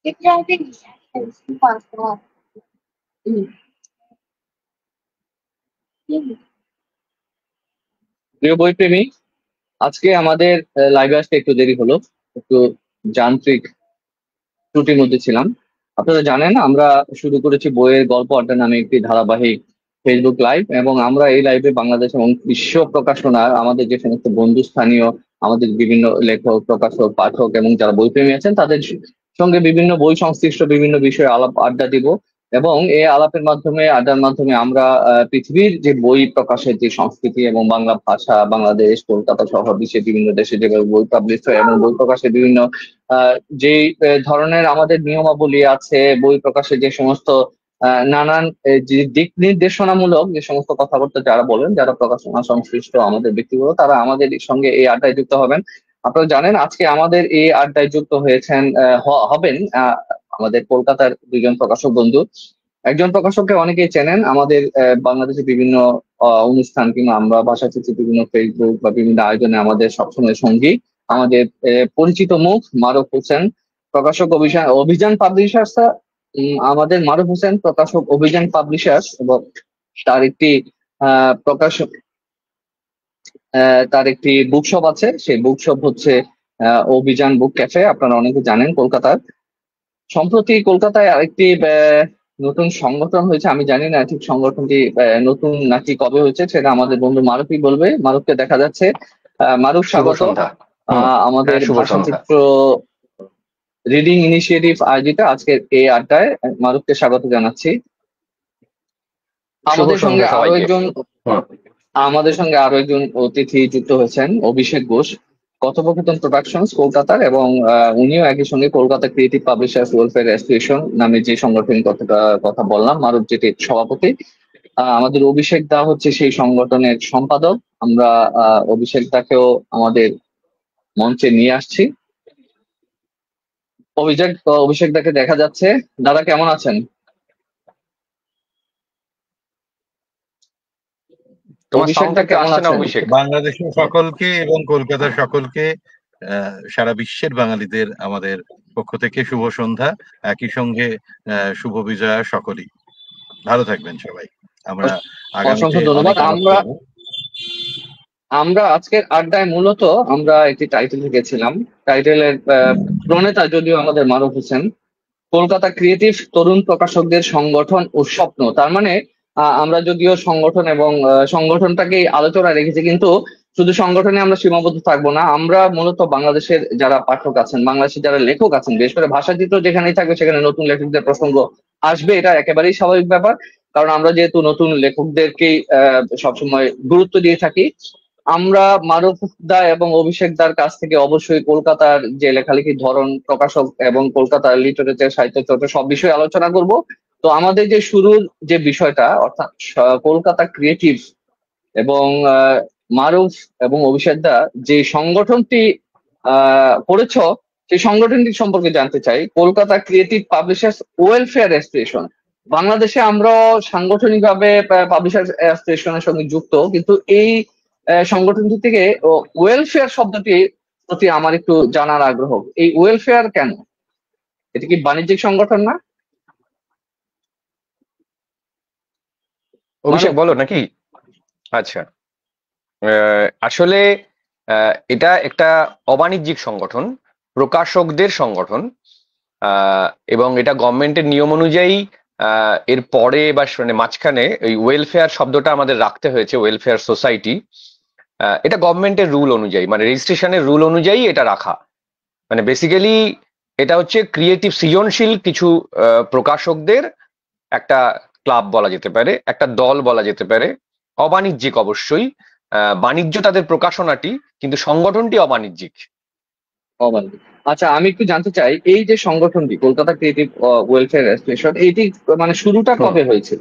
প্রিয় বইপ্রেমী, আজকে আমাদের লাইভে আসতে একটু দেরি হলো। একটু যান্ত্রিক ত্রুটির মধ্যে ছিলাম। আপনারা জানেন আমরা শুরু করেছি বইয়ের গল্প আড্ডা নামে একটি ধারাবাহিক ফেসবুক লাইভ, এবং আমরা এই লাইভে বাংলাদেশ এবং বিশ্ব প্রকাশনার আমাদের যে সমস্ত বন্ধু স্থানীয় আমাদের বিভিন্ন লেখক, প্রকাশক, পাঠক এবং যারা বইপ্রেমী আছেন তাদের সঙ্গে বিভিন্ন বই সংশ্লিষ্ট বিভিন্ন বিষয়ে আলাপ আড্ডা দিব। এবং এই আলাপের মাধ্যমে, আড্ডার মাধ্যমে আমরা পৃথিবীর যে বই প্রকাশের যে সংস্কৃতি এবং বাংলা ভাষা, বাংলাদেশ, কলকাতা সহ বিশ্বের বিভিন্ন দেশে যেভাবে বই পাবলিশ হয় এবং বই প্রকাশের বিভিন্ন যেই ধরনের আমাদের নিয়মাবলী আছে, বই প্রকাশের যে সমস্ত নানান যে দিক নির্দেশনামূলক যে সমস্ত কথাবার্তা যারা বলেন, যারা প্রকাশনা সংশ্লিষ্ট আমাদের ব্যক্তিগত, তারা আমাদের সঙ্গে এই আড্ডায় যুক্ত হবেন। আপনারা জানেন আজকে আমাদের এই আড্ডায় যুক্ত হয়েছেন হবেন আমাদের কলকাতার দুজন প্রকাশক বন্ধু। একজন প্রকাশককে অনেকেই চেনেন, আমাদের বাংলাদেশের বিভিন্ন অনুষ্ঠান কিংবা আমরা ভাষাচিত্রে বিভিন্ন ফেসবুক বা বিভিন্ন আয়োজনে আমাদের সবসময় সঙ্গী, আমাদের পরিচিত মুখ মারুফ হোসেন, প্রকাশক অভিযান অভিযান পাবলিশার্স। আমাদের মারুফ হোসেন প্রকাশক অভিযান পাবলিশার্স, এবং তার একটি প্রকাশক তার একটি বুকশপ আছে। সেই বুকশপ হচ্ছে অভিযান বুক ক্যাফে, আপনারা অনেকে জানেন কলকাতার। সম্প্রতি কলকাতায় আরেকটি নতুন সংগঠন হয়েছে, আমি জানি না ঠিক সংগঠনটি নতুন নাকি কবে হয়েছে, সেটা আমাদের বন্ধু মারুফই বলবে। মারুফকে দেখা যাচ্ছে। মারুফ, শুভ স্বাগত সন্ধ্যা। আমাদের শুভ সন্ধ্যা। ভাষাচিত্র রিডিং ইনিশিয়েটিভ আয়োজিত আজকের এই আড্ডায়। মারুফকে স্বাগত জানাচ্ছি। শুভ আমাদের সঙ্গে সন্ধ্যা আরো সবাইকে। একজন আমাদের সঙ্গে আরো একজন অতিথি যুক্ত হয়েছেন, অভিষেক ঘোষ, কথোপকথন প্রোডাকশনস কলকাতার, এবং উনিও একই সঙ্গে Kolkata creative publishers welfare association নামে যে সংগঠনের কথা বললাম, মারুফ যেটির সভাপতি। আমাদের অভিষেক দা হচ্ছে সেই সংগঠনের সম্পাদক। আমরা অভিষেক দাকেও আমাদের মঞ্চে নিয়ে আসছি। অভিষেক দাকে দেখা যাচ্ছে। দাদা কেমন আছেন? অভিষেক দা কেমন আছেন? বাংলাদেশের সকলকে এবং কলকাতার সকলকে, সারা বিশ্বের বাঙালিদের আমাদের পক্ষ থেকে শুভ সন্ধ্যা। একই সঙ্গে শুভ বিজয়া সকলেই। ভালো থাকবেন সবাই। আমরা অসংখ্য ধন্যবাদ। আমরা আজকের আড্ডায় মূলত আমরা একটি টাইটেল লিখেছিলাম। টাইটেলের প্রণেতা যদিও আমাদের মারুফ হোসেন, কলকাতা ক্রিয়েটিভ তরুণ প্রকাশকদের সংগঠন ও স্বপ্ন। তার মানে আমরা যদিও সংগঠন এবং সংগঠনটাকে আলোচনা রেখেছি, কিন্তু শুধু সংগঠনে আমরা সীমাবদ্ধ থাকবো না। আমরা মূলত বাংলাদেশের যারা পাঠক আছেন, বাংলাদেশের যারা লেখক আছেন, বিশেষ করে ভাষাচিত্র যেখানেই থাকবে সেখানে নতুন লেখকদের প্রসঙ্গ আসবে, এটা একেবারেই স্বাভাবিক ব্যাপার। কারণ আমরা যেহেতু নতুন লেখকদেরকেই সবসময় গুরুত্ব দিয়ে থাকি। আমরা মারুফ দা এবং অভিষেক দার কাছ থেকে অবশ্যই কলকাতার যে লেখালেখির ধরন, প্রকাশক এবং কলকাতার লিটারেচার, সাহিত্য চর্চা সব বিষয়ে আলোচনা করব। তো আমাদের যে শুরুর যে বিষয়টা, অর্থাৎ কলকাতা ক্রিয়েটিভ এবং মারুফ এবং অভিষেক দা যে সংগঠনটি করেছ, সেই সংগঠনটি সম্পর্কে জানতে চাই। Kolkata creative publishers welfare association. বাংলাদেশে আমরাও সাংগঠনিকভাবে পাবলিশার্স অ্যাসোসিয়েশনের সঙ্গে যুক্ত, কিন্তু এই সংগঠনটি থেকে ওয়েলফেয়ার শব্দটি প্রতি আমার একটু জানার আগ্রহ। এই ওয়েলফেয়ার কেন? এটা কি বাণিজ্যিক সংগঠন না? অভিষেক বলো নাকি? আচ্ছা, আসলে এটা একটা অবাণিজ্যিক সংগঠন, প্রকাশকদের সংগঠন, এবং এটা গভর্নমেন্টের নিয়ম অনুযায়ী এর পরে বা মানে মাঝখানে ওই ওয়েলফেয়ার শব্দটা আমাদের রাখতে হয়েছে, ওয়েলফেয়ার সোসাইটি। এটা গভর্নমেন্টের রুল অনুযায়ী, মানে রেজিস্ট্রেশনের রুল অনুযায়ী এটা রাখা। মানে বেসিক্যালি এটা হচ্ছে ক্রিয়েটিভ সৃজনশীল কিছু প্রকাশকদের একটা ক্লাব বলা যেতে পারে, একটা দল বলা যেতে পারে। অবাণিজ্যিক অবশ্যই, বাণিজ্য তাদের প্রকাশনাটি, কিন্তু সংগঠনটি অবাণিজ্যিক। আচ্ছা, আমি একটু জানতে চাই, এই যে সংগঠনটি কলকাতা ক্রিয়েটিভ ওয়েলফেয়ার অ্যাসোসিয়েশন, এইটি মানে শুরুটা কবে হয়েছিল?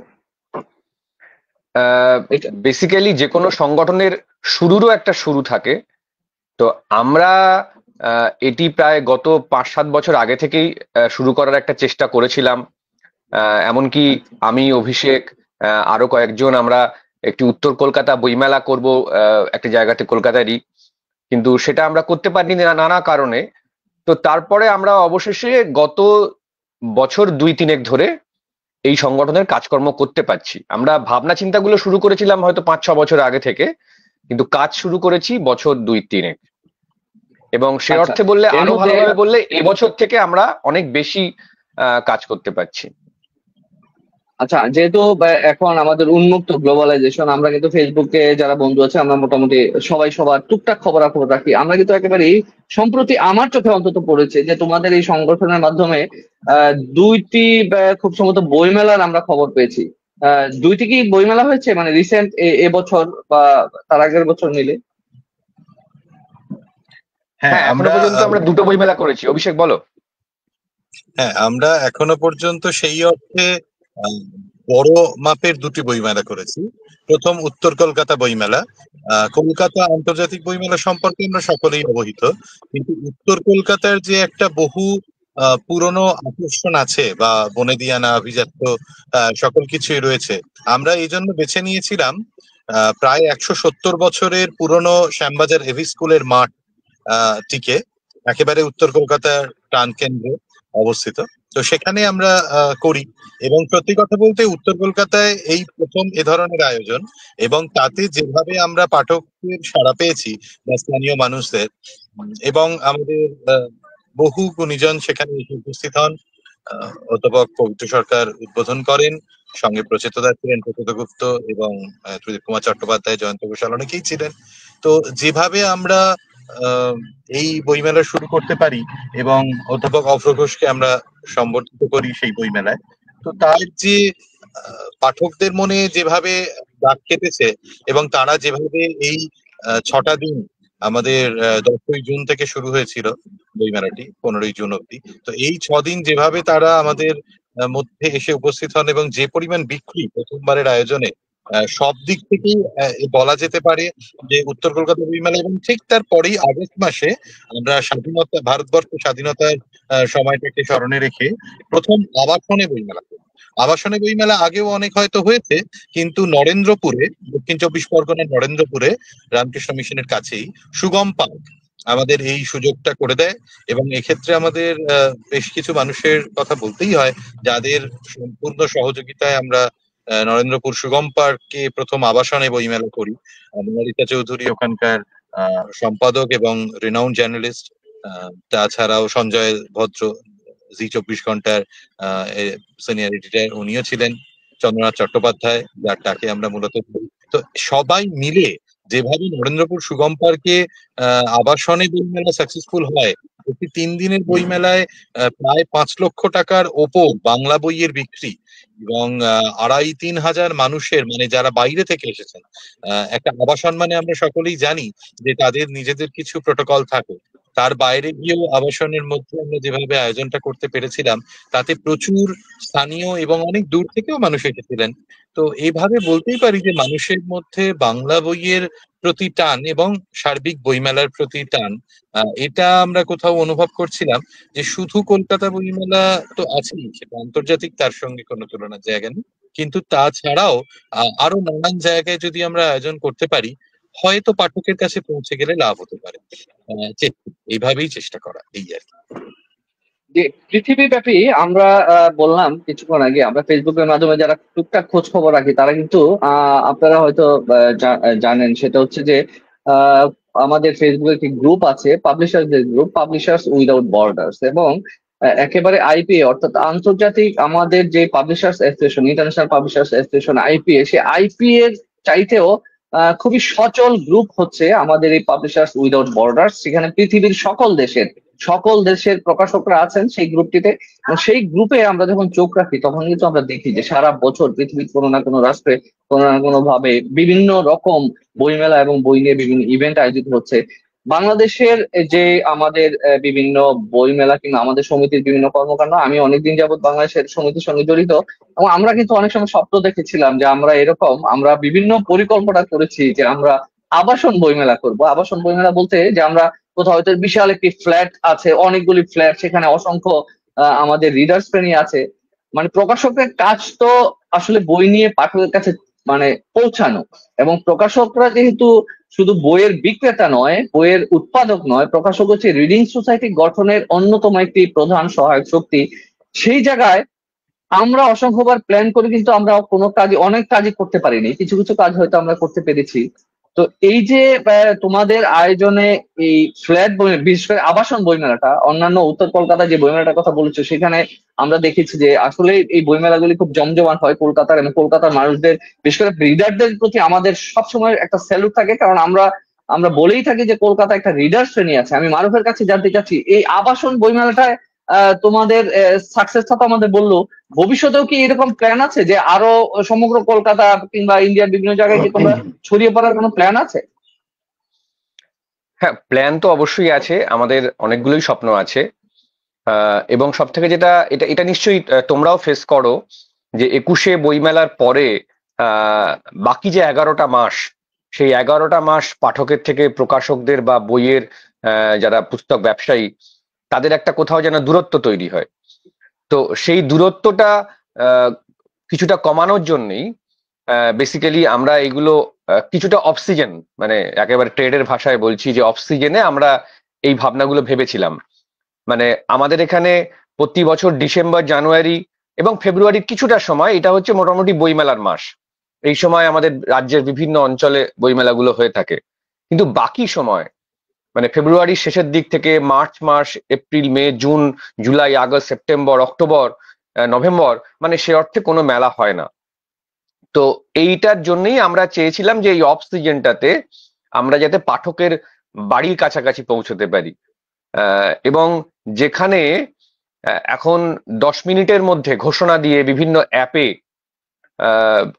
বেসিক্যালি যে কোনো সংগঠনের শুরুরও একটা শুরু থাকে। তো আমরা এটি প্রায় গত 5-7 বছর আগে থেকেই শুরু করার একটা চেষ্টা করেছিলাম। এমনকি আমি, অভিষেক, আরো কয়েকজন আমরা একটি উত্তর কলকাতা বইমেলা করব একটা জায়গাতে কলকাতারই, কিন্তু সেটা আমরা করতে পারিনি নানা কারণে। তো তারপরে আমরা অবশেষে গত বছর 2-3 ধরে এই সংগঠনের কাজকর্ম করতে পারছি। আমরা ভাবনা চিন্তাগুলো শুরু করেছিলাম হয়তো 5-6 বছর আগে থেকে, কিন্তু কাজ শুরু করেছি বছর 2-3, এবং সে আচ্ছা, অর্থে বললে, এর আরো মধ্যে ভালোভাবে বললে, এবছর থেকে আমরা অনেক বেশি কাজ করতে পারছি। আচ্ছা, যেহেতু এখন আমাদের উন্মুক্ত গ্লোবালাইজেশন, আমরা কিন্তু ফেসবুকে যারা বন্ধু আছে আমরা মোটামুটি সবাই সবার টুকটাক খবরাখবর রাখি। আমরা কিন্তু একেবারেই সম্প্রতি আমার চোখে অন্তত পড়েছে যে তোমাদের এই সংগঠনের মাধ্যমে 2টি খুব সম্ভবত বইমেলার আমরা খবর পেয়েছি। 2টি কি বইমেলা হয়েছে মানে রিসেন্ট এবছর বা তার আগের বছর মিলে? হ্যাঁ, এখনো পর্যন্ত আমরা 2টো বইমেলা করেছি। অভিষেক বলো। হ্যাঁ, আমরা এখনো পর্যন্ত সেই অর্থে বড় মাপের 2টি বইমেলা করেছি। প্রথম উত্তর কলকাতা বইমেলা। কলকাতা আন্তর্জাতিক বইমেলা সম্পর্কে আমরা সকলেই অবহিত, কিন্তু উত্তর কলকাতার যে একটা বহু পুরনো আকর্ষণ আছে বা বনেদিয়ানা আভিজাত্য সকল কিছুই রয়েছে, আমরা এই জন্য বেছে নিয়েছিলাম প্রায় 170 বছরের পুরনো শ্যামবাজার এভি স্কুলের মাঠ টিকে একেবারে উত্তর কলকাতার প্রাণকেন্দ্রে অবস্থিত। তো সেখানে আমরা করি, এবং সত্যি কথা বলতে উত্তর কলকাতায় এই প্রথম এ ধরনের আয়োজন, এবং তাতে যেভাবে আমরা পাঠকের সাড়া পেয়েছি বা স্থানীয় মানুষদের, এবং আমাদের বহু গুণীজন সেখানে এসে উপস্থিত হন। অধ্যাপক পবিত্র সরকার উদ্বোধন করেন, সঙ্গে প্রচেতদা ছিলেন, প্রচেত গুপ্ত এবং ত্রিদীপ কুমার চট্টোপাধ্যায়, জয়ন্ত ঘোষাল অনেকেই ছিলেন। তো যেভাবে আমরা এই বইমেলা শুরু করতে পারি এবং অধ্যাপক অভ্র ঘোষকে আমরা সম্বর্ধিত করি সেই বইমেলায়, তো তার যে পাঠকদের মনে যেভাবে দাগ কেটেছে, এবং তারা যেভাবে এই 6টা দিন, আমাদের 10ই জুন থেকে শুরু হয়েছিল বইমেলাটি 15ই জুন অব্দি, তো এই 6 দিন যেভাবে তারা আমাদের মধ্যে এসে উপস্থিত হন এবং যে পরিমাণ বিক্রি প্রথমবারের আয়োজনে, সব দিক থেকেই বলা যেতে পারে যে উত্তর কলকাতা বইমেলা। এবং ঠিক তারপরেই আগস্ট মাসে আমরা ভারতবর্ষ স্বাধীনতার সময়টাকে স্মরণে রেখে প্রথম আবাসনে বইমেলা করি। আবাসনে বইমেলা আগেও অনেক হয়তো হয়েছে, কিন্তু নরেন্দ্রপুরে, দক্ষিণ 24 পরগনার নরেন্দ্রপুরে, রামকৃষ্ণ মিশনের কাছেই সুগম পার্ক আমাদের এই সুযোগটা করে দেয়। এবং এক্ষেত্রে আমাদের বেশ কিছু মানুষের কথা বলতেই হয়, যাদের সম্পূর্ণ সহযোগিতায় আমরা নরেন্দ্রপুর সুগম পার্কে প্রথম আবাসনে বইমেলা করি। মনিতা চৌধুরী ওখানকার সম্পাদক এবং রিনাউন্ড জার্নালিস্ট, তাছাড়াও সঞ্জয় ভদ্র জি 24 ঘন্টার সিনিয়র এডিটর, উনিও ছিলেন, চন্দ্রনাথ চট্টোপাধ্যায় যার ডাকে আমরা মূলত। তো সবাই মিলে যেভাবে নরেন্দ্রপুর সুগম পার্কে আবাসনে বইমেলা সাকসেসফুল হয়, প্রতি 3 দিনের বইমেলায় প্রায় 5 লক্ষ টাকার ওপর বাংলা বইয়ের বিক্রি, এবং 2,500-3 হাজার মানুষের, মানে যারা বাইরে থেকে এসেছেন, একটা আবাসন মানে আমরা সকলেই জানি যে তাদের নিজেদের কিছু প্রোটোকল থাকে, তার বাইরে গিয়েও আবাসনের মধ্যে আমরা যেভাবে আয়োজনটা করতে পেরেছিলাম, তাতে প্রচুর স্থানীয় এবং অনেক দূর থেকেও মানুষ এসেছিলেন। তো এইভাবে বলতেই পারি যে মানুষের মধ্যে বাংলা বইয়ের প্রতি টান এবং সার্বিক বইমেলার প্রতি টান, এটা আমরা কোথাও অনুভব করছিলাম যে শুধু কলকাতা বইমেলা তো আছেই, সেটা আন্তর্জাতিক, তার সঙ্গে কোনো তুলনার জায়গা নেই, কিন্তু তাছাড়াও আরো নানান জায়গায় যদি আমরা আয়োজন করতে পারি, হয়তো পাঠকের কাছে পৌঁছে গেলে লাভ হতে পারে। এইভাবেই চেষ্টা করা, এই আর কি। যে পৃথিবীব্যাপী আমরা বললাম কিছুক্ষণ আগে, আমরা ফেসবুকের মাধ্যমে যারা টুকটাক খোঁজ খবর রাখি তারা কিন্তু আপনারা হয়তো জানেন, সেটা হচ্ছে যে আহ, আমাদের ফেসবুকে একটি গ্রুপ আছে, পাবলিশারদের গ্রুপ, পাবলিশার্স উইদাউট বর্ডার্স, এবং একেবারে আইপিএ অর্থাৎ আন্তর্জাতিক আমাদের যে publishers association, international publishers association IPA, সেই আইপিএ এর চাইতেও খুবই সচল গ্রুপ হচ্ছে আমাদের এই পাবলিশার্স উইদাউট বর্ডার্স। সেখানে পৃথিবীর সকল দেশের প্রকাশকরা আছেন সেই গ্রুপটিতে। এবং সেই গ্রুপে আমরা যখন চোখ রাখি তখন কিন্তু আমরা দেখি যে সারা বছর পৃথিবীর কোনো না কোনো রাষ্ট্রে কোনো না কোনো ভাবে বিভিন্ন রকম বইমেলা এবং বই নিয়ে বিভিন্ন ইভেন্ট আয়োজিত হচ্ছে। বাংলাদেশের যে আমাদের বিভিন্ন বইমেলা কিংবা আমাদের সমিতির বিভিন্ন কর্মকাণ্ড, আমি অনেকদিন যাবৎ বাংলাদেশের সমিতির সঙ্গে জড়িত, এবং আমরা কিন্তু অনেক সময় স্বপ্ন দেখেছিলাম যে আমরা বিভিন্ন পরিকল্পনা করেছি যে আমরা আবাসন বইমেলা করব। আবাসন বইমেলা বলতে যে আমরা কোথাও হয়তো বিশাল একটি ফ্ল্যাট আছে, অনেকগুলি ফ্ল্যাট, সেখানে অসংখ্য আমাদের রিডার্স শ্রেণী আছে। মানে প্রকাশকের কাজ তো আসলে বই নিয়ে পাঠকের কাছে মানে পৌঁছানো, এবং প্রকাশকরা যেহেতু শুধু বইয়ের বিক্রেতা নয়, বইয়ের উৎপাদক নয়, প্রকাশক হচ্ছে রিডিং সোসাইটি গঠনের অন্যতম একটি প্রধান সহায়ক শক্তি। সেই জায়গায় আমরা অসংখ্যবার প্ল্যান করে কিন্তু আমরা কোনো কাজই অনেক কাজই করতে পারিনি, কিছু কিছু কাজ হয়তো আমরা করতে পেরেছি। তো এই যে তোমাদের আয়োজনে এই ফ্ল্যাট বই, বিশেষ করে আবাসন বইমেলাটা, অন্যান্য উত্তর কলকাতায় যে বইমেলাটার কথা বলেছো সেখানে আমরা দেখেছি যে আসলে এই বইমেলাগুলি খুব জমজমাট হয় কলকাতার, এবং কলকাতার মানুষদের বিশেষ করে রিডারদের প্রতি আমাদের সবসময় একটা স্যালুট থাকে, কারণ আমরা আমরা বলেই থাকি যে কলকাতা একটা রিডার শ্রেণী আছে। আমি মারুফের কাছে জানতে চাচ্ছি, এই আবাসন বইমেলাটায় তোমাদের সাকসেসটা তো আমাদের বললো, ভবিষ্যতেও কি এরকম প্ল্যান আছে যে আরো সমগ্র কলকাতা কিংবা ইন্ডিয়ার বিভিন্ন জায়গায় কি তোমরা ছড়িয়ে পড়ার কোনো প্ল্যান আছে? হ্যাঁ, প্ল্যান তো অবশ্যই আছে, আমাদের অনেকগুলোই স্বপ্ন আছে। এবং সব থেকে যেটা, এটা এটা নিশ্চয়ই তোমরাও ফেস করো, যে 21শে বইমেলার পরে বাকি যে 11টা মাস, সেই 11টা মাস পাঠকের থেকে প্রকাশকদের বা বইয়ের যারা পুস্তক ব্যবসায়ী, তাদের একটা কোথাও যেন দূরত্ব তৈরি হয়। তো সেই দূরত্বটা কিছুটা কমানোর জন্যই বেসিক্যালি আমরা এগুলো কিছুটা অক্সিজেন, মানে একেবারে ট্রেডের ভাষায় বলছি যে অক্সিজেনে আমরা এই ভাবনাগুলো ভেবেছিলাম। মানে আমাদের এখানে প্রতি বছর ডিসেম্বর, জানুয়ারি এবং ফেব্রুয়ারির কিছুটা সময়, এটা হচ্ছে মোটামুটি বইমেলার মাস। এই সময় আমাদের রাজ্যের বিভিন্ন অঞ্চলে বইমেলাগুলো হয়ে থাকে। কিন্তু বাকি সময়, মানে ফেব্রুয়ারির শেষের দিক থেকে মার্চ মাস, April, May, June, July, August, September, October, November, মানে সে অর্থে কোনো মেলা হয় না। তো এইটার জন্যই আমরা চেয়েছিলাম যে এই অফ সিজনটাতে আমরা যাতে পাঠকের বাড়ির কাছাকাছি পৌঁছতে পারি, এবং যেখানে এখন 10 মিনিটের মধ্যে ঘোষণা দিয়ে বিভিন্ন অ্যাপে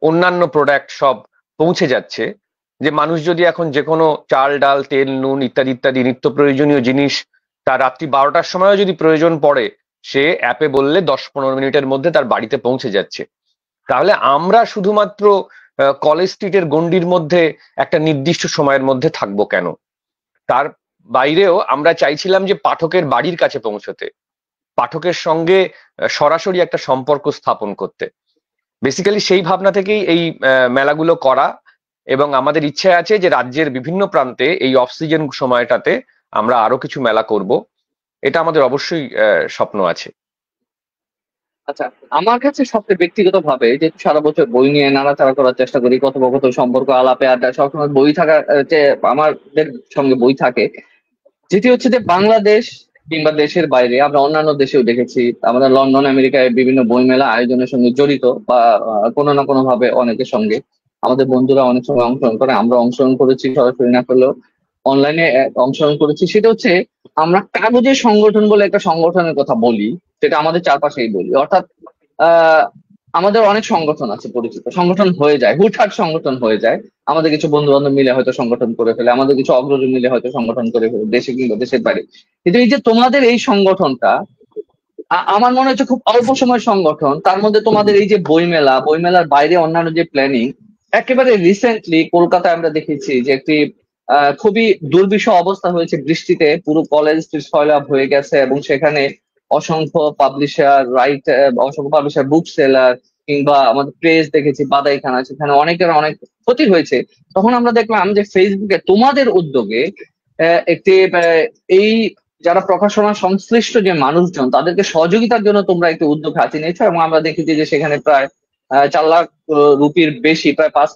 অন্যান্য প্রোডাক্ট সব পৌঁছে যাচ্ছে, যে মানুষ যদি এখন যে কোনো চাল, ডাল, তেল, নুন ইত্যাদি ইত্যাদি নিত্য প্রয়োজনীয় জিনিস তার রাত্রি 12টার সময়ও যদি প্রয়োজন পড়ে, সে অ্যাপে বললে 10-15 মিনিটের মধ্যে তার বাড়িতে পৌঁছে যাচ্ছে। তাহলে আমরা শুধুমাত্র কলেজ স্ট্রিটের গণ্ডির মধ্যে একটা নির্দিষ্ট সময়ের মধ্যে থাকবো কেন? তার বাইরেও আমরা চাইছিলাম যে পাঠকের বাড়ির কাছে পৌঁছতে, পাঠকের সঙ্গে সরাসরি একটা সম্পর্ক স্থাপন করতে। বেসিক্যালি সেই ভাবনা থেকেই এই মেলাগুলো করা, এবং আমাদের ইচ্ছে আছে যে রাজ্যের বিভিন্ন প্রান্তে এই অফ সিজন সময়টাতে আমরা আরো কিছু মেলা করব। এটা আমাদের অবশ্যই স্বপ্ন আছে। আচ্ছা, আমার কাছে সবচেয়ে ব্যক্তিগত ভাবে, যেহেতু সারা বছর বই নিয়ে নাড়াচাড়া করার চেষ্টা করি, কথোপকথন, সম্পর্ক, আলাপে আড্ডা, সবসময় বই থাকা, যে আমাদের সঙ্গে বই থাকে, যেটি হচ্ছে যে বাংলাদেশ কিংবা দেশের বাইরে আমরা অন্যান্য দেশেও দেখেছি, আমাদের লন্ডন, আমেরিকায় বিভিন্ন বইমেলা আয়োজনের সঙ্গে জড়িত, বা কোনো না কোনো ভাবে অনেকের সঙ্গে আমাদের বন্ধুরা অনেক সময় অংশগ্রহণ করে, আমরা অংশগ্রহণ করেছি, সরাসরি না করলেও অনলাইনে অংশগ্রহণ করেছি। সেটা হচ্ছে আমরা কাগজের সংগঠন বলে একটা সংগঠনের কথা বলি, সেটা আমাদের চারপাশেই বলি, অর্থাৎ আহ আমাদের অনেক সংগঠন আছে পরিচিত, সংগঠন হয়ে যায়, হুটহাট সংগঠন হয়ে যায়। আমাদের কিছু বন্ধু বান্ধব মিলে হয়তো সংগঠন করে ফেলে, আমাদের কিছু অগ্রজ মিলে হয়তো সংগঠন করে ফেলে, দেশে কিংবা দেশের বাইরে। কিন্তু এই যে তোমাদের এই সংগঠনটা, আমার মনে হচ্ছে খুব অল্প সময় সংগঠন, তার মধ্যে তোমাদের এই যে বইমেলা, বইমেলার বাইরে অন্যান্য যে প্ল্যানিং, একেবারে রিসেন্টলি কলকাতায় আমরা দেখেছি যে একটি খুবই দুর্বিষহ অবস্থা হয়েছে, বৃষ্টিতে পুরো কলেজ সয়লাব হয়ে গেছে, এবং সেখানে অসংখ্য পাবলিশার, অসংখ্য পাবলিশার, বুক সেলার কিংবা আমাদের প্রেস দেখেছি বাদাইখানা, সেখানে অনেকের অনেক ক্ষতি হয়েছে। তখন আমরা দেখলাম যে ফেসবুকে তোমাদের উদ্যোগে একটি এই যারা প্রকাশনা সংশ্লিষ্ট যে মানুষজন, তাদেরকে সহযোগিতার জন্য তোমরা একটি উদ্যোগ হাতে নিয়েছো, এবং আমরা দেখেছি যে সেখানে প্রায় 4 লাখ রুপির বেশি, প্রায় 5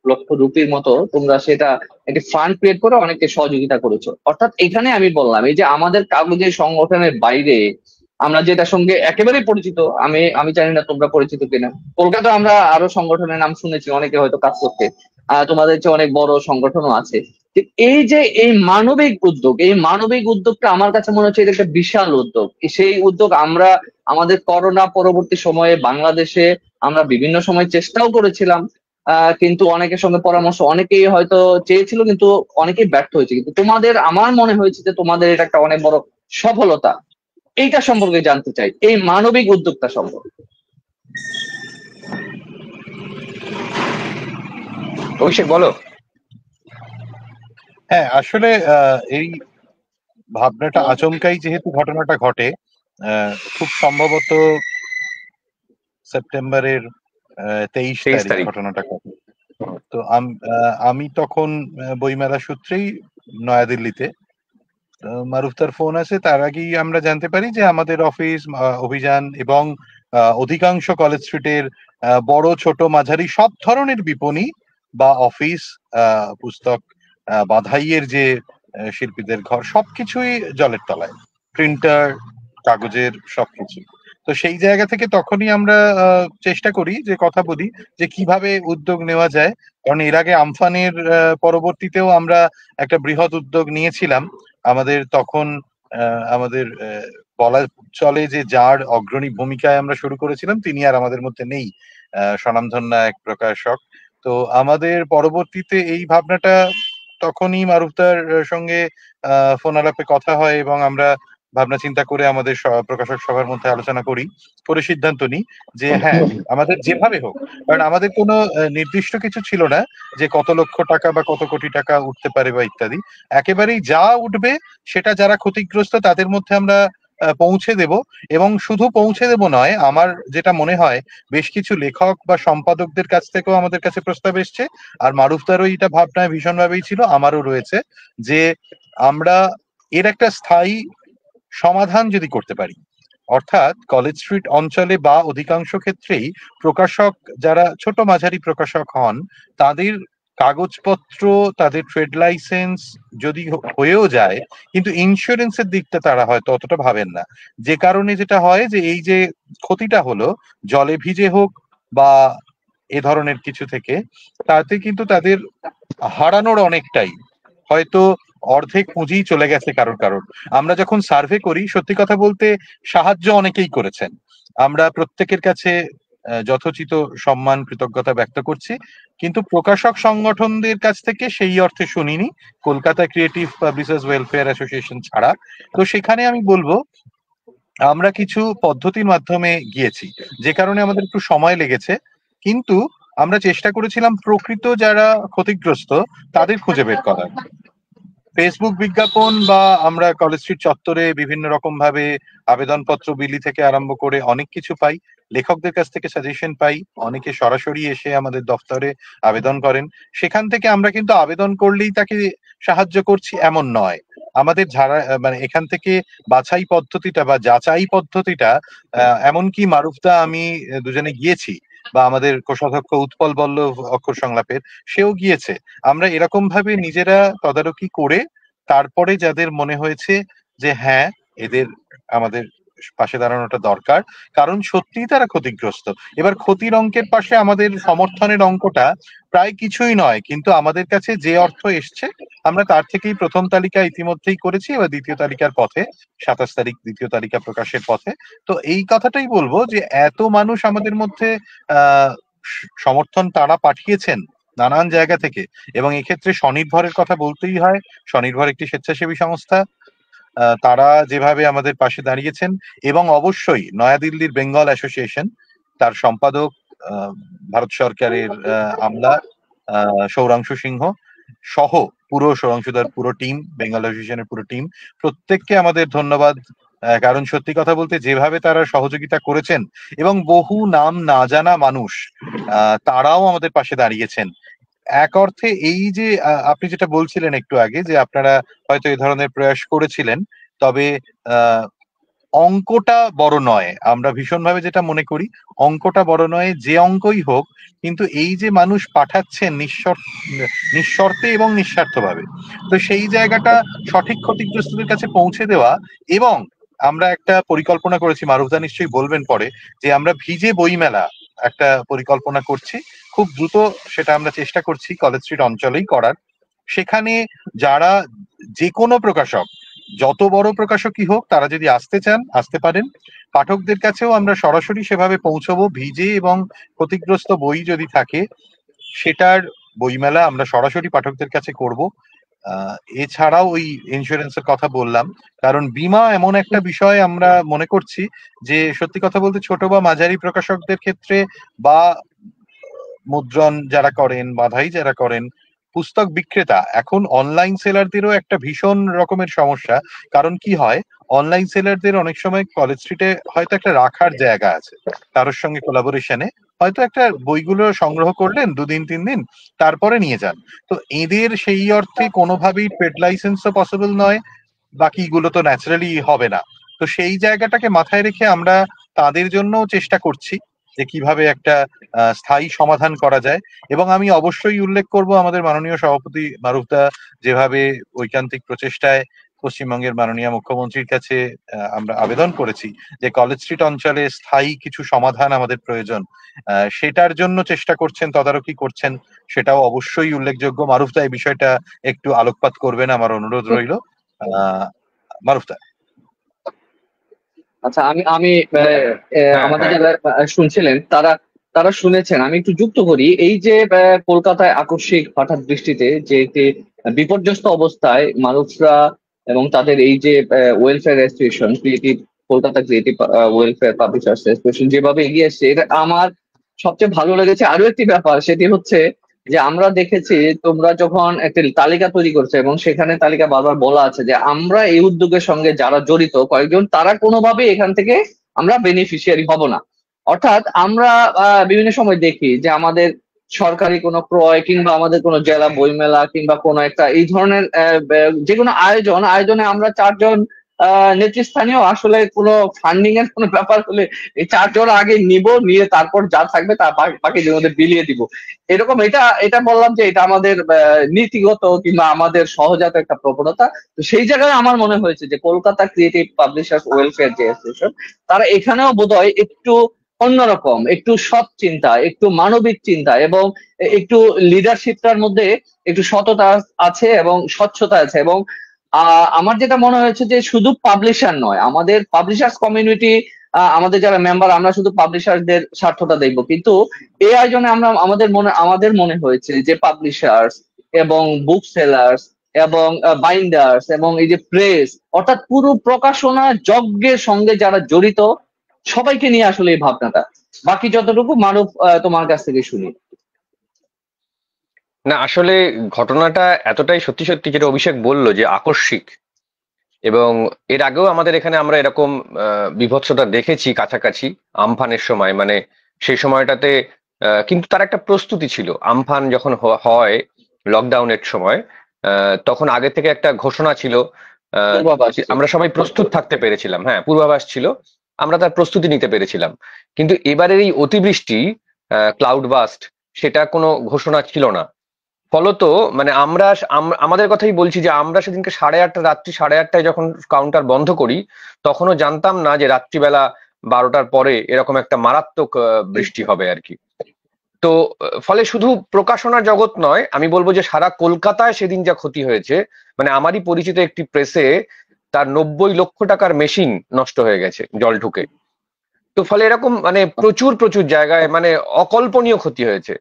লক্ষ রুপির মতো তোমরা সেটা একটি ফান্ড ক্রিয়েট করে অনেককে সহযোগিতা করেছো। অর্থাৎ এখানে আমি বললাম, এই যে আমাদের কাগজের সংগঠনের বাইরে আমরা যেটার সঙ্গে একেবারেই পরিচিত, আমি আমি জানি না তোমরা পরিচিত কিনা, কলকাতায় আমরা আরো সংগঠনের নাম শুনেছি, অনেকে হয়তো কাজ করতে, তোমাদের চেয়ে অনেক বড় সংগঠনও আছে। ঠিক এই যে এই মানবিক উদ্যোগ, এই মানবিক উদ্যোগটা আমার কাছে মনে হচ্ছে এটা একটা বিশাল উদ্যোগ। সেই উদ্যোগ আমরা আমাদের করোনা পরবর্তী সময়ে বাংলাদেশে আমরা বিভিন্ন সময় চেষ্টাও করেছিলাম, কিন্তু অনেকের সঙ্গে পরামর্শ, অনেকেই হয়তো চেয়েছিল কিন্তু অনেকেই ব্যর্থ হয়েছে। কিন্তু তোমাদের, আমার মনে হয়েছে যে তোমাদের এটা একটা অনেক বড় সফলতা। এইটা সম্পর্কে জানতে চাই, এই মানবিক উদ্যোগটা সম্পর্কে। অভিষেক, বলো। হ্যাঁ, আসলে এই ভাবনাটা আচমকাই যেহেতু ঘটনাটা ঘটে, খুব সম্ভবত সেপ্টেম্বরের 23 23 তারিখ তারিখ ঘটনাটা ঘটে। তো আমি তখন বইমেলা সূত্রেই নয়াদিল্লিতে। মারুফতার ফোন আছে তার আগেই আমরা জানতে পারি যে আমাদের অফিস অভিযান এবং অধিকাংশ কলেজ স্ট্রিটের বড় ছোট মাঝারি সব ধরনের বিপণী বা অফিস, পুস্তক বাধাইয়ের যে শিল্পীদের ঘর, সবকিছুই জলের তলায়, প্রিন্টার, কাগজের সবকিছু। তো সেই জায়গা থেকে তখনই আমরা চেষ্টা করি যে কথা বলি যে কিভাবে উদ্যোগ নেওয়া যায়। কারণ এর আগে আমফানের পরবর্তীতেও আমরা একটা বৃহৎ উদ্যোগ নিয়েছিলাম। আমাদের তখন আমাদের বলা চলে যে যার অগ্রণী ভূমিকায় আমরা শুরু করেছিলাম তিনি আর আমাদের মধ্যে নেই, স্বনামধন্য এক প্রকাশক। তো আমাদের পরবর্তীতে এই ভাবনাটা তখনই মারুফদার সঙ্গে ফোন আলাপে কথা হয় এবং আমরা ভাবনা চিন্তা করে আমাদের প্রকাশক সভার মধ্যে আলোচনা করি, করে সিদ্ধান্ত নিই যে হ্যাঁ, আমাদের যেভাবে হোক, কারণ আমাদের কোনো নির্দিষ্ট কিছু ছিল না যে কত লক্ষ টাকা বা কত কোটি টাকা উঠতে পারে বা ইত্যাদি। একেবারেই যা উঠবে সেটা যারা ক্ষতিগ্রস্ত তাদের মধ্যে আমরা পৌঁছে দেব। এবং শুধু পৌঁছে দেব নয়, আমার যেটা মনে হয় বেশ কিছু লেখক বা সম্পাদকদের কাছ থেকেও আমাদের কাছে প্রস্তাব এসছে, আর মারুফদারও এটা ভাবনায় ভীষণভাবেই ছিল, আমারও রয়েছে, যে আমরা এর একটা স্থায়ী সমাধান যদি করতে পারি। অর্থাৎ কলেজ স্ট্রিট অঞ্চলে বা অধিকাংশ ক্ষেত্রেই প্রকাশক যারা ছোট মাঝারি প্রকাশক হন, তাদের কাগজপত্র, তাদের ট্রেড লাইসেন্স যদি হয়েও যায়, কিন্তু ইন্স্যুরেন্সের দিকটা তারা হয়তো অতটা ভাবেন না। যে কারণে যেটা হয় যে এই যে ক্ষতিটা হলো জলে ভিজে হোক বা এ ধরনের কিছু থেকে, তাতে কিন্তু তাদের হারানোর অনেকটাই, হয়তো অর্ধেক পুঁজি চলে গেছে কারোর কারোর। আমরা যখন সার্ভে করি, সত্যি কথা বলতে সাহায্য অনেকেই করেছেন, আমরা প্রত্যেকের কাছে যথোচিত সম্মান কৃতজ্ঞতা ব্যক্ত করছি, কিন্তু প্রকাশক সংগঠনদের কাছ থেকে সেই অর্থে শুনিনি, Kolkata creative publishers welfare association ছাড়া। তো সেখানে আমি বলবো আমরা কিছু পদ্ধতির মাধ্যমে গিয়েছি, যে কারণে আমাদের একটু সময় লেগেছে, কিন্তু আমরা চেষ্টা করেছিলাম প্রকৃত যারা ক্ষতিগ্রস্ত তাদের খুঁজে বের করার। ফেসবুক বিজ্ঞাপন বা আমরা কলেজ স্ট্রিট চত্বরে বিভিন্ন রকম ভাবে আবেদনপত্র বিলি থেকে আরম্ভ করে অনেক কিছু পাই, লেখকদের কাছ থেকে সাজেশন পাই, অনেকে সরাসরি এসে আমাদের দফতরে আবেদন করেন। সেখান থেকে আমরা কিন্তু আবেদন করলেই তাকে সাহায্য করছি এমন নয়, আমাদের মানে এখান থেকে বাছাই পদ্ধতিটা বা যাচাই পদ্ধতিটা, এমনকি মারুফদা আমি দুজনে গিয়েছি, বা আমাদের কোষাধ্যক্ষ উৎপল বল্লভ অক্ষর সংলাপের সেও গিয়েছে। আমরা এরকম ভাবে নিজেরা তদারকি করে তারপরে যাদের মনে হয়েছে যে হ্যাঁ, এদের আমাদের পাশে দাঁড়ানোটা দরকার, কারণ সত্যিই তারা ক্ষতিগ্রস্ত। এবার ক্ষতির অঙ্কের পাশে আমাদের সমর্থনের অঙ্কটা প্রায় কিছুই নয়, কিন্তু আমাদের কাছে যে অর্থ এসছে আমরা তার থেকেই প্রথম তালিকা ইতিমধ্যেই করেছি, এবার দ্বিতীয় তালিকার পথে, 27 তারিখ দ্বিতীয় তালিকা প্রকাশের পথে। তো এই কথাটাই বলবো যে এত মানুষ আমাদের মধ্যে আহ সমর্থন তারা পাঠিয়েছেন নানান জায়গা থেকে, এবং এক্ষেত্রে স্বনির্ভরের কথা বলতেই হয়। স্বনির্ভর একটি স্বেচ্ছাসেবী সংস্থা, তারা যেভাবে আমাদের পাশে দাঁড়িয়েছেন, এবং অবশ্যই নয়াদিল্লির বেঙ্গল অ্যাসোসিয়েশন, তার সম্পাদক ভারত সরকারের আমলা সৌরাংশু সিংহ সহ পুরো সৌরাংশুদার পুরো টিম, বেঙ্গল অ্যাসোসিয়েশনের পুরো টিম, প্রত্যেককে আমাদের ধন্যবাদ। কারণ সত্যি কথা বলতে যেভাবে তারা সহযোগিতা করেছেন, এবং বহু নাম না জানা মানুষ তারাও আমাদের পাশে দাঁড়িয়েছেন। এক অর্থে এই যে আপনি যেটা বলছিলেন একটু আগে যে আপনারা হয়তো এই ধরনের প্রয়াস করেছিলেন, তবে আহ অঙ্কটা বড় নয়, আমরা ভীষণভাবে যেটা মনে করি অঙ্কটা বড় নয়, যে অঙ্কই হোক, কিন্তু এই যে মানুষ পাঠাচ্ছেন নিঃশর্তে এবং নিঃস্বার্থভাবে, তো সেই জায়গাটা সঠিক ক্ষতিগ্রস্তদের কাছে পৌঁছে দেওয়া। এবং আমরা একটা পরিকল্পনা করেছি, মারুফদা নিশ্চয়ই বলবেন পরে, যে আমরা ভিজে বইমেলা একটা পরিকল্পনা করছি, খুব দ্রুত সেটা আমরা চেষ্টা করছি কলেজ স্ট্রিট অঞ্চলেই করার। সেখানে যারা, যে কোনো প্রকাশক, যত বড় প্রকাশকই হোক, তারা যদি আসতে চান আসতে পারেন। পাঠকদের কাছেও আমরা সরাসরি সেভাবে পৌঁছবো, ভিজে এবং ক্ষতিগ্রস্ত বই যদি থাকে সেটার বইমেলা আমরা সরাসরি পাঠকদের কাছে করব। এছাড়াও ওই ইন্স্যুরেন্সের কথা বললাম, কারণ বীমা এমন একটা বিষয় আমরা মনে করছি যে সত্যি কথা বলতে ছোট বা মাঝারি প্রকাশকদের ক্ষেত্রে, বা মুদ্রণ যারা করেন, বাধাই যারা করেন, পুস্তক বিক্রেতা, এখন অনলাইন সেলারদেরও একটা ভীষণ রকমের সমস্যা। কারণ কি হয়, অনলাইন সেলারদের অনেক সময় কলেজ স্ট্রিটে হয়তো একটা রাখার জায়গা আছে, কারোর সঙ্গে কোলাবোরেশনে হয়তো একটা বইগুলো সংগ্রহ করলেন 2 দিন 3 দিন, তারপরে নিয়ে যান। তো এদের সেই অর্থে কোনোভাবেই ট্রেড লাইসেন্সও পসিবল নয়, বাকিগুলো তো ন্যাচারালি হবে না। তো সেই জায়গাটাকে মাথায় রেখে আমরা তাদের জন্য চেষ্টা করছি যে কিভাবে একটা স্থায়ী সমাধান করা যায়। এবং আমি অবশ্যই উল্লেখ করব আমাদের মাননীয় সভাপতি মারুফদা যেভাবে ঐকান্তিক প্রচেষ্টায় পশ্চিমবঙ্গের মাননীয় মুখ্যমন্ত্রীর কাছে আমরা আবেদন করেছি যে কলেজ স্ট্রিট অঞ্চলে স্থায়ী কিছু সমাধান আমাদের প্রয়োজন, সেটার জন্য চেষ্টা করছেন, তদারকি করছেন, সেটাও অবশ্যই উল্লেখযোগ্য। মারুফদা এই বিষয়টা একটু আলোকপাত করবেন, আমার অনুরোধ রইল। মারুফদা। আচ্ছা, আমি আমি হ্যাঁ, আমাদের হ্যাঁ। যারা শুনছিলেন তারা তারা শুনেছেন, আমি একটু যুক্ত করি। এই যে কলকাতায় আকস্মিক হঠাৎ বৃষ্টিতে যে একটি বিপর্যস্ত অবস্থায় মানুষরা এবং তাদের এই যে welfare association creative, Kolkata creative welfare publishers association যেভাবে এগিয়ে এসছে, এটা আমার সবচেয়ে ভালো লেগেছে। আরো একটি ব্যাপার, সেটি হচ্ছে যে আমরা দেখেছি তোমরা যখন একটা তালিকা তৈরি করছো এবং সেখানে তালিকা বারবার বলা আছে যে আমরা এই উদ্যোগের সঙ্গে যারা জড়িত কয়েকজন, তারা কোনোভাবে এখান থেকে আমরা বেনিফিশিয়ারি হব না। অর্থাৎ আমরা বিভিন্ন সময় দেখি যে আমাদের সরকারি কোনো ক্রয় কিংবা আমাদের কোনো জেলা বইমেলা কিংবা কোনো একটা এই ধরনের যে কোনো আয়োজনে আমরা চারজন নেতৃস্থানীয় আসলে কোনো ফান্ডিং এর কোনো ব্যাপার হলে এই চারজন আগে নিয়ে তারপর যা থাকবে তা বাকিদের মধ্যে বিলিয়ে দিব। এরকম এটা এটা বললাম যে এটা আমাদের নীতিগত কিংবা আমাদের সহজাত একটা প্রবণতা। তো সেই জায়গায় আমার মনে হয়েছে যে কলকাতা ক্রিয়েটিভ পাবলিশার্স ওয়েলফেয়ার যে অ্যাসোসিয়েশন, তারা এখানেও বোধহয় একটু অন্যরকম, একটু সৎ চিন্তা, একটু মানবিক চিন্তা এবং একটু লিডারশিপটার মধ্যে একটু সততা আছে এবং স্বচ্ছতা আছে। এবং আমার যেটা মনে হয়েছে যে শুধু পাবলিশার নয়, আমাদের পাবলিশার্স কমিউনিটি, আমাদের যারা মেম্বার, আমরা শুধু পাবলিশারদের স্বার্থটা দেখবো, কিন্তু এই আয়োজনে আমরা আমাদের মনে হয়েছে যে পাবলিশার্স এবং বুক সেলার্স এবং বাইন্ডার্স এবং এই যে প্রেস, অর্থাৎ পুরো প্রকাশনা যজ্ঞের সঙ্গে যারা জড়িত সবাইকে নিয়ে আসলে এই ভাবনাটা। বাকি যতটুকু মারুফ তোমার কাছ থেকে শুনি। না, আসলে ঘটনাটা এতটাই সত্যি সত্যি যেটা অভিষেক বললো যে আকস্মিক, এবং এর আগেও আমাদের এখানে আমরা এরকম বিভৎসতা দেখেছি কাছাকাছি আমফানের সময়, মানে সেই সময়টাতে কিন্তু তার একটা প্রস্তুতি ছিল। আমফান যখন হয় লকডাউনের সময়, তখন আগে থেকে একটা ঘোষণা ছিল, পূর্বাভাস ছিল। আমরা সবাই প্রস্তুত থাকতে পেরেছিলাম। হ্যাঁ, পূর্বাভাস ছিল, আমরা তার প্রস্তুতি নিতে পেরেছিলাম। কিন্তু এবারের এই অতিবৃষ্টি, ক্লাউড বাস্ট, সেটা কোনো ঘোষণা ছিল না। ফলত মানে আমাদের কথাই বলছি যে আমরা সেদিনকে রাত্রি 8:30টায় যখন কাউন্টার বন্ধ করি, তখনও জানতাম না যে রাত্রিবেলা 12টার পরে এরকম একটা মারাত্মক বৃষ্টি হবে আর কি। তো ফলে শুধু প্রকাশনা জগৎ নয়, আমি বলবো যে সারা কলকাতায় সেদিন যা ক্ষতি হয়েছে, মানে আমারই পরিচিত একটি প্রেসে তার 90 লক্ষ টাকার মেশিন নষ্ট হয়ে গেছে জল ঢুকে। তো ফলে এরকম মানে প্রচুর প্রচুর জায়গায় মানে অকল্পনীয় ক্ষতি হয়েছে।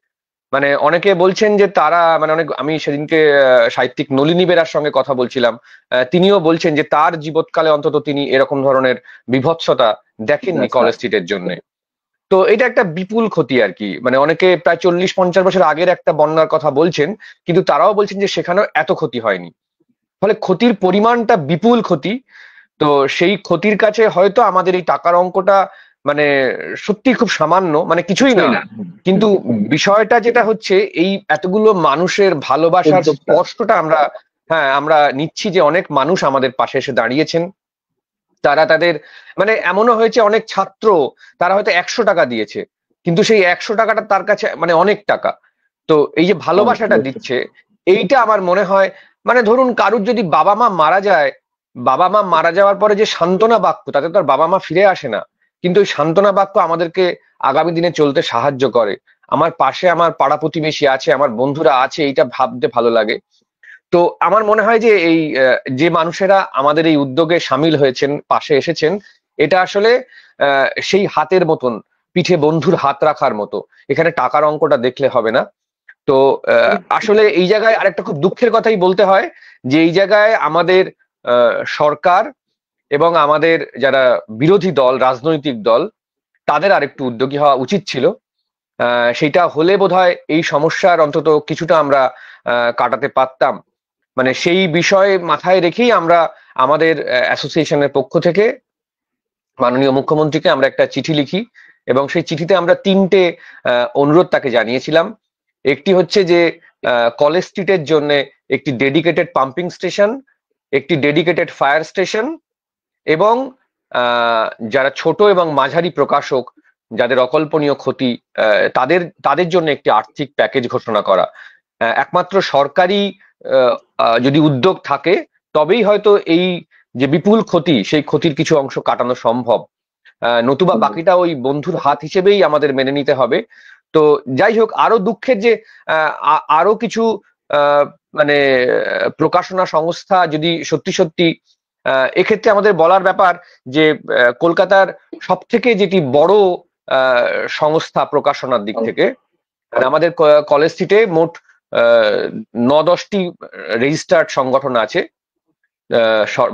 মানে অনেকে বলছেন যে তারা মানে আমি সেদিনকে সাহিত্যিক নলিনী বেরার সঙ্গে কথা বলছিলাম, তিনিও বলছেন যে তার জীবৎকালে অন্তত তিনি এরকম ধরনের বিভৎসতা দেখেননি কলেজ স্ট্রিটের জন্য। তো এটা একটা বিপুল ক্ষতি আর কি। মানে অনেকে প্রায় 40-50 বছর আগের একটা বন্যার কথা বলছেন, কিন্তু তারাও বলছেন যে সেখানেও এত ক্ষতি হয়নি। ফলে ক্ষতির পরিমাণটা বিপুল ক্ষতি। তো সেই ক্ষতির কাছে হয়তো আমাদের এই টাকার অঙ্কটা মানে সত্যি খুব সামান্য, মানে কিছুই না। কিন্তু বিষয়টা যেটা হচ্ছে, এই এতগুলো মানুষের ভালোবাসার স্পর্শটা আমরা নিচ্ছি যে অনেক মানুষ আমাদের পাশে এসে দাঁড়িয়েছেন। তারা তাদের মানে এমনও হয়েছে অনেক ছাত্র, তারা হয়তো 100 টাকা দিয়েছে, কিন্তু সেই 100 টাকাটা তার কাছে মানে অনেক টাকা। তো এই যে ভালোবাসাটা দিচ্ছে, এইটা আমার মনে হয়, মানে ধরুন কারুর যদি বাবা মা মারা যায়, বাবা মা মারা যাওয়ার পরে যে সান্ত্বনা বাক্য, তাতে তো আর বাবা মা ফিরে আসে না, কিন্তু ওই সান্ত্বনা বাক্য আমাদেরকে আগামী দিনে চলতে সাহায্য করে। আমার পাশে আমার পাড়া প্রতিবেশী আছে, আমার বন্ধুরা আছে, এইটা ভাবতে ভালো লাগে। তো আমার মনে হয় যে এই যে মানুষেরা আমাদের এই উদ্যোগে সামিল হয়েছেন, পাশে এসেছেন, এটা আসলে সেই হাতের মতন, পিঠে বন্ধুর হাত রাখার মতো। এখানে টাকার অঙ্কটা দেখলে হবে না। তো আসলে এই জায়গায় আরেকটা খুব দুঃখের কথাই বলতে হয় যে এই জায়গায় আমাদের সরকার এবং আমাদের যারা বিরোধী দল, রাজনৈতিক দল, তাদের আরেকটু উদ্যোগী হওয়া উচিত ছিল। সেটা হলে বোধহয় এই সমস্যার অন্তত কিছুটা আমরা কাটাতে পারতাম। মানে সেই বিষয় মাথায় রেখেই আমরা আমাদের অ্যাসোসিয়েশনের পক্ষ থেকে মাননীয় মুখ্যমন্ত্রীকে আমরা একটা চিঠি লিখি, এবং সেই চিঠিতে আমরা 3টে অনুরোধ তাকে জানিয়েছিলাম। একটি হচ্ছে যে কলেজ স্ট্রিটের জন্য একটি ডেডিকেটেড পাম্পিং স্টেশন, একটি ডেডিকেটেড ফায়ার স্টেশন এবং যারা ছোট এবং মাঝারি প্রকাশক যাদের অকল্পনীয় ক্ষতি তাদের জন্য একটি আর্থিক প্যাকেজ ঘোষণা করা। একমাত্র সরকারি যদি উদ্যোগ থাকে তবেই হয়তো এই যে বিপুল ক্ষতি সেই ক্ষতির কিছু অংশ কাটানো সম্ভব, নতুবা বাকিটা ওই বন্ধুর হাত হিসেবেই আমাদের মেনে নিতে হবে। তো যাই হোক, আরো দুঃখের যে আরো কিছু মানে প্রকাশনা সংস্থা যদি সত্যি সত্যি এক্ষেত্রে আমাদের বলার ব্যাপার যে কলকাতার সব থেকে যেটি বড় সংস্থা প্রকাশনার দিক থেকে, আমাদের কলেজ স্ট্রিটে মোট 9-10টি রেজিস্টার্ড সংগঠন আছে,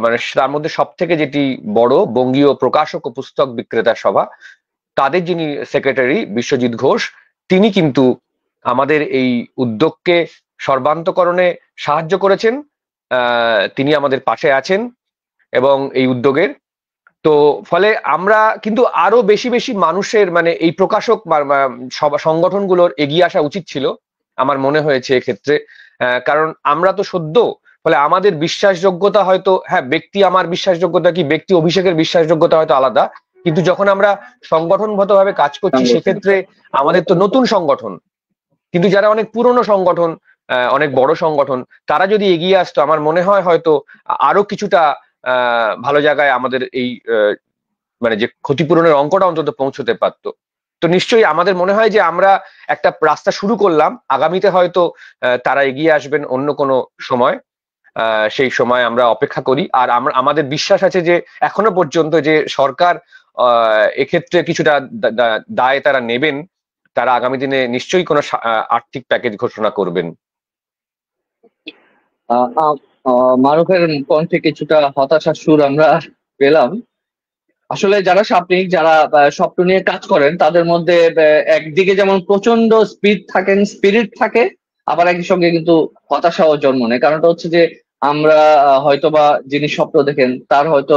মানে তার মধ্যে সব থেকে যেটি বড় বঙ্গীয় প্রকাশক ও পুস্তক বিক্রেতা সভা, তাদের যিনি সেক্রেটারি বিশ্বজিৎ ঘোষ, তিনি কিন্তু আমাদের এই উদ্যোগকে সর্বান্তকরণে সাহায্য করেছেন। তিনি আমাদের পাশে আছেন এবং এই উদ্যোগের তো ফলে আমরা কিন্তু আরো বেশি বেশি মানুষের মানে এই প্রকাশক সংগঠনগুলোর এগিয়ে আসা উচিত ছিল আমার মনে হয়েছে এক্ষেত্রে। কারণ আমরা তো সদ্য, ফলে আমাদের বিশ্বাসযোগ্যতা হয়তো, হ্যাঁ ব্যক্তি আমার বিশ্বাসযোগ্যতা কি ব্যক্তি অভিষেকের বিশ্বাসযোগ্যতা হয়তো আলাদা, কিন্তু যখন আমরা সংগঠনগতভাবে কাজ করছি সেক্ষেত্রে আমাদের তো নতুন সংগঠন, কিন্তু যারা অনেক পুরনো সংগঠন, অনেক বড় সংগঠন, তারা যদি এগিয়ে আসতো আমার মনে হয় হয়তো আরো কিছুটা ভালো জায়গায় আমাদের এই মানে যে ক্ষতিপূরণের অঙ্কটা অন্তত পৌঁছতে পারতো। তো নিশ্চয়ই আমাদের মনে হয় যে আমরা একটা রাস্তা শুরু করলাম, আগামীতে হয়তো তারা এগিয়ে আসবেন অন্য কোনো সময়, সেই সময় আমরা অপেক্ষা করি। আর আমাদের বিশ্বাস আছে যে এখনো পর্যন্ত যে সরকার এক্ষেত্রে কিছুটা দায় তারা নেবেন, তারা আগামী দিনে নিশ্চয়ই কোনো আর্থিক প্যাকেজ ঘোষণা করবেন। মারুফের কণ্ঠে কিছুটা হতাশার সুর আমরা পেলাম। আসলে যারা সাপ্তাহিক, যারা স্বপ্ন নিয়ে কাজ করেন, তাদের মধ্যে একদিকে যেমন প্রচন্ড স্পিরিট থাকে, আবার একই সঙ্গে কিন্তু হতাশাও জন্ম নেয়। কারণটা হচ্ছে যে আমরা হয়তোবা যিনি স্বপ্ন দেখেন তার হয়তো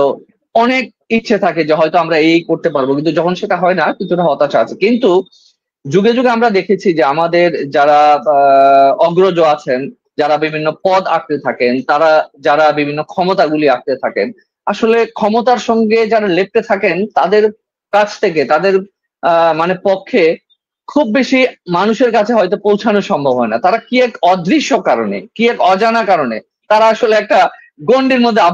অনেক ইচ্ছে থাকে যে হয়তো আমরা এই করতে পারবো, কিন্তু যখন সেটা হয় না কিছুটা হতাশা আছে। কিন্তু যুগে যুগে আমরা দেখেছি যে আমাদের যারা অগ্রজ আছেন, যারা বিভিন্ন পদ আঁকতে থাকেন, যারা বিভিন্ন ক্ষমতাগুলি আঁকতে থাকেন, আসলে ক্ষমতার সঙ্গে যারা লেপ্টে থাকেন তাদের কাছ থেকে তাদের মানে পক্ষে খুব বেশি মানুষের কাছে হয়তো পৌঁছানো সম্ভব হয় না। তারা কি এক অদৃশ্য কারণে, কি এক অজানা কারণে তারা আসলে একটা গণ্ডির মধ্যে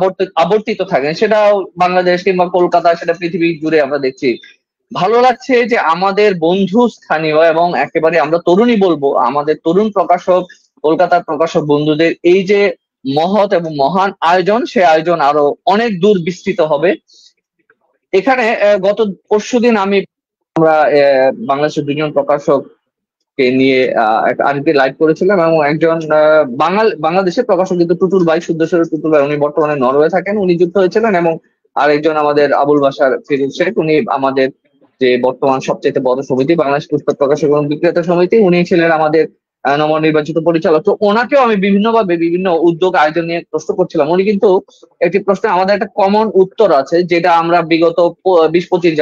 আবর্তিত থাকেন। সেটাও বাংলাদেশ কিংবা কলকাতা, সেটা পৃথিবী জুড়ে আমরা দেখছি। ভালো লাগছে যে আমাদের বন্ধু স্থানীয় এবং একেবারে আমরা তরুণী বলবো, আমাদের তরুণ প্রকাশক, কলকাতার প্রকাশক বন্ধুদের এই যে মহৎ এবং মহান আয়োজন, সে আয়োজন আরো অনেক দূর বিস্তৃত হবে। এখানে গত পরশুদিন আমরা বাংলাদেশের দুজন প্রকাশককে নিয়ে আরেকটি লাইভ করেছিলাম, এবং একজন বাংলাদেশের প্রকাশক কিন্তু টুটুল ভাই, শুদ্ধেশ্বর টুটুল ভাই, উনি বর্তমানে নরওয়ে থাকেন, উনি যুক্ত হয়েছিলেন। এবং আরেকজন আমাদের আবুল বাশার ফিরোজ শেখ, উনি আমাদের যে বর্তমান সবচেয়ে বড় সমিতি বাংলাদেশ পুস্তক প্রকাশক এবং বিক্রেতা সমিতি, উনি ছিলেন আমাদের নবনির্বাচিত পরিচালক। তো ওনাকেও আমি বিভিন্নভাবে বিভিন্ন উদ্যোগ আয়োজন নিয়ে প্রশ্ন করছিলাম। উনি কিন্তু একটি প্রশ্নে আমাদের একটা কমন উত্তর আছে, যেটা আমরা বিগত 20-25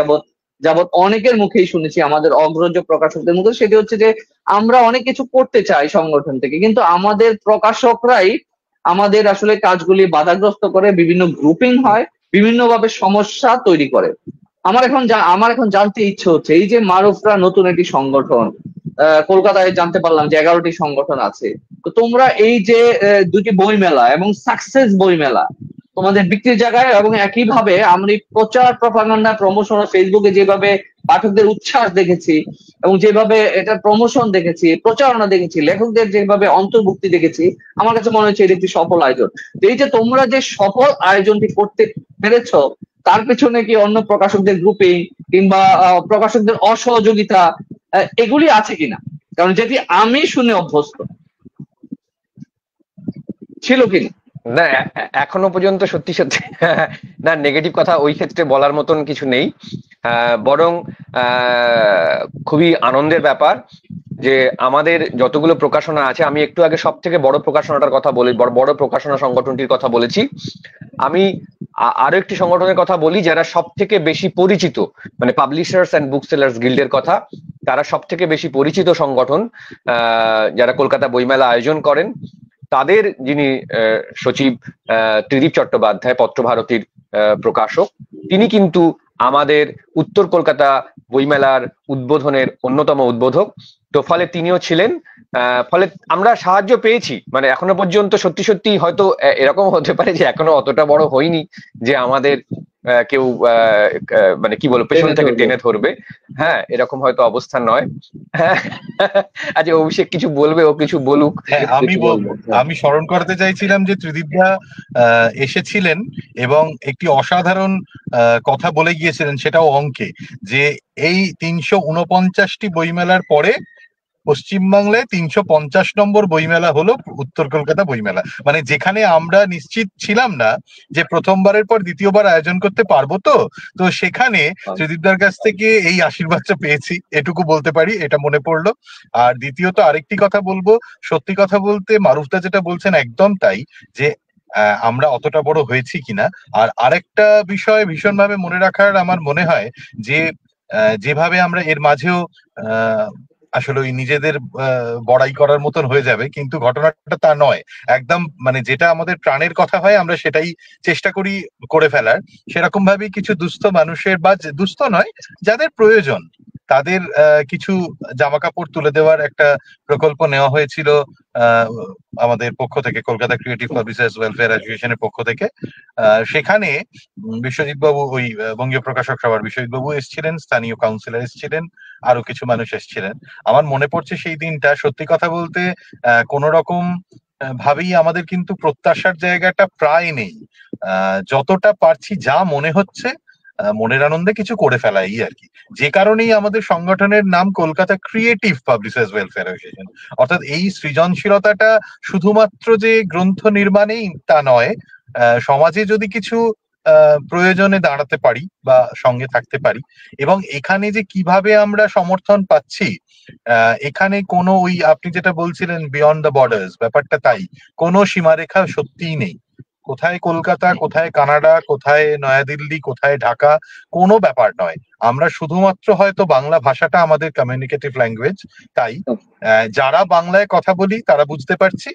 যাবৎ অনেকের মুখেই শুনেছি, আমাদের অগ্রজ প্রকাশকদের মুখে। সেটি হচ্ছে যে আমরা অনেক কিছু করতে চাই সংগঠন থেকে, কিন্তু আমাদের প্রকাশকরাই আমাদের আসলে কাজগুলি বাধাগ্রস্ত করে, বিভিন্ন গ্রুপিং হয়, বিভিন্নভাবে সমস্যা তৈরি করে। আমার এখন জানতে ইচ্ছে হচ্ছে, এই যে মারুফরা নতুন একটি সংগঠন, কলকাতায় জানতে পারলাম যে 11টি সংগঠন আছে, তো তোমরা এই যে দুটি বই মেলা এবং সাকসেস বই মেলা তোমাদের বিক্রির জায়গায়, এবং একইভাবে আমরা প্রচার প্রপাগান্ডা প্রমোশন ফেসবুকে যেভাবে পাঠকদের উচ্ছ্বাস দেখেছি, এবং যেভাবে এটা প্রমোশন দেখেছি, প্রচারণা দেখেছি, লেখকদের যেভাবে অন্তর্ভুক্তি দেখেছি, আমার কাছে মনে হচ্ছে এটা একটি সফল আয়োজন। এই যে তোমরা যে সফল আয়োজনটি করতে পেরেছ, তার পেছনে কি অন্য প্রকাশকদের গ্রুপিং কিংবা প্রকাশকদের অসহযোগিতা এগুলি আছে কিনা? কারণ যেটি আমি শুনে অভ্যস্ত, ছিল কিনা? না, এখনো পর্যন্ত সত্যি সত্যি না, নেগেটিভ কথা ওই ক্ষেত্রে বলার মতন কিছু নেই। বরং খুবই আনন্দের ব্যাপার যে আমাদের যতগুলো প্রকাশনা আছে, আমি একটু আগে সব থেকে বড় প্রকাশনাটার কথা বলি, বড় প্রকাশনা সংগঠনটির কথা বলেছি। আমি আরো একটি সংগঠনের কথা বলি যারা সব থেকে বেশি পরিচিত, মানে পাবলিশার্স অ্যান্ড বুক সেলার্স গিল্ডের কথা। তারা সব থেকে বেশি পরিচিত সংগঠন, যারা কলকাতা বইমেলা আয়োজন করেন। তাদের যিনি সচিব ত্রিদীপ চট্টোপাধ্যায়, পত্রভারতীর প্রকাশক, তিনি কিন্তু আমাদের উত্তর কলকাতা বইমেলার উদ্বোধনের অন্যতম উদ্বোধক। তো ফলে তিনিও ছিলেন। ফলে আমরা সাহায্য পেয়েছি, মানে এখনো পর্যন্ত সত্যি সত্যি হয়তো এরকম হতে পারে যে এখনো অতটা বড় হয়নি যে আমাদের কেউ মানে কি বলবো পেছন থেকে টেনে ধরবে। হ্যাঁ, এরকম হয়তো অবস্থা নয়। হ্যাঁ, আচ্ছা অভিষেক কিছু বলবে, ও কিছু বলুক। হ্যাঁ, আমি স্মরণ করতে চাইছিলাম যে ত্রিদীপদা এসেছিলেন এবং একটি অসাধারণ কথা বলে গিয়েছিলেন, সেটাও অঙ্কে, যে এই 349টি বইমেলার পরে পশ্চিমবাংলায় 350 নম্বর বইমেলা হলো উত্তর কলকাতা বইমেলা। মানে যেখানে আমরা নিশ্চিত ছিলাম না যে প্রথমবারের পর দ্বিতীয়বার আয়োজন করতে পারবো, তো সেখানে ত্রিদীপদার কাছ থেকে এই আশীর্বাদটা পেয়েছি, এটুকু বলতে পারি, এটা মনে পড়লো। আর দ্বিতীয়ত আরেকটি কথা বলবো, সত্যি কথা বলতে মারুফদা যেটা বলছেন একদম তাই, যে আমরা অতটা বড় হয়েছি কিনা। আর আরেকটা বিষয় ভীষণভাবে মনে রাখার আমার মনে হয় যে যেভাবে আমরা এর মাঝেও আসলে ওই নিজেদের বড়াই করার মতন হয়ে যাবে, কিন্তু ঘটনাটা তা নয়। একদম মানে যেটা আমাদের প্রাণের কথা হয় আমরা সেটাই চেষ্টা করি করে ফেলার। সেরকম ভাবেই কিছু দুস্থ মানুষের, বা দুস্থ নয়, যাদের প্রয়োজন, তাদের কিছু জামা কাপড় তুলে দেওয়ার একটা প্রকল্প নেওয়া হয়েছিল আমাদের পক্ষ থেকে, কলকাতা ক্রিয়েটিভ পাবলিশার্স ওয়েলফেয়ার অ্যাসোসিয়েশনের পক্ষ থেকে। সেখানে বিশ্বজিৎ বাবু, ওই বঙ্গীয় প্রকাশক সভার বিশ্বজিৎ বাবু এসেছিলেন, স্থানীয় কাউন্সিলর এসেছিলেন, আরো কিছু মানুষ এসেছিলেন। আমার মনে পড়ছে সেই দিনটা, সত্যি কথা বলতে কোন রকম ভাবেই আমাদের কিন্তু প্রত্যাশার জায়গাটা প্রায় নেই। যতটা পারছি, যা মনে হচ্ছে মনের আনন্দে কিছু করে ফেলা, এই আর কি। যে কারণেই আমাদের সংগঠনের নাম Kolkata creative publishers welfare association. অর্থাৎ এই সৃজনশীলতাটা শুধুমাত্র যে গ্রন্থ নির্মাণেই তা নয়, সমাজে যদি কিছু প্রয়োজনে দাঁড়াতে পারি বা সঙ্গে থাকতে পারি, এবং এখানে যে কিভাবে আমরা সমর্থন পাচ্ছি, এখানে কোনো ওই আপনি যেটা বলছিলেন বিয়ন্ড দ্য বর্ডার্স, ব্যাপারটা তাই, কোনো সীমারেখা সত্যিই নেই। কোথায় কলকাতা, কোথায় কানাডা, কোথায় নয়াদিল্লি, কোথায় ঢাকা, কোনো ব্যাপার নয়। আমরা শুধুমাত্র হয়তো বাংলা ভাষাটা আমাদের কমিউনিকেটিভ ল্যাঙ্গুয়েজ, তাই যারা বাংলায় কথা বলি তারা বুঝতে পারছি,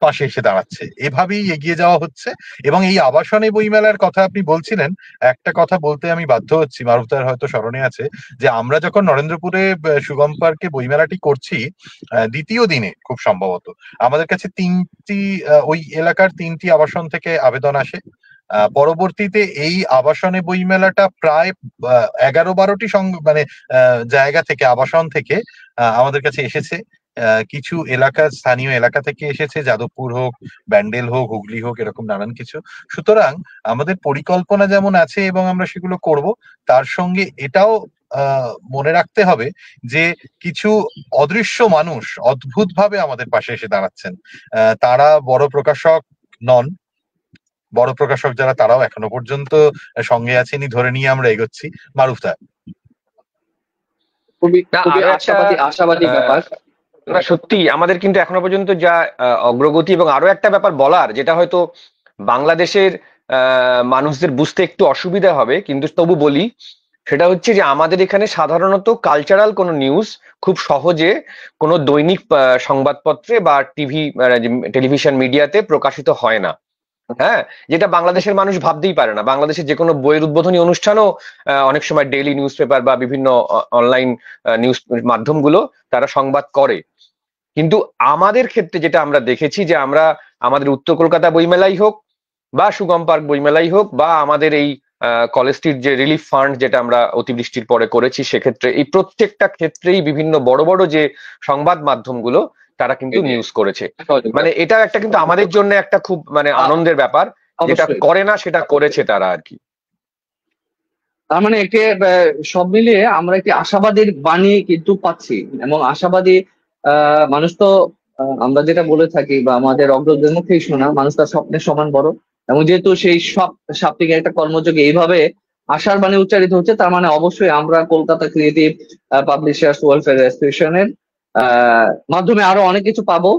পাশে এসে দাঁড়াচ্ছে, এভাবেই এগিয়ে যাওয়া হচ্ছে। এবং এই আবাসনে বইমেলার কথা আপনি বলছিলেন, একটা কথা বলতে আমি বাধ্য হচ্ছি, মারুফদার হয়তো স্মরণে আছে, যে আমরা যখন নরেন্দ্রপুরে সুগম পার্কে বইমেলাটি করছি, দ্বিতীয় দিনে খুব সম্ভবত আমাদের কাছে ওই এলাকার 3টি আবাসন থেকে আবেদন আসে। পরবর্তীতে এই আবাসনে বইমেলাটা প্রায় 11-12টি মানে জায়গা থেকে, আবাসন থেকে আমাদের কাছে এসেছে। কিছু এলাকা, স্থানীয় এলাকা থেকে এসেছে, যাদবপুর হোক, ব্যান্ডেল হোক, হুগলি হোক, এরকম নানান কিছু। সুতরাং আমাদের পরিকল্পনা যেমন আছে এবং আমরা সেগুলো করব, তার সঙ্গে এটাও মনে রাখতে হবে যে কিছু অদৃশ্য মানুষ অদ্ভুত ভাবে আমাদের পাশে এসে দাঁড়াচ্ছেন। তারা বড় প্রকাশক নন, বড় প্রকাশক যারা তারাও এখনো পর্যন্ত সঙ্গে আছেনি, ধরে নিয়ে আমরা এগোচ্ছি। মারুফদা, খুবই আশাবাদী ব্যাপার। না সত্যি আমাদের কিন্তু এখনো পর্যন্ত যা অগ্রগতি, এবং আরো একটা ব্যাপার বলার, যেটা হয়তো বাংলাদেশের মানুষদের বুঝতে একটু অসুবিধা হবে, কিন্তু তবু বলি, সেটা হচ্ছে যে আমাদের এখানে সাধারণত কালচারাল কোনো নিউজ খুব সহজে কোনো দৈনিক সংবাদপত্রে বা টেলিভিশন মিডিয়াতে প্রকাশিত হয় না। হ্যাঁ, যেটা বাংলাদেশের মানুষ ভাবতেই পারে না। বাংলাদেশের যে কোনো বইয়ের উদ্বোধনী অনুষ্ঠানও অনেক সময় ডেইলি নিউজ পেপার বা বিভিন্ন অনলাইন নিউজ মাধ্যমগুলো তারা সংবাদ করে। কিন্তু আমাদের ক্ষেত্রে যেটা আমরা দেখেছি, যে আমরা আমাদের উত্তর কলকাতা বইমেলাই হোক বা সুগম পার্ক বইমেলাই হোক বা আমাদের এই কলেজ স্ট্রিট যে রিলিফ ফান্ড যেটা আমরা অতিবৃষ্টির পরে করেছি, সেক্ষেত্রে এই প্রত্যেকটা ক্ষেত্রেই বিভিন্ন বড় বড় যে সংবাদ মাধ্যমগুলো তারা কিন্তু নিউজ করেছে। মানে এটা একটা কিন্তু আমাদের জন্য একটা খুব মানে আনন্দের ব্যাপার, যেটা করে না সেটা করেছে তারা আর কি। তার মানে একটি সব মিলিয়ে আমরা একটি আশাবাদীর বাণী কিন্তু পাচ্ছি, এবং আশাবাদী মানুষ তো আমরা যেটা বলে থাকি বা আমাদের অগ্রজদের মুখেই শোনা, মানুষ তার স্বপ্নের সমান বড়। এবং যেহেতু সেই সাপ্তাহিক একটা কর্মযোগে এইভাবে আশার বাণী উচ্চারিত হচ্ছে, তার মানে অবশ্যই আমরা কলকাতা ক্রিয়েটিভ পাবলিশার্স ওয়েলফেয়ার অ্যাসোসিয়েশনের মাধ্যমে আরো অনেক কিছু পাবো।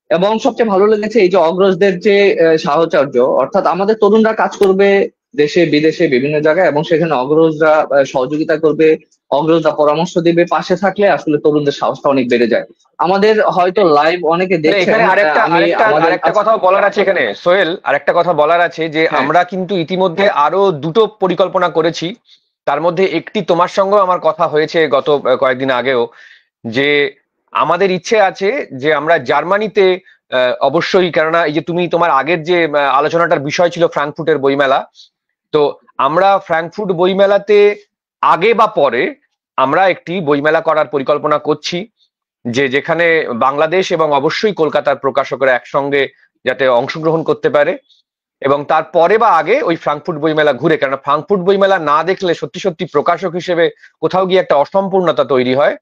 এবং সবচেয়ে ভালো লেগেছে এই যে অগ্রজদের যে সাহচর্য, অর্থাৎ আমাদের তরুণরা কাজ করবে দেশে বিদেশে বিভিন্ন জায়গায়, এবং সেখানে অগ্রজরা সহযোগিতা করবে, অগ্রজরা পরামর্শ দিবে, পাশে থাকলে আসলে তরুণদের সাহসটা অনেক বেড়ে যায়। আমাদের হয়তো লাইভ অনেকে দেখছেন, এখানে আরেকটা আমি আরেকটা আমাদের আরেকটা কথাও বলার আছে এখানে সোহেল, আরেকটা কথা বলার আছে যে হ্যাঁ আমরা কিন্তু ইতিমধ্যে আরো দুটো পরিকল্পনা করেছি। তার মধ্যে একটি তোমার সঙ্গেও আমার কথা হয়েছে গত কয়েকদিন আগেও, যে আমাদের ইচ্ছে আছে যে আমরা জার্মানিতে অবশ্যই, কেননা এই যে তুমি তোমার আগের যে আলোচনাটার বিষয় ছিল ফ্রাঙ্কফুর্টের বইমেলা, তো আমরা ফ্রাঙ্কফুর্ট বইমেলাতে আগে বা পরে আমরা একটি বইমেলা করার পরিকল্পনা করছি, যে যেখানে বাংলাদেশ এবং অবশ্যই কলকাতার প্রকাশকরা একসঙ্গে যাতে অংশগ্রহণ করতে পারে, এবং তারপরে বা আগে ওই ফ্রাঙ্কফুর্ট বইমেলা ঘুরে, কেননা ফ্রাঙ্কফুর্ট বইমেলা না দেখলে সত্যি সত্যি প্রকাশক হিসেবে কোথাও গিয়ে একটা অসম্পূর্ণতা তৈরি হয়,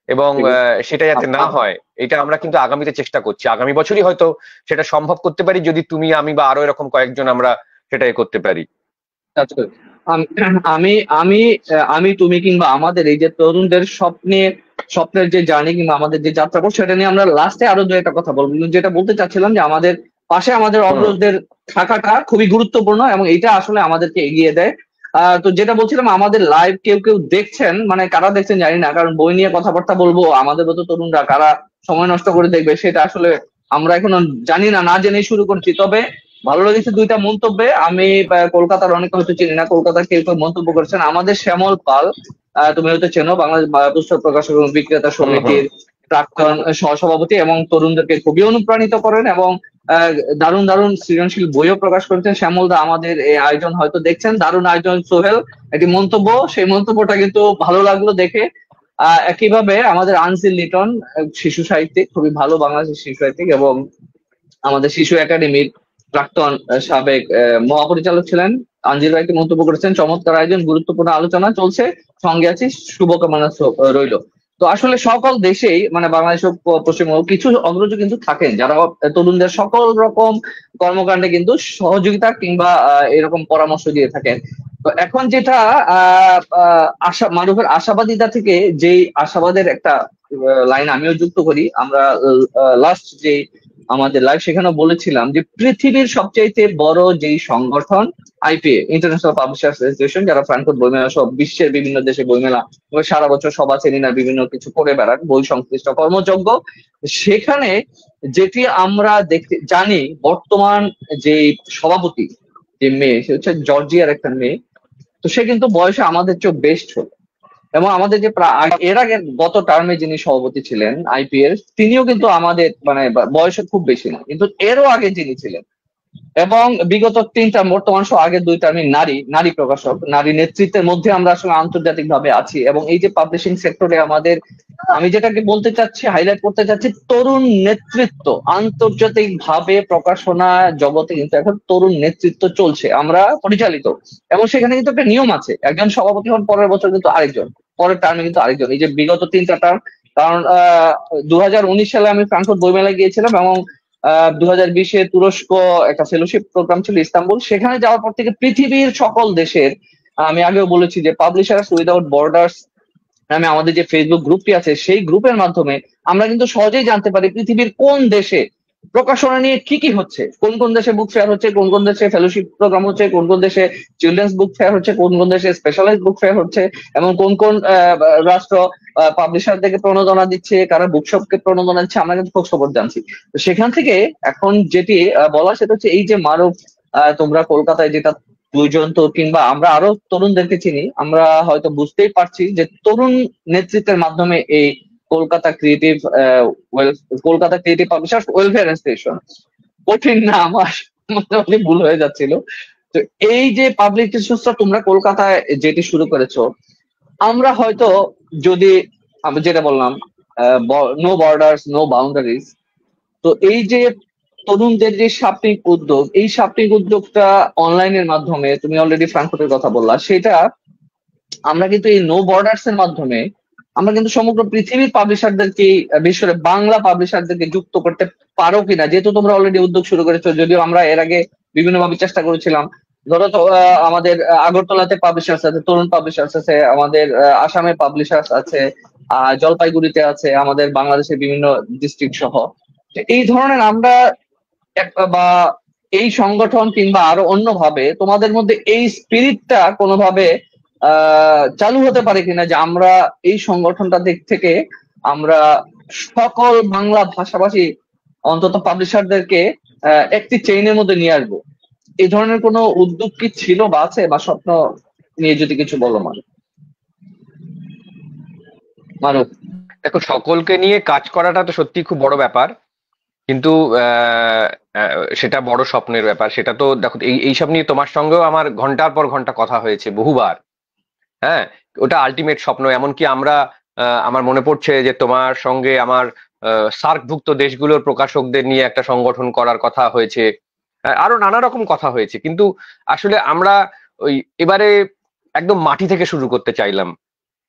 এবং ঠিক আছে। সেটা যাতে না হয় এটা আমরা কিন্তু আগামীতে চেষ্টা করছি। আগামী বছরই হয়তো সেটা সম্ভব করতে পারি, যদি তুমি আমি বা আরো এরকম কয়েকজন আমরা সেটা করতে পারি। কাজ করি। আমি আমি আমি তুমি কিংবা আমাদের এই যে তরুণদের স্বপ্নের যে জার্নি কিংবা আমাদের যে যাত্রাপথ, সেটা নিয়ে আমরা লাস্টে আরো দু একটা কথা বলবো। কিন্তু যেটা বলতে চাচ্ছিলাম যে আমাদের পাশে আমাদের হুম। অগ্রজদের থাকাটা খুবই গুরুত্বপূর্ণ, এবং এটা আসলে আমাদেরকে এগিয়ে দেয়। তো যেটা বলছিলাম, আমাদের লাইভ কেউ কেউ দেখছেন, মানে কারা দেখছেন জানি না, কারণ বই নিয়ে কথাবার্তা বলবো, আমাদের মতো তরুণরা কারা সময় নষ্ট করে দেখবে সেটা আসলে আমরা এখনো জানি না, না জেনেই শুরু করছি। তবে ভালো লেগেছে দুইটা মন্তব্যে। আমি কলকাতার অনেকে হয়তো চিনি না, কলকাতার কেউ কেউ মন্তব্য করেছেন। আমাদের শ্যামল পাল, তুমি হয়তো চেনো, বাংলাদেশ পুস্তক প্রকাশক এবং বিক্রেতা হুম হুম। সমিতির প্রাক্তন সহসভাপতি, এবং তরুণদেরকে খুবই অনুপ্রাণিত করেন, এবং দারুণ দারুণ সৃজনশীল বইও প্রকাশ করেছেন। শ্যামল দা আমাদের এই আয়োজন হয়তো দেখছেন, দারুণ আয়োজন। সোহেল, একটি মন্তব্য, সেই মন্তব্যটা কিন্তু ভালো লাগলো দেখে। একইভাবে আমাদের আনসিল লিটন, শিশু সাহিত্যিক, খুবই ভালো বাংলাদেশের শিশু সাহিত্যিক, এবং আমাদের শিশু একাডেমির প্রাক্তন সাবেক মহাপরিচালক ছিলেন। আঞ্জির ভাই একটি মন্তব্য করেছেন, চমৎকার আয়োজন, গুরুত্বপূর্ণ আলোচনা চলছে, সঙ্গে আছি, শুভকামনা রইল। তো আসলে সকল দেশেই, মানে বাংলাদেশ হোক পশ্চিমবঙ্গ, কিছু অগ্রজ কিন্তু থাকেন যারা তরুণদের সকল রকম কর্মকাণ্ডে কিন্তু সহযোগিতা কিংবা এরকম পরামর্শ দিয়ে থাকেন। তো এখন যেটা আশা, মানুষের আশাবাদিতা থেকে যেই আশাবাদের একটা লাইন আমিও যুক্ত করি। আমরা লাস্ট যে আমাদের লাইভ সেখানে বলেছিলাম যে পৃথিবীর সবচাইতে বড় যেই সংগঠন আইপিএ, ইন্টারন্যাশনাল পাবলিশার্স অ্যাসোসিয়েশন, যারা ফ্রাঙ্কফুর্ট বইমেলা সব বিশ্বের বিভিন্ন দেশে বইমেলা সারা বছর সভা সেমিনার বিভিন্ন কিছু করে বেড়ান বই সংশ্লিষ্ট কর্মযজ্ঞ, সেখানে যেটি আমরা দেখতে জানি, বর্তমান যে সভাপতি, যে মেয়ে, সে হচ্ছে জর্জিয়ার একটা মেয়ে। তো সে কিন্তু বয়সে আমাদের চেয়ে বেশ ছোট, এবং আমাদের যে এর আগে গত টার্মে যিনি সভাপতি ছিলেন আইপিএল, তিনিও কিন্তু আমাদের মানে বয়সে খুব বেশি না, কিন্তু এরও আগে যিনি ছিলেন, এবং বিগত 3 টার্ম, বর্তমান সহ আগের 2 টার্মে নারী নারী প্রকাশক, নারী নেতৃত্বের মধ্যে আমরা আসলে আন্তর্জাতিক ভাবে আছি। এবং এই যে পাবলিশিং সেক্টরে আমাদের, আমি যেটাকে বলতে চাচ্ছি, হাইলাইট করতে চাচ্ছি, তরুণ নেতৃত্ব আন্তর্জাতিক ভাবে প্রকাশনা জগতে কিন্তু এখন তরুণ নেতৃত্ব চলছে, আমরা পরিচালিত। এবং সেখানে কিন্তু একটা নিয়ম আছে, একজন সভাপতি হন, পরের বছর কিন্তু আরেকজন, পরের টার্মে কিন্তু আরেকজন। এই যে বিগত 3টা টার্ম, কারণ 2019 সালে আমি ফ্রাঙ্কফুর্ট বইমেলায় গিয়েছিলাম, এবং 2020-এ তুরস্ক একটা ফেলোশিপ প্রোগ্রাম ছিল ইস্তাম্বুল, সেখানে যাওয়ার পর থেকে পৃথিবীর সকল দেশের, আমি আগেও বলেছি যে পাবলিশার্স উইদাউট বর্ডার্স নামে আমাদের যে ফেসবুক গ্রুপটি আছে, সেই গ্রুপের মাধ্যমে আমরা কিন্তু সহজেই জানতে পারি পৃথিবীর কোন দেশে প্রকাশনা নিয়ে কি কি হচ্ছে, কোন কোন দেশে বুক ফেয়ার হচ্ছে, কোন কোন দেশে ফেলোশিপ প্রোগ্রাম হচ্ছে, কোন কোন দেশে চিলড্রেন্স বুক ফেয়ার হচ্ছে, কোন কোন দেশে স্পেশালাইজ বুক ফেয়ার হচ্ছে, এবং কোন কোন রাষ্ট্র পাবলিশারদেরকে প্রণোদনা দিচ্ছে, কারা বুকশপকে প্রণোদনা দিচ্ছে, আমরা কিন্তু খোঁজ খবর জানছি। তো সেখান থেকে এখন যেটি বলা, সেটা হচ্ছে এই যে মারুফ, তোমরা কলকাতায় যেটা দুইজন তো, কিংবা আমরা আরো তরুণদেরকে চিনি, আমরা হয়তো বুঝতেই পারছি যে তরুণ নেতৃত্বের মাধ্যমে এই Kolkata creative Kolkata creative publishers welfare association, কঠিন নাম, আসলে ভুল হয়ে যাচ্ছিল। তো এই যে পাবলিক রিসোর্সটা তোমরা কলকাতায় যেটি শুরু করেছো, আমরা হয়তো যদি, আমি যেটা বললাম, নো বর্ডার্স নো বাউন্ডারিজ, তো এই যে তরুণদের যে সাপ্তাহিক উদ্যোগ, এই সাপ্তাহিক উদ্যোগটা অনলাইনের মাধ্যমে, তুমি অলরেডি ফ্রাঙ্কফুর্টের কথা বললা, সেটা আমরা কিন্তু এই নো বর্ডার্স এর মাধ্যমে আমরা কিন্তু সমগ্র পৃথিবীর পাবলিশারদেরকে, বিশেষ করে বাংলা পাবলিশারদেরকে যুক্ত করতে পারো কিনা, যেহেতু তোমরা অলরেডি উদ্যোগ শুরু করেছো, যদিও আমরা এর আগে বিভিন্নভাবে চেষ্টা করেছিলাম। ধরো তো আমাদের আগরতলাতে পাবলিশার্স আছে, তরুণ পাবলিশার্স আছে, আমাদের আসামে পাবলিশার্স আছে, জলপাইগুড়িতে আছে, আমাদের বাংলাদেশের বিভিন্ন ডিস্ট্রিক্ট সহ। তো এই ধরনের আমরা বা এই সংগঠন কিংবা আরো অন্যভাবে তোমাদের মধ্যে এই স্পিরিটটা কোনোভাবে চালু হতে পারে কিনা, যে আমরা এই সংগঠনটা দিক থেকে আমরা সকল বাংলা ভাষাভাষী অন্তত পাবলিশারদেরকে একটি চেইনের মধ্যে নিয়ে আসবো? এই ধরনের কোনো উদ্যোগ কি ছিল বা আছে, বা স্বপ্ন নিয়ে যদি কিছু বলো মারুফ। দেখো, সকলকে নিয়ে কাজ করাটা তো সত্যি খুব বড় ব্যাপার, কিন্তু সেটা বড় স্বপ্নের ব্যাপার। সেটা তো দেখো, এইসব নিয়ে তোমার সঙ্গেও আমার ঘন্টার পর ঘন্টা কথা হয়েছে বহুবার। হ্যাঁ, ওটা আলটিমেট স্বপ্ন। এমনকি আমরা আমার মনে পড়ছে যে তোমার সঙ্গে আমার সার্কভুক্ত দেশগুলোর প্রকাশকদের নিয়ে একটা সংগঠন করার কথা হয়েছে, আরো নানা রকম কথা হয়েছে। কিন্তু আসলে আমরা ওই এবারে একদম মাটি থেকে শুরু করতে চাইলাম,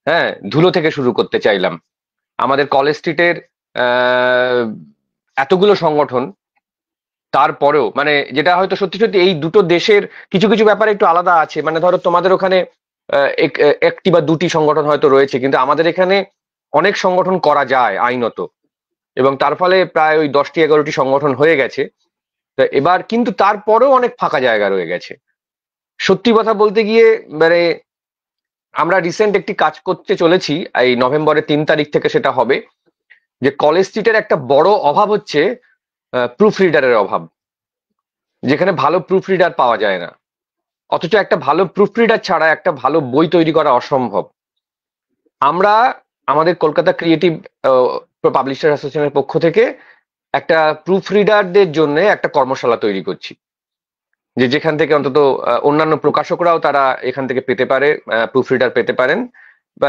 হ্যাঁ, ধুলো থেকে শুরু করতে চাইলাম। আমাদের কলেজ স্ট্রিটের এতগুলো সংগঠন, তারপরেও মানে যেটা হয়তো সত্যি সত্যি এই দুটো দেশের কিছু কিছু ব্যাপারে একটু আলাদা আছে। মানে ধরো তোমাদের ওখানে একটি বা দুটি সংগঠন হয়তো রয়েছে, কিন্তু আমাদের এখানে অনেক সংগঠন করা যায় আইনত, এবং তার ফলে প্রায় ওই 10টি 11টি সংগঠন হয়ে গেছে। তো এবার কিন্তু তারপরেও অনেক ফাঁকা জায়গা রয়ে গেছে। সত্যি কথা বলতে গিয়ে মানে আমরা রিসেন্ট একটি কাজ করতে চলেছি, এই নভেম্বরের 3 তারিখ থেকে সেটা হবে, যে কলেজ স্ট্রিটের একটা বড় অভাব হচ্ছে প্রুফ রিডারের অভাব, যেখানে ভালো প্রুফ রিডার পাওয়া যায় না। অথচ একটা ভালো প্রুফ রিডার ছাড়া একটা ভালো বই তৈরি করা অসম্ভব। আমরা আমাদের কলকাতা ক্রিয়েটিভ পাবলিশার অ্যাসোসিয়েশনের পক্ষ থেকে একটা প্রুফ রিডারদের জন্য একটা কর্মশালা তৈরি করছি, যে যেখান থেকে অন্তত অন্যান্য প্রকাশকরাও তারা এখান থেকে পেতে পারে, প্রুফ রিডার পেতে পারেন,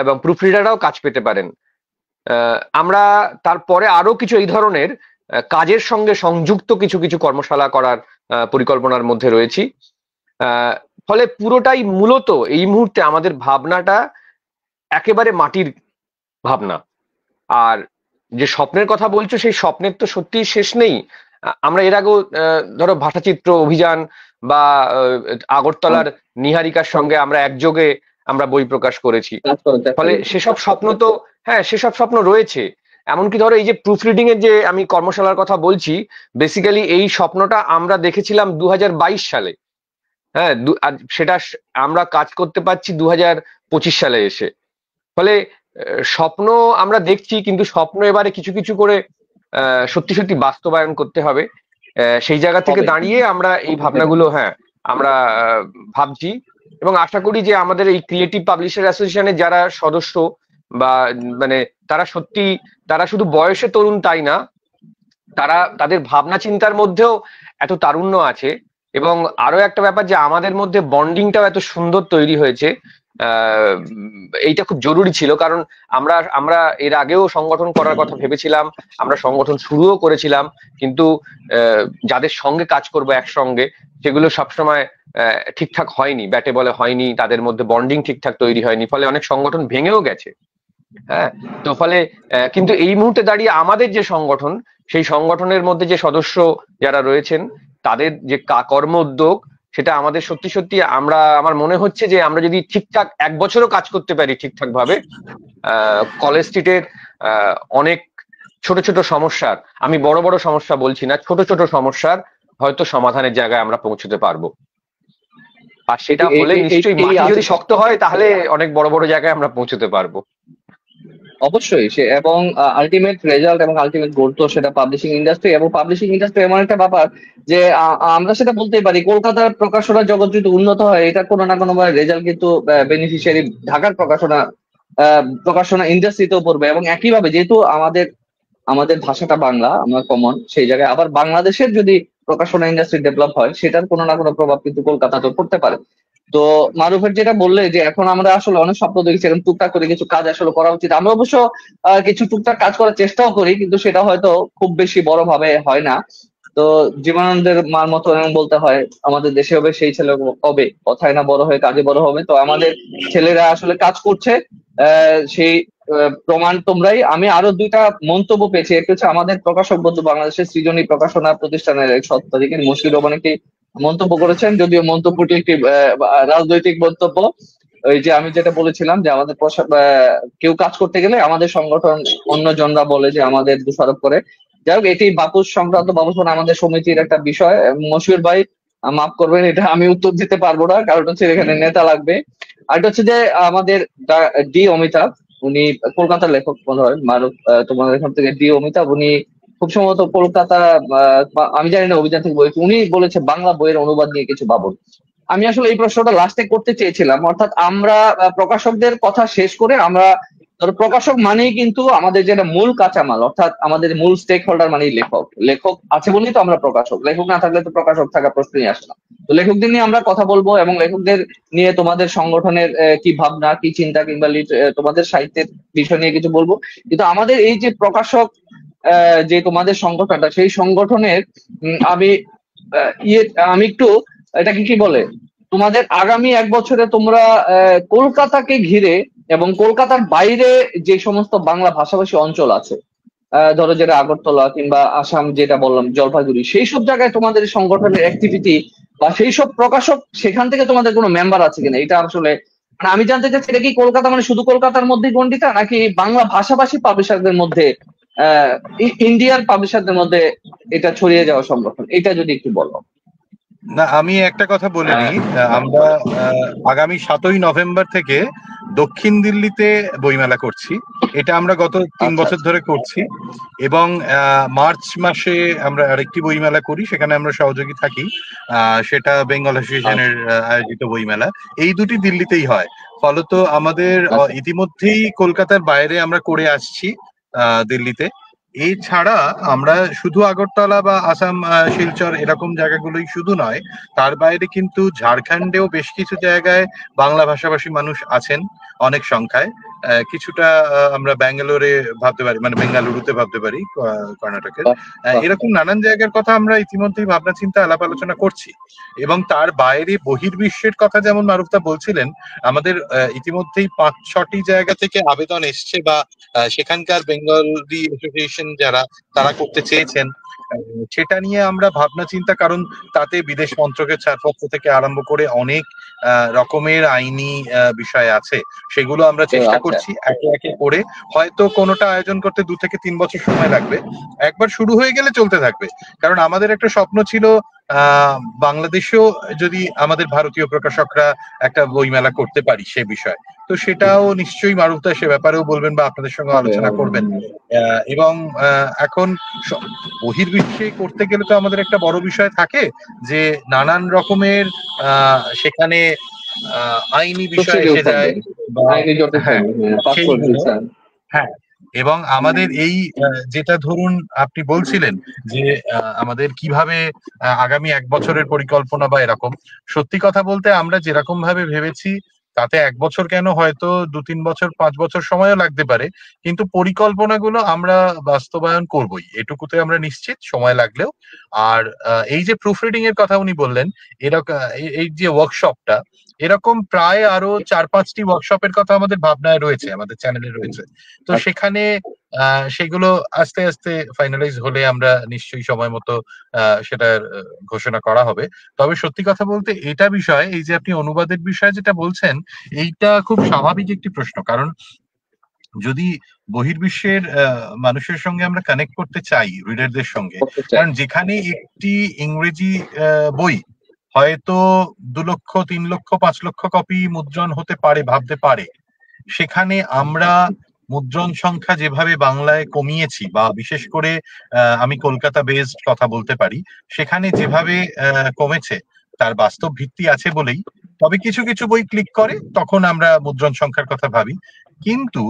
এবং প্রুফ রিডাররাও কাজ পেতে পারেন। আমরা তারপরে আরো কিছু এই ধরনের কাজের সঙ্গে সংযুক্ত কিছু কিছু কর্মশালা করার পরিকল্পনার মধ্যে রয়েছি। ফলে পুরোটাই মূলত এই মুহূর্তে আমাদের ভাবনাটা একেবারে মাটির ভাবনা। আর যে স্বপ্নের কথা বলছো, সেই স্বপ্নের তো সত্যি শেষ নেই। আমরা এর আগেও ধরো ভাষাচিত্র অভিযান বা আগরতলার নিহারিকার সঙ্গে আমরা একযোগে আমরা বই প্রকাশ করেছি। ফলে সেসব স্বপ্ন তো, হ্যাঁ, সেসব স্বপ্ন রয়েছে। এমনকি ধরো এই যে প্রুফ রিডিং এর যে আমি কর্মশালার কথা বলছি, বেসিক্যালি এই স্বপ্নটা আমরা দেখেছিলাম 2022 সালে। হ্যাঁ, আর সেটা আমরা কাজ করতে পারছি 2025 সালে এসে। ফলে স্বপ্ন আমরা দেখছি, কিন্তু স্বপ্ন এবারে কিছু কিছু করে সত্যি সত্যি বাস্তবায়ন করতে হবে। সেই জায়গা থেকে দাঁড়িয়ে আমরা এই ভাবনাগুলো, হ্যাঁ, আমরা ভাবছি, এবং আশা করি যে আমাদের এই ক্রিয়েটিভ পাবলিশার অ্যাসোসিয়েশনের যারা সদস্য বা মানে তারা শুধু বয়সে তরুণ তাই না, তাদের ভাবনা চিন্তার মধ্যেও এত তারুণ্য আছে। এবং আরো একটা ব্যাপার, যে আমাদের মধ্যে বন্ডিংটাও এত সুন্দর তৈরি হয়েছে। এইটা খুব জরুরি ছিল, কারণ আমরা এর আগেও সংগঠন করার কথা ভেবেছিলাম, আমরা সংগঠন শুরুও করেছিলাম, কিন্তু যাদের সঙ্গে কাজ করবো একসঙ্গে, সেগুলো সবসময় ঠিকঠাক হয়নি, ব্যাটে বলে হয়নি, তাদের মধ্যে বন্ডিং ঠিকঠাক তৈরি হয়নি, ফলে অনেক সংগঠন ভেঙেও গেছে। হ্যাঁ, তো ফলে কিন্তু এই মুহূর্তে দাঁড়িয়ে আমাদের যে সংগঠন, সেই সংগঠনের মধ্যে যে সদস্য যারা রয়েছেন, তাদের যে কর্ম উদ্যোগ, সেটা আমাদের সত্যি সত্যি আমার মনে হচ্ছে যে আমরা যদি ঠিকঠাক 1 বছরও কাজ করতে পারি ঠিকঠাক ভাবে, কলেজ স্ট্রিটের অনেক ছোট ছোট সমস্যার, আমি বড় বড় সমস্যা বলছি না, ছোট ছোট সমস্যার হয়তো সমাধানের জায়গায় আমরা পৌঁছতে পারবো। আর সেটা হলে নিশ্চয়ই মাটি যদি শক্ত হয়, তাহলে অনেক বড় বড় জায়গায় আমরা পৌঁছতে পারবো। অবশ্যই সে, এবং আলটিমেট রেজাল্ট এবং আলটিমেট গোল তো সেটা পাবলিশিং ইন্ডাস্ট্রি, এবং পাবলিশিং ইন্ডাস্ট্রি এমন একটা ব্যাপার যে আমরা সেটা বলতেই পারি, কলকাতার প্রকাশনা জগৎ যদি উন্নত হয়, এটা কোনো না কোনো রেজাল্ট কিন্তু বেনিফিশিয়ারি ঢাকার প্রকাশনা ইন্ডাস্ট্রিতেও পড়বে। এবং একইভাবে যেহেতু আমাদের ভাষাটা বাংলা, আমরা কমন, সেই জায়গায় আবার বাংলাদেশের যদি প্রকাশনা ইন্ডাস্ট্রি ডেভেলপ হয়, সেটার কোনো না কোনো প্রভাব কিন্তু কলকাতাতেও পড়তে পারে। তো মারুফের যেটা বললে, যে এখন আমরা আসলে অনেক স্বপ্ন দেখছি, এখন টুকটাক করে কিছু কাজ আসলে করা উচিত। আমরা অবশ্য কিছু টুকটাক কাজ করার চেষ্টাও করি, কিন্তু সেটা হয়তো খুব বেশি বড় ভাবে হয় না। তো জীবনানন্দের মার মতো এমন বলতে হয়, আমাদের দেশে হবে সেই ছেলে হবে, কথায় না বড় হয়ে কাজে বড় হবে। তো আমাদের ছেলেরা আসলে কাজ করছে, সেই প্রমাণ তোমরাই। আমি আরো 2টা মন্তব্য পেয়েছি। একটা হচ্ছে আমাদের প্রকাশক বন্ধু বাংলাদেশের সৃজনী প্রকাশনা প্রতিষ্ঠানের এক সত্ত্বাধিকারী মুশফির রহমান একটি মন্তব্য করেছেন, যদিও মন্তব্যটি একটি রাজনৈতিক মন্তব্য। ওই যে আমি যেটা বলেছিলাম, যে আমাদের কেউ কাজ করতে গেলে আমাদের সংগঠন অন্যজনরা বলে যে আমাদের দোষারোপ করে, যাই হোক, এটি বাপুস সংক্রান্ত বাবুসোনা আমাদের সমিতির একটা বিষয়। মশিউর ভাই মাফ করবেন, এটা আমি উত্তর দিতে পারবো না, কারণ হচ্ছে এখানে নেতা লাগবে। আর এটা হচ্ছে যে আমাদের ডি অমিতাভ, উনি কলকাতার লেখক মনে হয় মারুফ, তোমাদের এখান থেকে ডি অমিতাভ, উনি খুব সম্ভবত কলকাতা, আমি জানি না অভিযান থেকে বই, উনি বলেছে বাংলা বইয়ের অনুবাদ নিয়ে কিছু ভাবুন। আমি আসলে এই প্রশ্নটা লাস্টে করতে চেয়েছিলাম, অর্থাৎ আমরা প্রকাশকদের কথা শেষ করে আমরা, ধরো প্রকাশক মানেই কিন্তু আমাদের যেটা মূল কাঁচামাল, অর্থাৎ আমাদের মূল স্টেক হোল্ডার মানেই লেখক। লেখক আছে বলেই তো আমরা প্রকাশক, লেখক না থাকলে তো প্রকাশক থাকা প্রশ্নই আসে না। তো লেখকদের নিয়ে আমরা কথা বলবো, এবং লেখকদের নিয়ে তোমাদের সংগঠনের কি ভাবনা, কি চিন্তা, কিংবা তোমাদের সাহিত্যের বিষয় নিয়ে কিছু বলবো। কিন্তু আমাদের এই যে প্রকাশক যে তোমাদের সংগঠনটা, সেই সংগঠনের আমি আমি একটু এটাকে কি বলে, তোমাদের আগামী 1 বছরে তোমরা কলকাতাকে ঘিরে এবং কলকাতার বাইরে যে সমস্ত বাংলা ভাষাভাষী অঞ্চল আছে, ধরো যেটা আগরতলা কিংবা আসাম, যেটা বললাম জলপাইগুড়ি, সেই সব জায়গায় তোমাদের সংগঠনের অ্যাক্টিভিটি বা সেই সব প্রকাশক, সেখান থেকে তোমাদের কোনো মেম্বার আছে কিনা, এটা আসলে মানে আমি জানতে চাচ্ছি। এটা কি কলকাতা মানে শুধু কলকাতার মধ্যেই গণ্ডিতা, নাকি বাংলা ভাষাভাষী পাবলিশারদের মধ্যে, ইন্ডিয়ার পাবলিশারদের মধ্যে এটা ছড়িয়ে যাওয়া সংগঠন, এটা যদি একটু বলো। না, আমি একটা কথা বলে নিই। আমরা আগামী 7ই নভেম্বর থেকে দক্ষিণ দিল্লিতে বইমেলা করছি। এটা আমরা গত 3 বছর ধরে করছি, এবং মার্চ মাসে আমরা আরেকটি বইমেলা করি, সেখানে আমরা সহযোগী থাকি। সেটা বেঙ্গল অ্যাসোসিয়েশনের আয়োজিত বইমেলা। এই দুটি দিল্লিতেই হয়। ফলত আমাদের ইতিমধ্যেই কলকাতার বাইরে আমরা করে আসছি দিল্লিতে। এছাড়া আমরা শুধু আগরতলা বা আসাম, শিলচর এরকম জায়গাগুলোই শুধু নয়, তার বাইরে কিন্তু ঝাড়খণ্ডেও বেশ কিছু জায়গায় বাংলা ভাষাভাষী মানুষ আছেন অনেক সংখ্যায়। কিছুটা আমরা ব্যাঙ্গালোরে ভাবতে পারি, মানে বেঙ্গালুরুতে ভাবতে পারি, কর্ণাটকের। এরকম নানান জায়গার কথা আমরা ইতিমধ্যেই ভাবনা চিন্তা আলাপ আলোচনা করছি। এবং তার বাইরে বহির্বিশ্বের কথা যেমন মারুফদা বলছিলেন, আমাদের ইতিমধ্যেই 5-6টি জায়গা থেকে আবেদন এসছে, বা সেখানকার বেঙ্গলি অ্যাসোসিয়েশন যারা, তারা করতে চেয়েছেন। সেটা নিয়ে আমরা ভাবনা চিন্তা, কারণ তাতে বিদেশ মন্ত্রকের ছাড়পত্র থেকে আরম্ভ করে অনেক রকমের আইনি বিষয় আছে, সেগুলো আমরা চেষ্টা করছি একে একে করে। হয়তো কোনোটা আয়োজন করতে 2 থেকে 3 বছর সময় লাগবে, একবার শুরু হয়ে গেলে চলতে থাকবে। কারণ আমাদের একটা স্বপ্ন ছিল বাংলাদেশেও যদি আমাদের ভারতীয় প্রকাশকরা একটা বইমেলা করতে পারি সে বিষয়। তো সেটাও নিশ্চয়ই মারুফদা সে ব্যাপারেও বলবেন বা আপনাদের সঙ্গে আলোচনা করবেন। এবং এখন বহির্বিশ্বে করতে গেলে তো আমাদের একটা বড় বিষয় থাকে যে নানান রকমের সেখানে আইনি বিষয় এসে যায়, হ্যাঁ। এবং আমাদের এই যেটা ধরুন আপনি বলছিলেন যে আমাদের কিভাবে আগামী 1 বছরের পরিকল্পনা বা এরকম, সত্যি কথা বলতে আমরা যেরকম ভাবে ভেবেছি তাতে 1 বছর কেন, হয়তো 2-3 বছর 5 বছর সময়ও লাগতে পারে, কিন্তু পরিকল্পনাগুলো আমরা বাস্তবায়ন করবই, এটুকুতে আমরা নিশ্চিত, সময় লাগলেও। আর এই যে প্রুফ রিডিং এর কথা উনি বললেন, এরকম এই যে ওয়ার্কশপটা, এরকম প্রায় আরো 4-5টি ওয়ার্কশপের কথা আমাদের ভাবনায় রয়েছে, আমাদের চ্যানেলে রয়েছে। তো সেখানে সেগুলো আস্তে আস্তে ফাইনালাইজ হলে আমরা নিশ্চয়ই সময় মতো সেটার ঘোষণা করা হবে। তবে সত্যি কথা বলতে এটা বিষয়, এই যে আপনি অনুবাদের বিষয়ে যেটা বলছেন, এইটা খুব স্বাভাবিক একটি প্রশ্ন। কারণ যদি বহির্বিশ্বের মানুষের সঙ্গে আমরা কানেক্ট করতে চাই, রিডারদের সঙ্গে, কারণ যেখানে একটি ইংরেজি বই হয়তো 2 লক্ষ, 3 লক্ষ, 5 লক্ষ কপি মুদ্রণ হতে পারে, ভাবতে পারে, সেখানে আমরা মুদ্রণ সংখ্যা যেভাবে বাংলায় কমিয়েছি, বা বিশেষ করে আমি কলকাতা বেসড কথা বলতে পারি, সেখানে যেভাবে কমেছে তার বাস্তব ভিত্তি আছে বলেই, তবে কিছু কিছু বই ক্লিক করে, তখন আমরা মুদ্রণ সংখ্যার কথা ভাবি। কিন্তু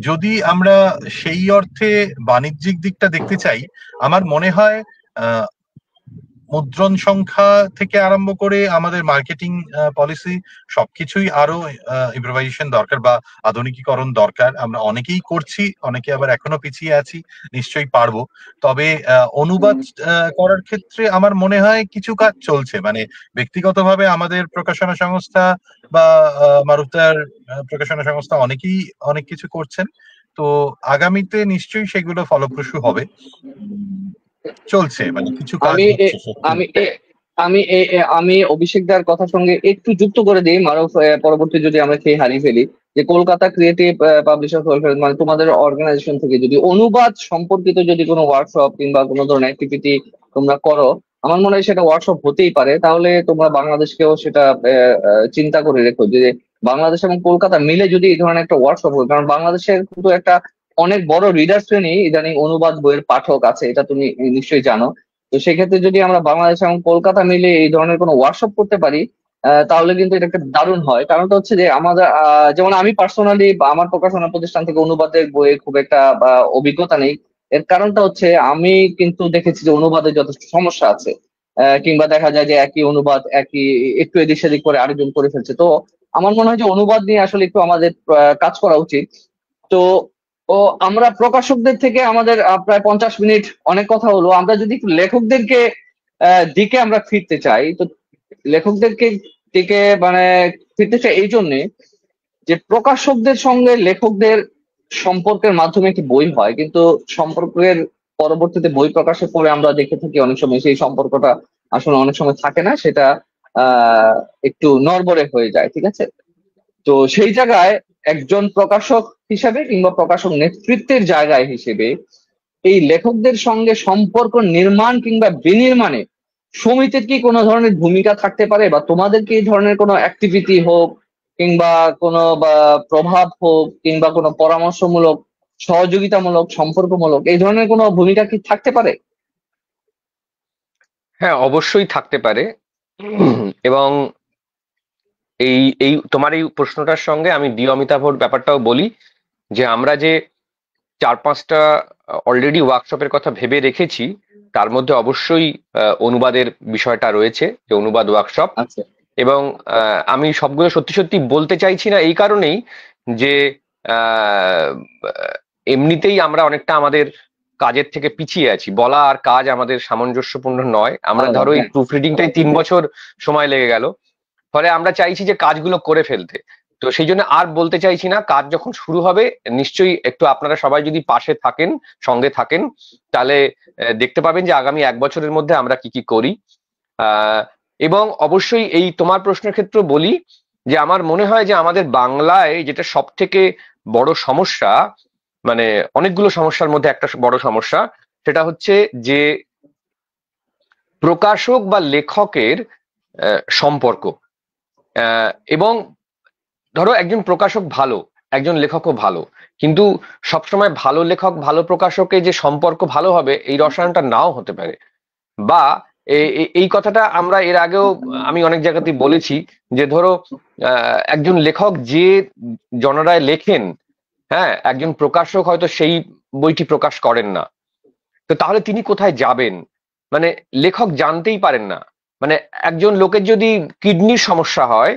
যদি আমরা সেই অর্থে বাণিজ্যিক দিকটা দেখতে চাই, আমার মনে হয় মুদ্রণ সংখ্যা থেকে আরম্ভ করে আমাদের মার্কেটিং পলিসি সবকিছুই আরো ইম্প্রোভাইজেশন দরকার বা আধুনিকীকরণ দরকার। আমরা অনেকেই করছি, অনেকে আবার এখনো পিছিয়ে আছি, নিশ্চয়ই পারবো। তবে অনুবাদ করার ক্ষেত্রে আমার মনে হয় কিছু কাজ চলছে, মানে ব্যক্তিগতভাবে আমাদের প্রকাশনা সংস্থা বা মারুফদার প্রকাশনা সংস্থা অনেকেই অনেক কিছু করছেন। তো আগামীতে নিশ্চয়ই সেগুলো ফলপ্রসূ হবে, চলছে, মানে কিছু কাজ আমি অভিষেক দার কথার সঙ্গে একটু যুক্ত করে দিই, মারুফ পরবর্তী যদি আমরা খেয়ে হারিয়ে ফেলি। যে কলকাতা ক্রিয়েটিভ পাবলিশার ওয়েলফেয়ার মানে তোমাদের অর্গানাইজেশন থেকে যদি অনুবাদ সম্পর্কিত যদি কোনো ওয়ার্কশপ কিংবা কোনো ধরনের অ্যাক্টিভিটি তোমরা করো, আমার মনে হয় সেটা ওয়ার্কশপ হতেই পারে। তাহলে তোমরা বাংলাদেশকেও সেটা চিন্তা করে রেখো যে বাংলাদেশ এবং কলকাতা মিলে যদি এই ধরনের একটা ওয়ার্কশপ হয়, কারণ বাংলাদেশের কিন্তু একটা অনেক বড় রিডার শ্রেণী ইদানিং অনুবাদ বইয়ের পাঠক আছে, এটা তুমি নিশ্চয়ই জানো। তো সেক্ষেত্রে যদি আমরা বাংলাদেশ এবং কলকাতা মিলে এই ধরনের কোনো ওয়ার্কশপ করতে পারি, তাহলে কিন্তু এটা একটা দারুণ হয়। কারণটা হচ্ছে যে আমাদের যেমন আমি পার্সোনালি আমার প্রকাশনা প্রতিষ্ঠান থেকে অনুবাদের বইয়ে খুব একটা অভিজ্ঞতা নেই। এর কারণটা হচ্ছে আমি কিন্তু দেখেছি যে অনুবাদে যথেষ্ট সমস্যা আছে, কিংবা দেখা যায় যে একই অনুবাদ একই একটু এদিক সেদিক করে আরেকজন করে ফেলছে। তো আমার মনে হয় যে অনুবাদ নিয়ে আসলে একটু আমাদের কাজ করা উচিত। তো ও আমরা প্রকাশকদের থেকে আমাদের প্রায় 50 মিনিট অনেক কথা হলো, আমরা যদি একটু লেখকদেরকে দিকে আমরা ফিরতে চাই, তো লেখকদেরকে দিকে মানে ফিরতে চাই এই জন্যে যে প্রকাশকদের সঙ্গে লেখকদের সম্পর্কের মাধ্যমে একটি বই হয়, কিন্তু সম্পর্কের পরবর্তীতে বই প্রকাশের পরে আমরা দেখে থাকি অনেক সময় সেই সম্পর্কটা আসলে অনেক সময় থাকে না, সেটা একটু নড়বড়ে হয়ে যায়, ঠিক আছে? তো সেই জায়গায় একজন প্রকাশক হিসাবে কিংবা প্রকাশক নেতৃত্বের জায়গায় হিসেবে এই লেখকদের সঙ্গে সম্পর্ক নির্মাণ কিংবা বিনির্মাণে সমিতির কি কোনো ধরনের ভূমিকা থাকতে পারে, বা তোমাদের কি এই ধরনের কোনো অ্যাক্টিভিটি হোক কিংবা কোনো বা প্রভাব হোক কিংবা কোনো পরামর্শমূলক সহযোগিতামূলক সম্পর্কমূলক এই ধরনের কোনো ভূমিকা কি থাকতে পারে? হ্যাঁ, অবশ্যই থাকতে পারে। এবং এই এই তোমার এই প্রশ্নটার সঙ্গে আমি অমিতাভর ব্যাপারটাও বলি, যে আমরা যে 4-5টা অলরেডি ওয়ার্কশপের কথা ভেবে রেখেছি, তার মধ্যে অবশ্যই অনুবাদের বিষয়টা রয়েছে, যে অনুবাদ ওয়ার্কশপ। আচ্ছা। এবং আমি সবগুলো সত্যি সত্যি বলতে চাইছি না এই কারণেই যে আহ, এমনিতেই আমরা অনেকটা আমাদের কাজের থেকে পিছিয়ে আছি, বলা আর কাজ আমাদের সামঞ্জস্যপূর্ণ নয়। আমরা আলাদা, ধরো এই হ্যাঁ। প্রুফ রিডিংটাই 3 বছর সময় লেগে গেল, ফলে আমরা চাইছি যে কাজগুলো করে ফেলতে। তো সেই জন্য আর বলতে চাইছি না, কাজ যখন শুরু হবে নিশ্চয়ই একটু আপনারা সবাই যদি পাশে থাকেন, সঙ্গে থাকেন, তাহলে দেখতে পাবেন যে আগামী 1 বছরের মধ্যে আমরা কি কি করি। আহ এবং অবশ্যই এই তোমার প্রশ্নের ক্ষেত্রে বলি যে আমার মনে হয় যে আমাদের বাংলায় যেটা সব থেকে বড় সমস্যা, মানে অনেকগুলো সমস্যার মধ্যে একটা বড় সমস্যা, সেটা হচ্ছে যে প্রকাশক বা লেখকের সম্পর্ক। এবং ধরো একজন প্রকাশক ভালো, একজন লেখকও ভালো, কিন্তু সবসময় ভালো লেখক ভালো প্রকাশকের যে সম্পর্ক ভালো হবে এই রসায়নটা নাও হতে পারে। বা এই কথাটা আমরা এর আগেও আমি অনেক জায়গাতেই বলেছি, যে ধরো একজন লেখক যে জনরায় লেখেন, হ্যাঁ, একজন প্রকাশক হয়তো সেই বইটি প্রকাশ করেন না, তো তাহলে তিনি কোথায় যাবেন? মানে লেখক জানতেই পারেন না। মানে একজন লোকের যদি কিডনির সমস্যা হয়,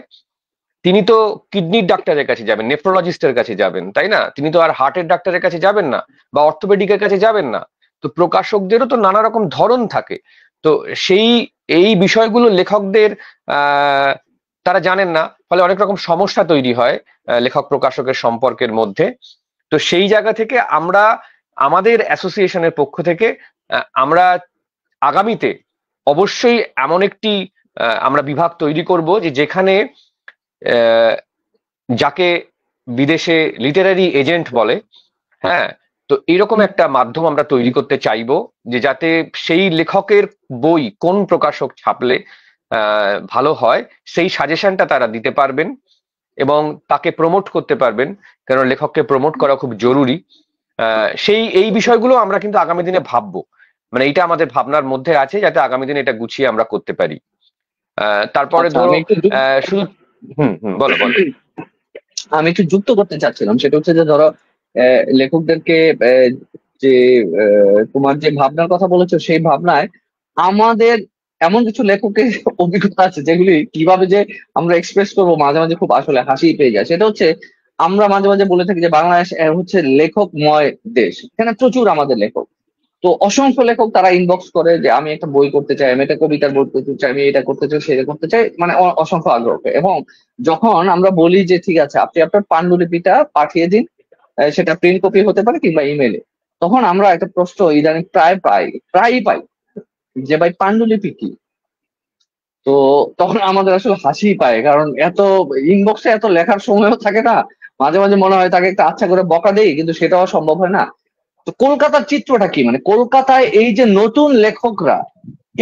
তিনি তো কিডনির ডাক্তারের কাছে যাবেন, নেফ্রোলজিস্টের কাছে যাবেন, তাই না? তিনি তো আর হার্টের ডাক্তারের কাছে যাবেন না, বা অর্থোপেডিকের কাছে যাবেন না। তো প্রকাশকদেরও তো নানা রকম ধরন থাকে। তো সেই এই বিষয়গুলো লেখকদের আহ তারা জানেন না, ফলে অনেক রকম সমস্যা তৈরি হয় লেখক প্রকাশকের সম্পর্কের মধ্যে। তো সেই জায়গা থেকে আমরা আমাদের অ্যাসোসিয়েশনের পক্ষ থেকে আমরা আগামীতে অবশ্যই এমন একটি আমরা বিভাগ তৈরি করব, যে যেখানে যাকে বিদেশে লিটারারি এজেন্ট বলে, হ্যাঁ, তো এরকম একটা মাধ্যম আমরা তৈরি করতে চাইবো, যে যাতে সেই লেখকের বই কোন প্রকাশক ছাপলে ভালো হয় সেই সাজেশনটা তারা দিতে পারবেন এবং তাকে প্রমোট করতে পারবেন, কারণ লেখককে প্রমোট করা খুব জরুরি। এই বিষয়গুলো আমরা কিন্তু আগামী দিনে ভাববো, মানে এটা আমাদের ভাবনার মধ্যে আছে, যাতে আগামী দিনে এটা গুছিয়ে আমরা করতে পারি। তারপরে আচ্ছা, ধরো আমি একটু শুধু বলো বলো। আমি একটু যুক্ত করতে চাচ্ছিলাম, সেটা হচ্ছে যে ধরো লেখকদেরকে যে তোমার যে ভাবনার কথা বলেছো সেই ভাবনায় আমাদের এমন কিছু লেখকের অভিজ্ঞতা আছে যেগুলি কিভাবে যে আমরা এক্সপ্রেস করবো মাঝে মাঝে খুব আসলে হাসি পেয়ে যায়। সেটা হচ্ছে আমরা মাঝে মাঝে বলে থাকি যে বাংলাদেশ হচ্ছে লেখকময় দেশ, এখানে প্রচুর আমাদের লেখক। তো অসংখ্য লেখক তারা ইনবক্স করে যে আমি একটা বই করতে চাই, আমি একটা কবিতার বই করতে চাই, আমি এটা করতে চাই সেটা করতে চাই, মানে অসংখ্য আগ্রহ। এবং যখন আমরা বলি যে ঠিক আছে আপনি আপনার পাণ্ডুলিপিটা পাঠিয়ে দিন, সেটা প্রিন্ট কপি হতে পারে কিংবা ইমেলে, তখন আমরা একটা প্রশ্ন ইদানিং প্রায়ই পাই যে ভাই পাণ্ডুলিপি কি? তো তখন আমাদের আসলে হাসি পায়, কারণ এত ইনবক্সে এত লেখার সময়ও থাকে না, মাঝে মাঝে মনে হয় তাকে একটা আচ্ছা করে বকা দেই, কিন্তু সেটাও সম্ভব হয় না। তো কলকাতার চিত্রটা কি, মানে কলকাতায় এই যে নতুন লেখকরা,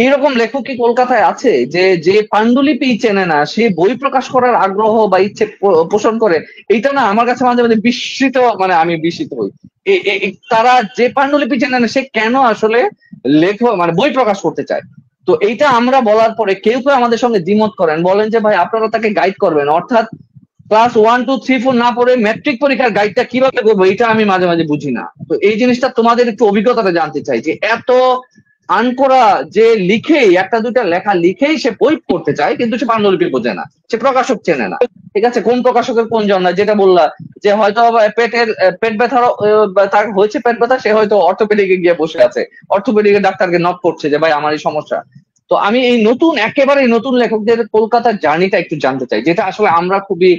এইরকম লেখক কি কলকাতায় আছে যে যে পাণ্ডুলিপি চেনে না সে বই প্রকাশ করার আগ্রহ বা ইচ্ছে পোষণ করে? এইটা না আমার কাছে মাঝে মাঝে বিস্মিত, মানে আমি বিস্মিত হই। তারা যে পাণ্ডুলিপি চেনে না সে কেন আসলে লেখক মানে বই প্রকাশ করতে চায়? তো এইটা আমরা বলার পরে কেউ কেউ আমাদের সঙ্গে দ্বিমত করেন, বলেন যে ভাই আপনারা তাকে গাইড করবেন, অর্থাৎ ক্লাস 1 2 3 4 না পড়ে ম্যাট্রিক পরীক্ষার গাইডটা কিভাবে করবো, এটা আমি মাঝে মাঝে বুঝি না। তো এই জিনিসটা তোমাদের একটু অভিজ্ঞতাটা জানতে চাই, যে এত আনকোরা যে লিখেই একটা দুইটা লেখা লিখেই সে বই পড়তে চায়, কিন্তু সে পাণ্ডুলিপি বোঝে না, সে প্রকাশক চেনে না। ঠিক আছে, কোন প্রকাশকের কোন জন্য, যেটা বললা যে হয়তো পেট ব্যথার তার হয়েছে পেট ব্যথা, সে হয়তো অর্থোপেডিকে গিয়ে বসে আছে, অর্থোপেডিকের ডাক্তারকে নক করছে যে ভাই আমার এই সমস্যা। তো আমি এই নতুন একেবারে নতুন লেখকদের কলকাতার জার্নিটা একটু জানতে চাই, যেটা আসলে আমরা খুবই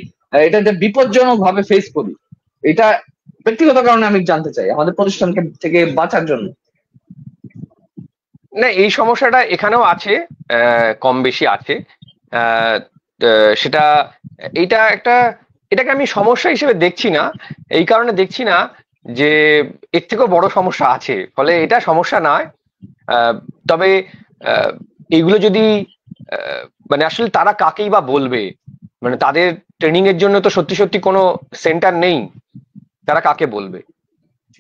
এটা বিপজ্জনক ভাবে ফেস করি। এটা ব্যক্তিগত কারণে আমি জানতে চাই আমাদের প্রতিষ্ঠানকে থেকে বাঁচার জন্য। না, এই সমস্যাটা এখানেও আছে, কম বেশি আছে। আহ, সেটা এইটা একটা এটাকে আমি সমস্যা হিসেবে দেখছি না। এই কারণে দেখছি না যে এর থেকেও বড় সমস্যা আছে, ফলে এটা সমস্যা নয়। আহ, তবে আহ, এগুলো যদি মানে আসলে তারা কাকেই বা বলবে, মানে তাদের ট্রেনিং এর জন্য তো সত্যি সত্যি কোনো সেন্টার নেই, তারা কাকে বলবে?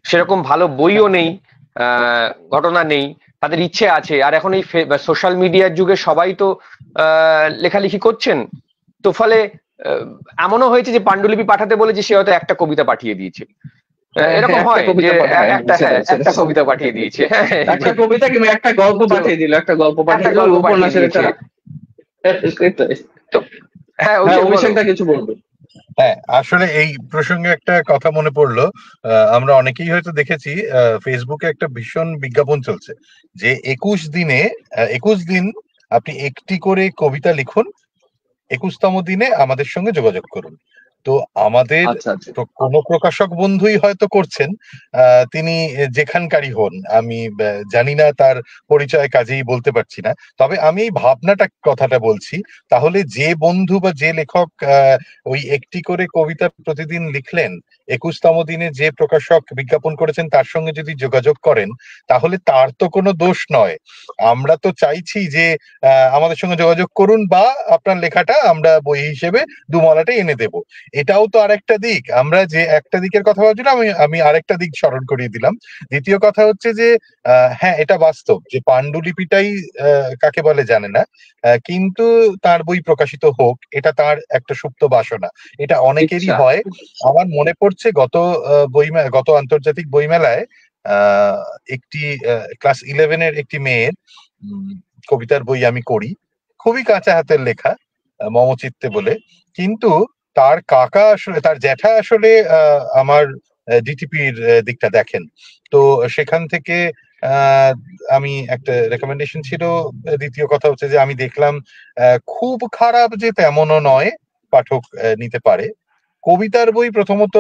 সেরকম ভালো বইও নেই, ঘটনা নেই। তাদের ইচ্ছে আছে, আর এখন এই সোশ্যাল মিডিয়ার যুগে সবাই তো লেখালেখি করছেন। তো ফলে আহ, এমনও হয়েছে যে পাণ্ডুলিপি পাঠাতে বলেছে, সে হয়তো একটা কবিতা পাঠিয়ে দিয়েছে। এরকম একটা হয় যে কবিতা পাঠায়, একটা কবিতা পাঠিয়ে দিয়েছে, হ্যাঁ, একটা কবিতা কিংবা একটা গল্প তো পাঠিয়ে দিল, একটা গল্প একটা পাঠিয়ে দিল, গল্প পাঠিয়ে উপন্যাসের একটা। দিয়েছে। তো হ্যাঁ, হ্যাঁ, অভিষেক বলো। অভিষেকটা কিছু বলবে। হ্যাঁ, আসলে এই প্রসঙ্গে একটা কথা মনে পড়লো। আমরা অনেকেই হয়তো দেখেছি, ফেসবুকে একটা ভীষণ বিজ্ঞাপন চলছে যে 21 দিন আপনি একটি করে কবিতা লিখুন, 21তম দিনে আমাদের সঙ্গে যোগাযোগ করুন। তো আমাদের আচ্ছা আচ্ছা। কোনো প্রকাশক বন্ধুই হয়তো করছেন, তিনি যেখানকারই হন, আমি জানি না তার পরিচয়, কাজেই বলতে পারছি না। তবে আমি এই কথাটা বলছি, তাহলে যে বন্ধু বা যে লেখক ওই একটি করে কবিতা প্রতিদিন লিখলেন, 21তম দিনে যে প্রকাশক বিজ্ঞাপন করেছেন তার সঙ্গে যদি যোগাযোগ করেন, তাহলে তার তো কোনো দোষ নয়। আমরা তো চাইছি যে আমাদের সঙ্গে যোগাযোগ করুন, বা আপনার লেখাটা আমরা বই হিসেবে দুমলাটে এনে দেব। এটাও তো আরেকটা দিক। আমরা যে একটা দিকের কথা ভাবছিলাম, আমি আরেকটা দিক স্মরণ করিয়ে দিলাম। দ্বিতীয় কথা হচ্ছে যে হ্যাঁ, এটা বাস্তব যে পাণ্ডুলিপিটাই কাকে বলে জানে না, কিন্তু তার বই প্রকাশিত হোক, এটা তার একটা সুপ্ত বাসনা। এটা অনেকেরই ইচ্ছা। হয়। আমার মনে পড়ছে গত আন্তর্জাতিক বইমেলায় আহ একটি ক্লাস 11-এর একটি মেয়ের কবিতার বই আমি করি, খুবই কাঁচা হাতের লেখা, মমচিত্তে বলে। কিন্তু তার কাকা আসলে, তার জ্যাঠা আসলে আমার ডিটিপির দিকটা দেখেন। তো সেখান থেকে আহ, আমি একটা রেকমেন্ডেশন ছিল। দ্বিতীয় কথা হচ্ছে যে আমি দেখলাম খুব খারাপ যে তেমনও নয়, পাঠক নিতে পারে। কবিতার বই প্রথমত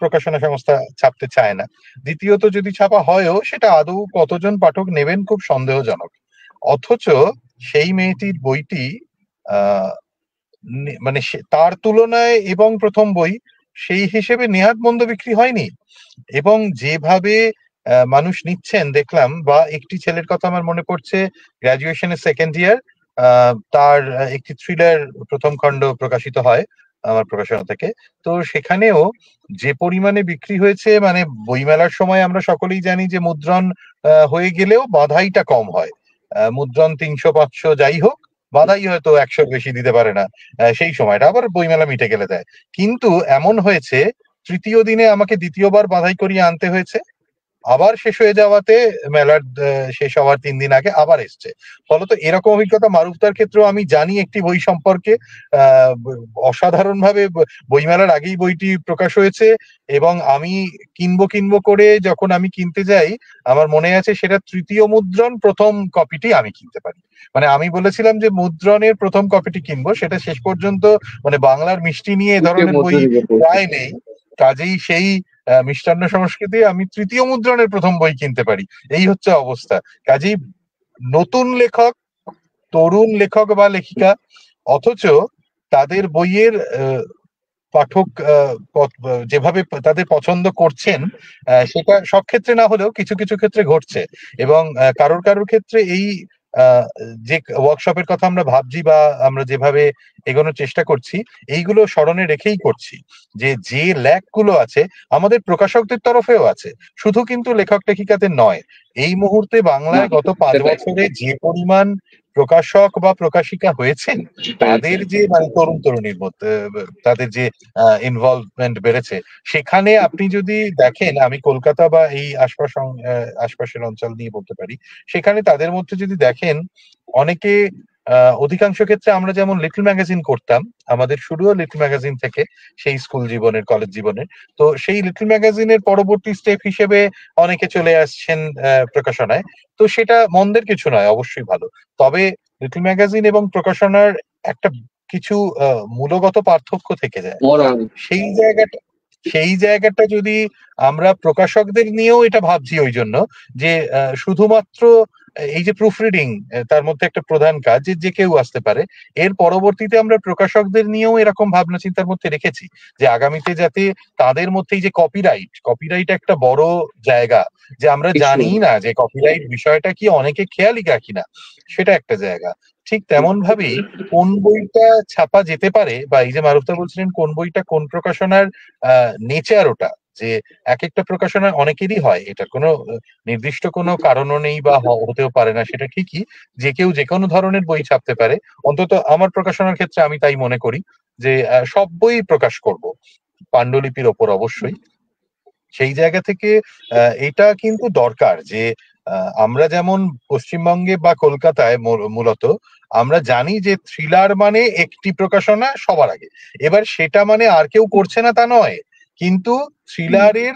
প্রকাশনা সংস্থা ছাপতে চায় না, দ্বিতীয়ত যদি ছাপা হয়ও সেটা আদৌ কতজন পাঠক নেবেন খুব সন্দেহজনক। অথচ সেই মেয়েটির বইটি আহ মানে তার তুলনায় এবং প্রথম বই সেই হিসেবে নেহাত মন্দ বিক্রি হয়নি। এবং যেভাবে মানুষ নিচ্ছেন দেখলাম, বা একটি ছেলের কথা আমার মনে পড়ছে, গ্রাজুয়েশনের সেকেন্ড ইয়ার, তার একটি থ্রিলার প্রথম খণ্ড প্রকাশিত হয় আমার প্রকাশনা থেকে। তো সেখানেও যে পরিমাণে বিক্রি হয়েছে, মানে বইমেলার সময় আমরা সকলেই জানি যে মুদ্রণ হয়ে গেলেও বাধাইটা কম হয়। মুদ্রণ 300 500 যাই হোক, বাধাই হয়তো 100-র বেশি দিতে পারে না। সেই সময়টা আবার বইমেলা মিটে গেলে দেয়। কিন্তু এমন হয়েছে, তৃতীয় দিনে আমাকে দ্বিতীয়বার বাধাই করিয়ে আনতে হয়েছে, আবার শেষ হয়ে যাওয়াতে মেলার শেষ হওয়ার 3 দিন আগে আবার এসছে। ফলত এরকম অভিজ্ঞতা মারুফদার ক্ষেত্রেও আমি জানি একটি বই সম্পর্কে। অসাধারণ ভাবে বইমেলার আগেই বইটি প্রকাশ হয়েছে, এবং আমি কিনবো করে যখন আমি কিনতে যাই, আমার মনে আছে সেটা তৃতীয় মুদ্রণ, প্রথম কপিটি আমি কিনতে পারি। মানে আমি বলেছিলাম যে মুদ্রণের প্রথম কপিটি কিনবো, সেটা শেষ পর্যন্ত, মানে বাংলার মিষ্টি নিয়ে এ ধরনের বই প্রায় নেই, কাজেই সেই মিষ্টান্ন সংস্কৃতি আমি তৃতীয় মুদ্রণের প্রথম বই কিনতে পারি। এই হচ্ছে অবস্থা। কাজেই নতুন লেখক, তরুণ লেখক বা লেখিকা, অথচ তাদের বইয়ের পাঠক যেভাবে তাদের পছন্দ করছেন, সেটা সব ক্ষেত্রে না হলেও কিছু কিছু ক্ষেত্রে ঘটছে। এবং কারোর কারোর ক্ষেত্রে এই যে ওয়ার্কশপের কথা আমরা ভাবছি বা আমরা যেভাবে এগোনোর চেষ্টা করছি, এইগুলো স্মরণে রেখেই করছি যে যে ল্যাক গুলো আছে আমাদের প্রকাশকদের তরফেও আছে, শুধু কিন্তু লেখক লেখিকাদের নয়। এই মুহূর্তে না, বাংলায় গত 5 সেটাই। বছরে যে পরিমাণ প্রকাশক বা প্রকাশিকা হয়েছেন, তাদের যে মানে তরুণ তরুণীর মধ্যে তাদের যে ইনভলভমেন্ট বেড়েছে, সেখানে আপনি যদি দেখেন, আমি কলকাতা বা এই আশপাশের অঞ্চল নিয়ে বলতে পারি, সেখানে তাদের মধ্যে যদি দেখেন, অনেকে অধিকাংশ ক্ষেত্রে আমরা যেমন লিটল ম্যাগাজিন করতাম, আমাদের শুরুও লিটল ম্যাগাজিন থেকে, সেই স্কুল জীবনের কলেজ জীবনের। তো সেই লিটল ম্যাগাজিনের পরবর্তী স্টেপ হিসেবে অনেকে চলে আসছেন প্রকাশনায়। তো সেটা মন্দের কিছু নয়, অবশ্যই ভালো। তবে লিটল ম্যাগাজিন এবং প্রকাশনার একটা কিছু মূলগত পার্থক্য থেকে যায়। মোরাল। সেই জায়গাটা সেই জায়গাটা যদি আমরা প্রকাশকদের নিয়েও এটা ভাবছি, ওই জন্য যে শুধুমাত্র এই যে প্রুফ রিডিং, তার মধ্যে একটা প্রধান কাজ যে কেউ আসতে পারে। এর পরবর্তীতে আমরা প্রকাশকদের নিয়েও এরকম ভাবনা চিন্তার মধ্যে রেখেছি যে আগামীতে যাতে তাদের মধ্যে এই যে কপিরাইট একটা বড় জায়গা, যে আমরা জানি না যে কপিরাইট বিষয়টা কি, অনেকে খেয়ালই রাখি না, সেটা একটা জায়গা। ঠিক তেমন ভাবেই কোন বইটা ছাপা যেতে পারে, বা এই যে মারুফদা বলছিলেন কোন বইটা কোন প্রকাশনার নেচার, ওটা যে এক একটা প্রকাশনার অনেকেরই হয়, এটা কোনো নির্দিষ্ট কোনো কারণও নেই বা হতেও পারে না, সেটা ঠিকই। যে কেউ যে কোনো ধরনের বই ছাপতে পারে, অন্তত আমার প্রকাশনার ক্ষেত্রে আমি তাই মনে করি যে সব বই প্রকাশ করব, পাণ্ডুলিপির ওপর অবশ্যই। সেই জায়গা থেকে এটা কিন্তু দরকার যে আমরা যেমন পশ্চিমবঙ্গে বা কলকাতায় মূলত আমরা জানি যে থ্রিলার মানে একটি প্রকাশনা সবার আগে। এবার সেটা মানে আর কেউ করছে না তা নয়, কিন্তু থ্রিলারের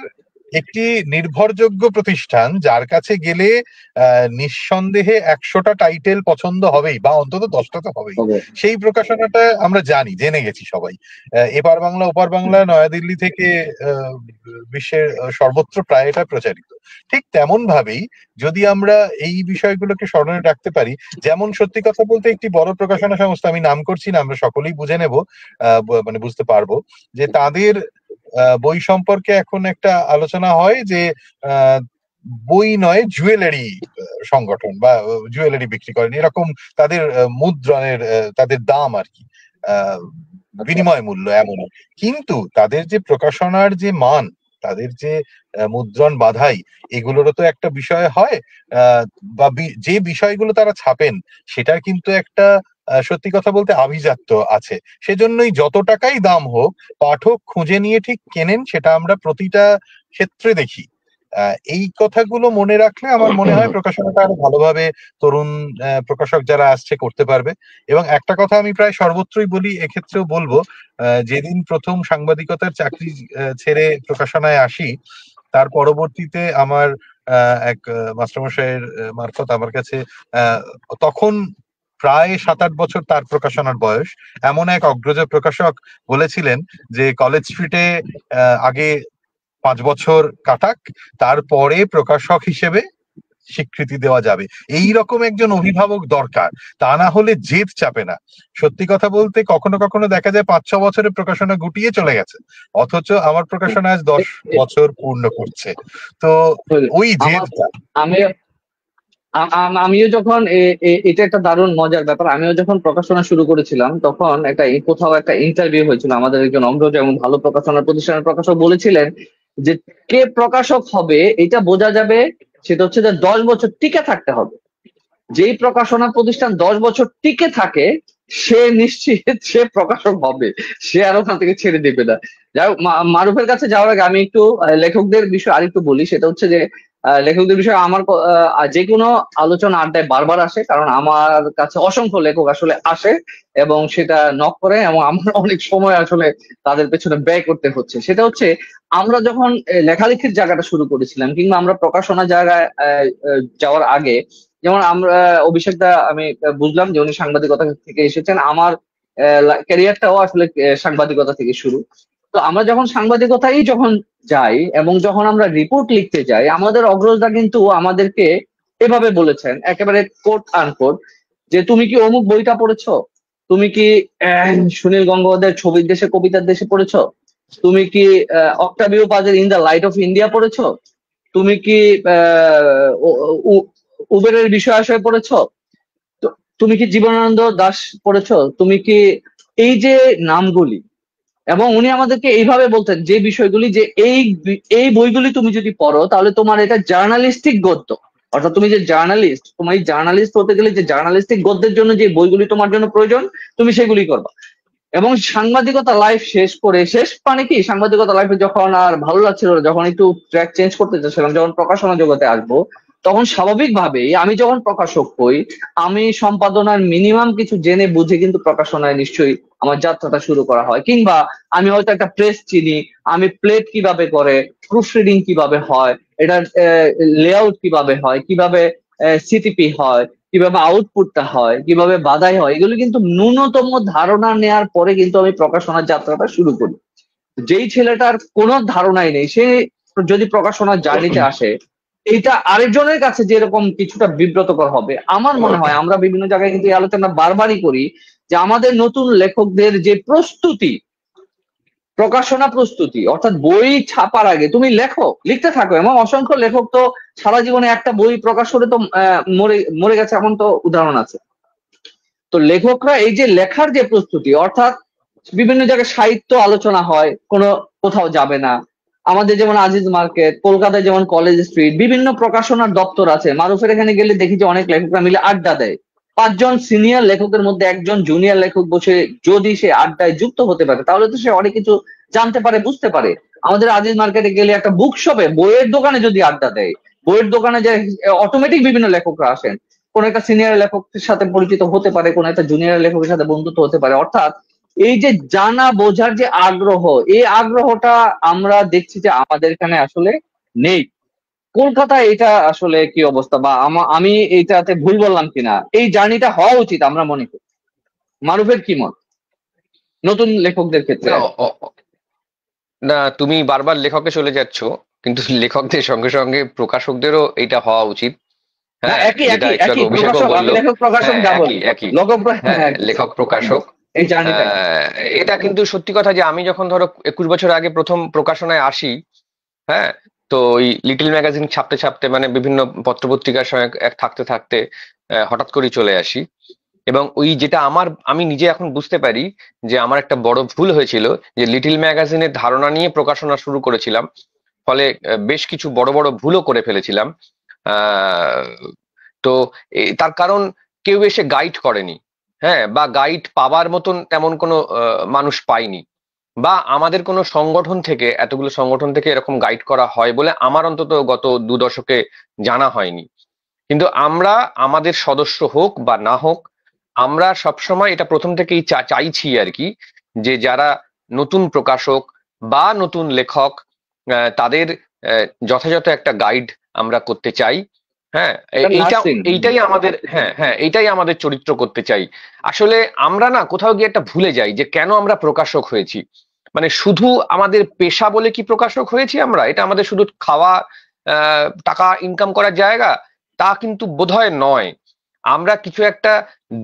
একটি নির্ভরযোগ্য প্রতিষ্ঠান যার কাছে গেলে নিঃসন্দেহে 100টা টাইটেল পছন্দ হবেই, বা অন্তত 10টা তো হবেই, সেই প্রকাশনাটা আমরা জেনে গেছি সবাই। এপার বাংলা ওপার বাংলা, নয়াদিল্লি থেকে বিশ্বের সর্বত্র প্রায় এটা প্রচারিত। ঠিক তেমন ভাবেই যদি আমরা এই বিষয়গুলোকে স্মরণে রাখতে পারি, যেমন সত্যি কথা বলতে একটি বড় প্রকাশনা সংস্থা, আমি নাম করছি না, আমরা সকলেই বুঝে নেব, মানে বুঝতে পারবো যে তাদের বই সম্পর্কে এখন একটা আলোচনা হয় যে বই নয়, জুয়েলারি সংগঠন, বা জুয়েলারি বিক্রি করেন, এরকম তাদের মুদ্রণের তাদের দাম আর কি, বিনিময় মূল্য এমন। কিন্তু তাদের যে প্রকাশনার যে মান, তাদের যে মুদ্রণ বাধাই, এগুলোরও তো একটা বিষয় হয়, বা যে বিষয়গুলো তারা ছাপেন সেটার কিন্তু একটা সত্যি কথা বলতে আভিজাত্য আছে। সেজন্যই যত টাকাই দাম হোক, পাঠক খুঁজে নিয়ে ঠিক কেনেন, সেটা আমরা প্রতিটা ক্ষেত্রে দেখি। এই কথাগুলো মনে রাখলে আমার মনে হয় প্রকাশনাটা আরো ভালোভাবে তরুণ প্রকাশক যারা আসছে করতে পারবে। এবং একটা কথা আমি প্রায় সর্বত্রই বলি, এক্ষেত্রেও বলবো, যেদিন প্রথম সাংবাদিকতার চাকরি ছেড়ে প্রকাশনায় আসি, তার পরবর্তীতে আমার এক মাস্টারমশাইয়ের মারফত আমার কাছে তখন প্রায় 7-8 বছর তার প্রকাশনার বয়স, এমন এক অগ্রজ প্রকাশক বলেছিলেন যে কলেজ স্ট্রিটে আগে 5 বছর কাটাক, তারপরে প্রকাশক হিসেবে স্বীকৃতি দেওয়া যাবে। এই রকম একজন অভিভাবক দরকার, তা না হলে জেদ চাপে না। সত্যি কথা বলতে কখনো কখনো দেখা যায় 5-6 বছরে প্রকাশনা গুটিয়ে চলে গেছে, অথচ আমার প্রকাশনা আজ 10 বছর পূর্ণ করছে। তো ওই জেদটা, আমি আমিও যখন এটা একটা দারুণ মজার ব্যাপার, আমিও যখন প্রকাশনা শুরু করেছিলাম তখন কোথাও একটা ইন্টারভিউ হয়েছিল, আমাদের একজন অগ্রজ এবং ভালো প্রকাশনা প্রতিষ্ঠানের প্রকাশক বলেছিলেন যে কে প্রকাশক হবে এটা বোঝা যাবে, সেটা হচ্ছে যে 10 বছর টিকে থাকতে হবে। যেই প্রকাশনা প্রতিষ্ঠান 10 বছর টিকে থাকে সে নিশ্চিত সে প্রকাশক হবে, সে আর ওখান থেকে ছেড়ে দেবে না। যাই হোক, মারুফের কাছে যাওয়ার আগে আমি একটু লেখকদের বিষয়ে আরেকটু বলি। সেটা হচ্ছে যে লেখকদের বিষয়ে আমার যে কোনো আলোচনা আড্ডায় বারবার আসে, কারণ আমার কাছে অসংখ্য লেখক আসলে আসে এবং সেটা নক করে, এবং আমার অনেক সময় আসলে তাদের পেছনে ব্যয় করতে হচ্ছে। সেটা হচ্ছে আমরা যখন লেখালেখির জায়গাটা শুরু করেছিলাম, কিংবা আমরা প্রকাশনা জায়গায় যাওয়ার আগে, যেমন আমরা অভিষেক দা, আমি বুঝলাম যে উনি সাংবাদিকতা থেকে এসেছেন, আমার ক্যারিয়ারটাও আসলে সাংবাদিকতা থেকে শুরু। তো আমরা যখন সাংবাদিকতাই যখন যাই এবং যখন আমরা রিপোর্ট লিখতে যাই, আমাদের অগ্রজরা কিন্তু আমাদেরকে এভাবে বলেছেন, একেবারে কোট আনকোট, যে তুমি কি অমুক বইটা পড়েছো, তুমি কি সুনীল গঙ্গোপাধ্যায়ের ছবির দেশে কবিতার দেশে পড়েছো? তুমি কি অক্টাভিও পাজের in the light of India পড়েছো? তুমি কি উবেরের বিষয় আশয় পড়েছো? তুমি কি জীবনানন্দ দাশ পড়েছো? তুমি কি এই যে নামগুলি, এবং উনি আমাদেরকে এইভাবে বলতেন যে বিষয়গুলি, যে এই বইগুলি তুমি যদি পড়ো তাহলে তোমার এটা জার্নালিস্টিক গদ্য, অর্থাৎ তুমি যে জার্নালিস্ট, তোমার এই জার্নালিস্ট হতে গেলে যে জার্নালিস্টিক গদ্যের জন্য যে বইগুলি তোমার জন্য প্রয়োজন তুমি সেগুলি করবা। এবং সাংবাদিকতা লাইফ শেষ করে, শেষ মানে কি, সাংবাদিকতা লাইফে যখন আর ভালো লাগছিল না, যখন একটু ট্র্যাক চেঞ্জ করতে চাচ্ছিলাম, যখন প্রকাশনা জগতে আসবো, তখন স্বাভাবিকভাবেই আমি যখন প্রকাশক হই, আমি সম্পাদনার মিনিমাম কিছু জেনে বুঝে কিন্তু প্রকাশনায় নিশ্চয়ই আমার যাত্রাটা শুরু করা হয়। কিংবা আমি হয়তো একটা প্রেস চিনি, আমি প্লেট কিভাবে করে, প্রুফ রিডিং কিভাবে হয়, এটার লেআউট কিভাবে হয়, কিভাবে সিটিপি হয়, কিভাবে আউটপুটটা হয়, কিভাবে বাধাই হয়, এগুলো কিন্তু ন্যূনতম ধারণা নেওয়ার পরে কিন্তু আমি প্রকাশনার যাত্রাটা শুরু করি। যেই ছেলেটার কোনো ধারণাই নেই, সে যদি প্রকাশনার জার্নিতে আসে, এইটা আরেকজনের কাছে যেরকম কিছুটা বিব্রতকর হবে। আমার মনে হয় আমরা বিভিন্ন জায়গায় কিন্তু এই আলোচনা বারবারই করি যে আমাদের নতুন লেখকদের যে প্রস্তুতি, প্রকাশনা প্রস্তুতি, অর্থাৎ বই ছাপার আগে তুমি লেখো, লিখতে থাকো, এবং অসংখ্য লেখক তো সারা জীবনে একটা বই প্রকাশ করে তো মরে মরে গেছে, এমন তো উদাহরণ আছে। তো লেখকরা এই যে লেখার যে প্রস্তুতি, অর্থাৎ বিভিন্ন জায়গায় সাহিত্য আলোচনা হয়, কোনো কোথাও যাবে না। আমাদের যেমন আজিজ মার্কেট, কলকাতায় যেমন কলেজ স্ট্রিট, বিভিন্ন প্রকাশনার দপ্তর আছে, মারুফের এখানে গেলে দেখি যে অনেক লেখকরা মিলে আড্ডা দেয়। 5 জন সিনিয়র লেখকের মধ্যে একজন জুনিয়র লেখক বসে যদি সে আড্ডায় যুক্ত হতে পারে তাহলে তো সে অনেক কিছু জানতে পারে, বুঝতে পারে। আমাদের আজিজ মার্কেটে গেলে একটা বুক শপে, বইয়ের দোকানে যদি আড্ডা দেয়, বইয়ের দোকানে যে অটোমেটিক বিভিন্ন লেখকরা আসেন, কোন একটা সিনিয়র লেখকের সাথে পরিচিত হতে পারে, কোন একটা জুনিয়র লেখকের সাথে বন্ধুত্ব হতে পারে। অর্থাৎ এই যে জানা বোঝার যে আগ্রহ, এই আগ্রহটা আমরা দেখছি যে আমাদের এখানে আসলে নেই। কলকাতায় এটা আসলে কি অবস্থা, বা আমি এইটাতে ভুল বললাম কিনা, এই জার্নিটা হওয়া উচিত আমরা মনে করি। মারুফের কি মত নতুন লেখকদের ক্ষেত্রে? না না, তুমি বারবার লেখকে চলে যাচ্ছ, কিন্তু লেখকদের সঙ্গে সঙ্গে প্রকাশকদেরও এটা হওয়া উচিত। না, হ্যাঁ, একই যেটা একই একটু একই আগে অভিষেকও প্রকাশক, আমি বললো। লেখক প্রকাশক হ্যাঁ, যা একই বলি, একই লেখক হ্যাঁ, একই। লেখক প্রকাশক। এই জার্নিটা কি? আহ, এটা কিন্তু সত্যি কথা যে আমি যখন ধরো 21 বছর আগে প্রথম প্রকাশনায় আসি, হ্যাঁ, তো ওই লিটল ম্যাগাজিন ছাপতে ছাপতে মানে বিভিন্ন পত্রপত্রিকার সঙ্গে এক থাকতে থাকতে হঠাৎ করে চলে আসি। এবং ওই যেটা আমি নিজে এখন বুঝতে পারি যে আমার একটা বড় ভুল হয়েছিল, যে লিটল ম্যাগাজিনের ধারণা নিয়ে প্রকাশনা শুরু করেছিলাম, ফলে বেশ কিছু বড় বড় ভুলও করে ফেলেছিলাম। আহ তো তার কারণ কেউ এসে গাইড করেনি, হ্যাঁ, বা গাইড পাবার মতন তেমন কোনো মানুষ পাইনি, বা আমাদের কোনো সংগঠন থেকে, এতগুলো সংগঠন থেকে এরকম গাইড করা হয় বলে আমার অন্তত গত 2 দশকে জানা হয়নি। কিন্তু আমরা, আমাদের সদস্য হোক বা না হোক, আমরা সবসময় এটা প্রথম থেকেই চাইছি আর কি, যে যারা নতুন প্রকাশক বা নতুন লেখক, তাদের যথাযথ একটা গাইড আমরা করতে চাই। হ্যাঁ, নার্সিং। এইটাই আমাদের, হ্যাঁ হ্যাঁ, এইটাই আমাদের চরিত্র করতে চাই। আসলে আমরা না কোথাও গিয়ে একটা ভুলে যাই যে কেন আমরা প্রকাশক হয়েছি। মানে শুধু আমাদের পেশা বলে কি প্রকাশক হয়েছি আমরা, এটা আমাদের শুধু খাওয়া, টাকা ইনকাম করার জায়গা, তা কিন্তু বোধহয় নয়। আমরা কিছু একটা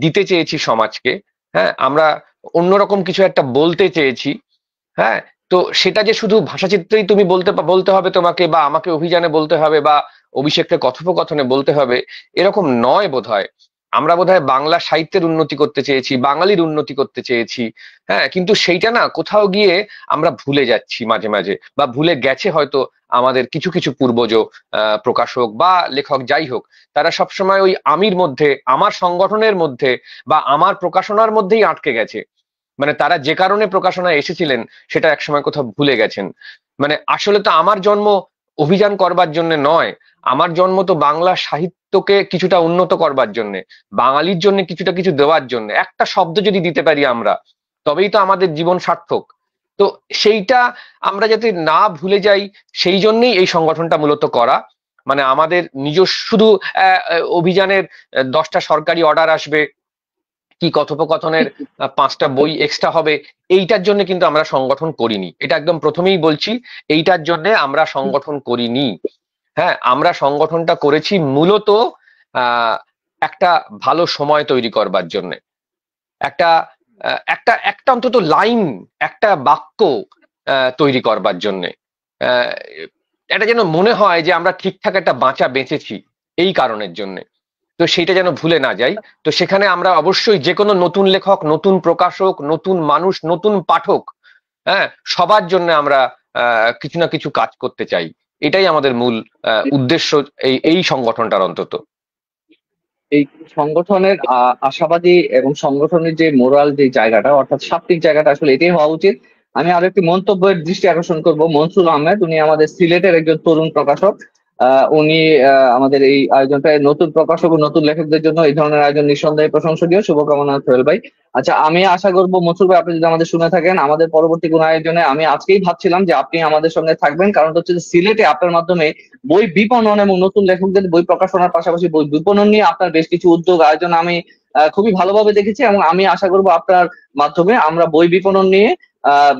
দিতে চেয়েছি সমাজকে, হ্যাঁ, আমরা অন্যরকম কিছু একটা বলতে চেয়েছি। হ্যাঁ, তো সেটা যে শুধু ভাষাচিত্রেই তুমি বলতে হবে তোমাকে, বা আমাকে অভিযানে বলতে হবে, বা অভিষেককে কথোপকথনে বলতে হবে, এরকম নয় বোধহয়। আমরা বোধহয় বাংলা সাহিত্যের উন্নতি করতে চেয়েছি, বাঙালির উন্নতি করতে চেয়েছি। হ্যাঁ, কিন্তু সেইটা না কোথাও গিয়ে আমরা ভুলে যাচ্ছি মাঝে মাঝে, বা ভুলে গেছে হয়তো আমাদের কিছু কিছু পূর্বজ, প্রকাশক বা লেখক যাই হোক, তারা সবসময় ওই আমির মধ্যে, আমার সংগঠনের মধ্যে বা আমার প্রকাশনার মধ্যেই আটকে গেছে। মানে তারা যে কারণে প্রকাশনায় এসেছিলেন সেটা একসময় কোথাও ভুলে গেছেন। মানে আসলে তো আমার জন্ম অভিযান করবার জন্য নয়, আমার জন্ম তো বাংলা সাহিত্যকে কিছুটা উন্নত করবার জন্য, বাঙালির জন্য কিছুটা কিছু দেওয়ার জন্য। একটা শব্দ যদি দিতে পারি আমরা, তবেই তো আমাদের জীবন সার্থক। তো সেইটা আমরা যাতে না ভুলে যাই, সেই জন্যই এই সংগঠনটা মূলত করা। মানে আমাদের নিজস্ব শুধু অভিযানের 10টা সরকারি অর্ডার আসবে, কি কথোপকথনের 5টা বই এক্সট্রা হবে, এইটার জন্য কিন্তু আমরা সংগঠন করিনি। এটা একদম প্রথমেই বলছি, এইটার জন্য আমরা সংগঠন করিনি। হ্যাঁ, আমরা সংগঠনটা করেছি মূলত একটা ভালো সময় তৈরি করবার জন্য, একটা একটা একটা অন্তত লাইন, একটা বাক্য তৈরি করবার জন্য। এটা যেন মনে হয় যে আমরা ঠিকঠাক একটা বাঁচা বেঁচেছি এই কারণের জন্য। তো সেইটা যেন ভুলে না যাই। তো সেখানে আমরা অবশ্যই যে কোনো নতুন লেখক, নতুন প্রকাশক, নতুন মানুষ, নতুন পাঠক, হ্যাঁ, সবার জন্য আমরা কিছু না কিছু কাজ করতে চাই। এটাই আমাদের মূল উদ্দেশ্য এই সংগঠনটার অন্তত। এই সংগঠনের আশাবাদী এবং সংগঠনের যে মোরাল যে জায়গাটা, অর্থাৎ সাত্বিক জায়গাটা, আসলে এটাই হওয়া উচিত। আমি আরো একটি মন্তব্যের দৃষ্টি আকর্ষণ করব। মনসুর আহমেদ, উনি আমাদের সিলেটের একজন তরুণ প্রকাশক। উনি আমাদের এই আয়োজনটায় নতুন প্রকাশক ও নতুন লেখকদের জন্য এই ধরনের আয়োজন নিঃসন্দেহে প্রশংসনীয়। শুভকামনা সোহেল ভাই। আচ্ছা, আমি আশা করবো মনসুর ভাই, আপনি যদি আমাদের শুনে থাকেন, আমাদের পরবর্তী কোনো আয়োজনে আমি আজকেই ভাবছিলাম যে আপনি আমাদের সঙ্গে থাকবেন, কারণ হচ্ছে যে সিলেটে আপনার মাধ্যমে বই বিপণন এবং নতুন লেখকদের বই প্রকাশনার পাশাপাশি বই বিপণন নিয়ে আপনার বেশ কিছু উদ্যোগ আয়োজন আমি খুবই ভালোভাবে দেখেছি, এবং আমি আশা করবো আপনার মাধ্যমে আমরা বই বিপণন নিয়ে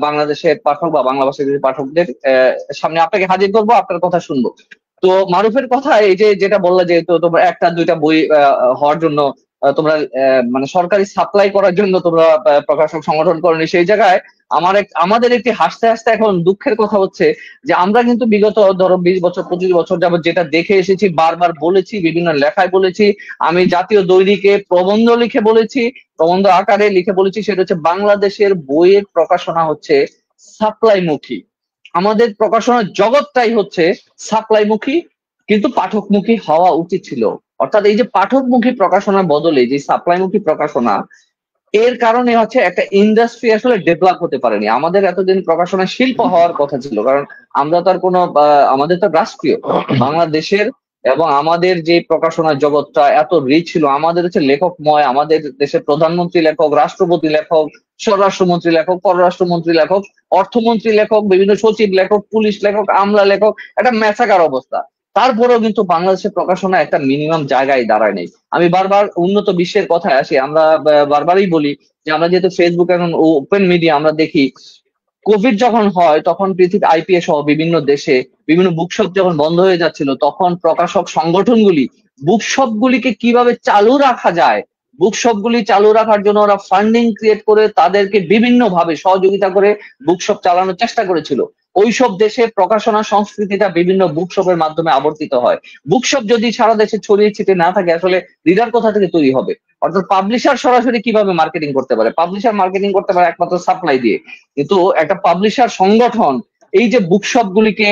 বাংলাদেশের পাঠক বা বাংলা ভাষার পাঠকদের সামনে আপনাকে হাজির করবো, আপনার কথা শুনবো। তো মারুফের কথা, এই যে যেটা বললা যে তো তোমরা একটা দুইটা বই হওয়ার জন্য তোমরা মানে সরকারি সাপ্লাই করার জন্য তোমরা প্রকাশক সংগঠন করনি, সেই জায়গায় আমাদের একটি হাসতে হাসতে এখন দুঃখের কথা হচ্ছে যে আমরা কিন্তু বিগত ধরো 20 বছর 25 বছর যাবত যেটা দেখে এসেছি, বারবার বলেছি, বিভিন্ন লেখায় বলেছি, আমি জাতীয় দৈনিকে প্রবন্ধ লিখে বলেছি, প্রবন্ধ আকারে লিখে বলেছি, সেটা হচ্ছে বাংলাদেশের বইয়ের প্রকাশনা হচ্ছে সাপ্লাইমুখী। আমাদের প্রকাশনার জগৎটাই হচ্ছে সাপ্লাইমুখী, কিন্তু পাঠকমুখী হওয়া উচিত ছিল। অর্থাৎ এই যে পাঠকমুখী প্রকাশনার বদলে যে সাপ্লাইমুখী প্রকাশনা, এর কারণে হচ্ছে একটা ইন্ডাস্ট্রি আসলে ডেভেলপ হতে পারেনি। আমাদের এতদিন প্রকাশনা শিল্প হওয়ার কথা ছিল, কারণ আমরা তো আর কোনো আমাদের তো রাষ্ট্রীয় বাংলাদেশের, এবং আমাদের যে প্রকাশনা জগৎটা এত রিচ ছিল, আমাদের হচ্ছে লেখকময়, আমাদের দেশের প্রধানমন্ত্রী লেখক, রাষ্ট্রপতি লেখক, স্বরাষ্ট্রমন্ত্রী লেখক, পররাষ্ট্রমন্ত্রী লেখক, অর্থমন্ত্রী লেখক, বিভিন্ন সচিব লেখক, পুলিশ লেখক, আমলা লেখক, একটা মেসাকার অবস্থা। তারপরেও কিন্তু বাংলাদেশের প্রকাশনা একটা মিনিমাম জায়গায় দাঁড়ায় নেই। আমি বারবার উন্নত বিশ্বের কথায় আসি, আমরা বারবারই বলি যে আমরা যেহেতু ফেসবুক এখন ওপেন মিডিয়া, আমরা দেখি কোভিড যখন হয় তখন পৃথিবী আইপিএ সহ বিভিন্ন দেশে বিভিন্ন বুকশপ যখন বন্ধ হয়ে যাচ্ছিল, তখন প্রকাশক সংগঠনগুলি বুকশপ গুলিকে কিভাবে চালু রাখা যায়, বুকশপ গুলি চালু রাখার জন্য ওরা ফান্ডিং ক্রিয়েট করে তাদেরকে বিভিন্ন ভাবে সহযোগিতা করে বুকশপ চালানোর চেষ্টা করেছিল। ওইসব দেশে প্রকাশনা সংস্কৃতিটা বিভিন্ন বুকশপের মাধ্যমে আবর্তিত হয়। বুকশপ যদি সারা দেশে ছড়িয়ে ছিটিয়ে না থাকে, আসলে রিডার কোথা থেকে তৈরি হবে? অর্থাৎ পাবলিশার সরাসরি কিভাবে মার্কেটিং করতে পারে? পাবলিশার মার্কেটিং করতে পারে একমাত্র সাপ্লাই দিয়ে। কিন্তু একটা পাবলিশার সংগঠন এই যে বুকশপ গুলিকে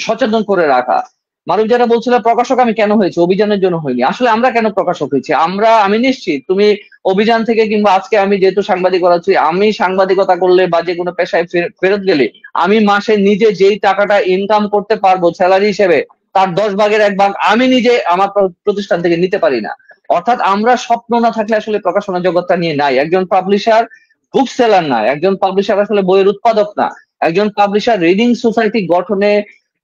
সচেতন করে রাখা। মারুফ যারা বলছিল প্রকাশক আমি কেন হয়েছে, অভিযানের জন্য হয়নি। আসলে আমরা কেন প্রকাশক হয়েছি, আমি নিশ্চিত তুমি অভিযান থেকে কিংবা আজকে আমি যেহেতু সাংবাদিকতা আছি, আমি সাংবাদিকতা করলে বা যে কোনো পেশায় ফেরত গেলে আমি মাসে নিজে যেই টাকাটা ইনকাম করতে পারবো স্যালারি হিসেবে, তার 10 ভাগের 1 ভাগ আমি নিজে আমার প্রতিষ্ঠান থেকে নিতে পারি না। অর্থাৎ আমরা স্বপ্ন না থাকলে আসলে প্রকাশনা জগৎটা নিয়ে নাই। একজন পাবলিশার বুক সেলার না, একজন পাবলিশার আসলে বইয়ের উৎপাদক না, একজন পাবলিশার রিডিং সোসাইটি গঠনে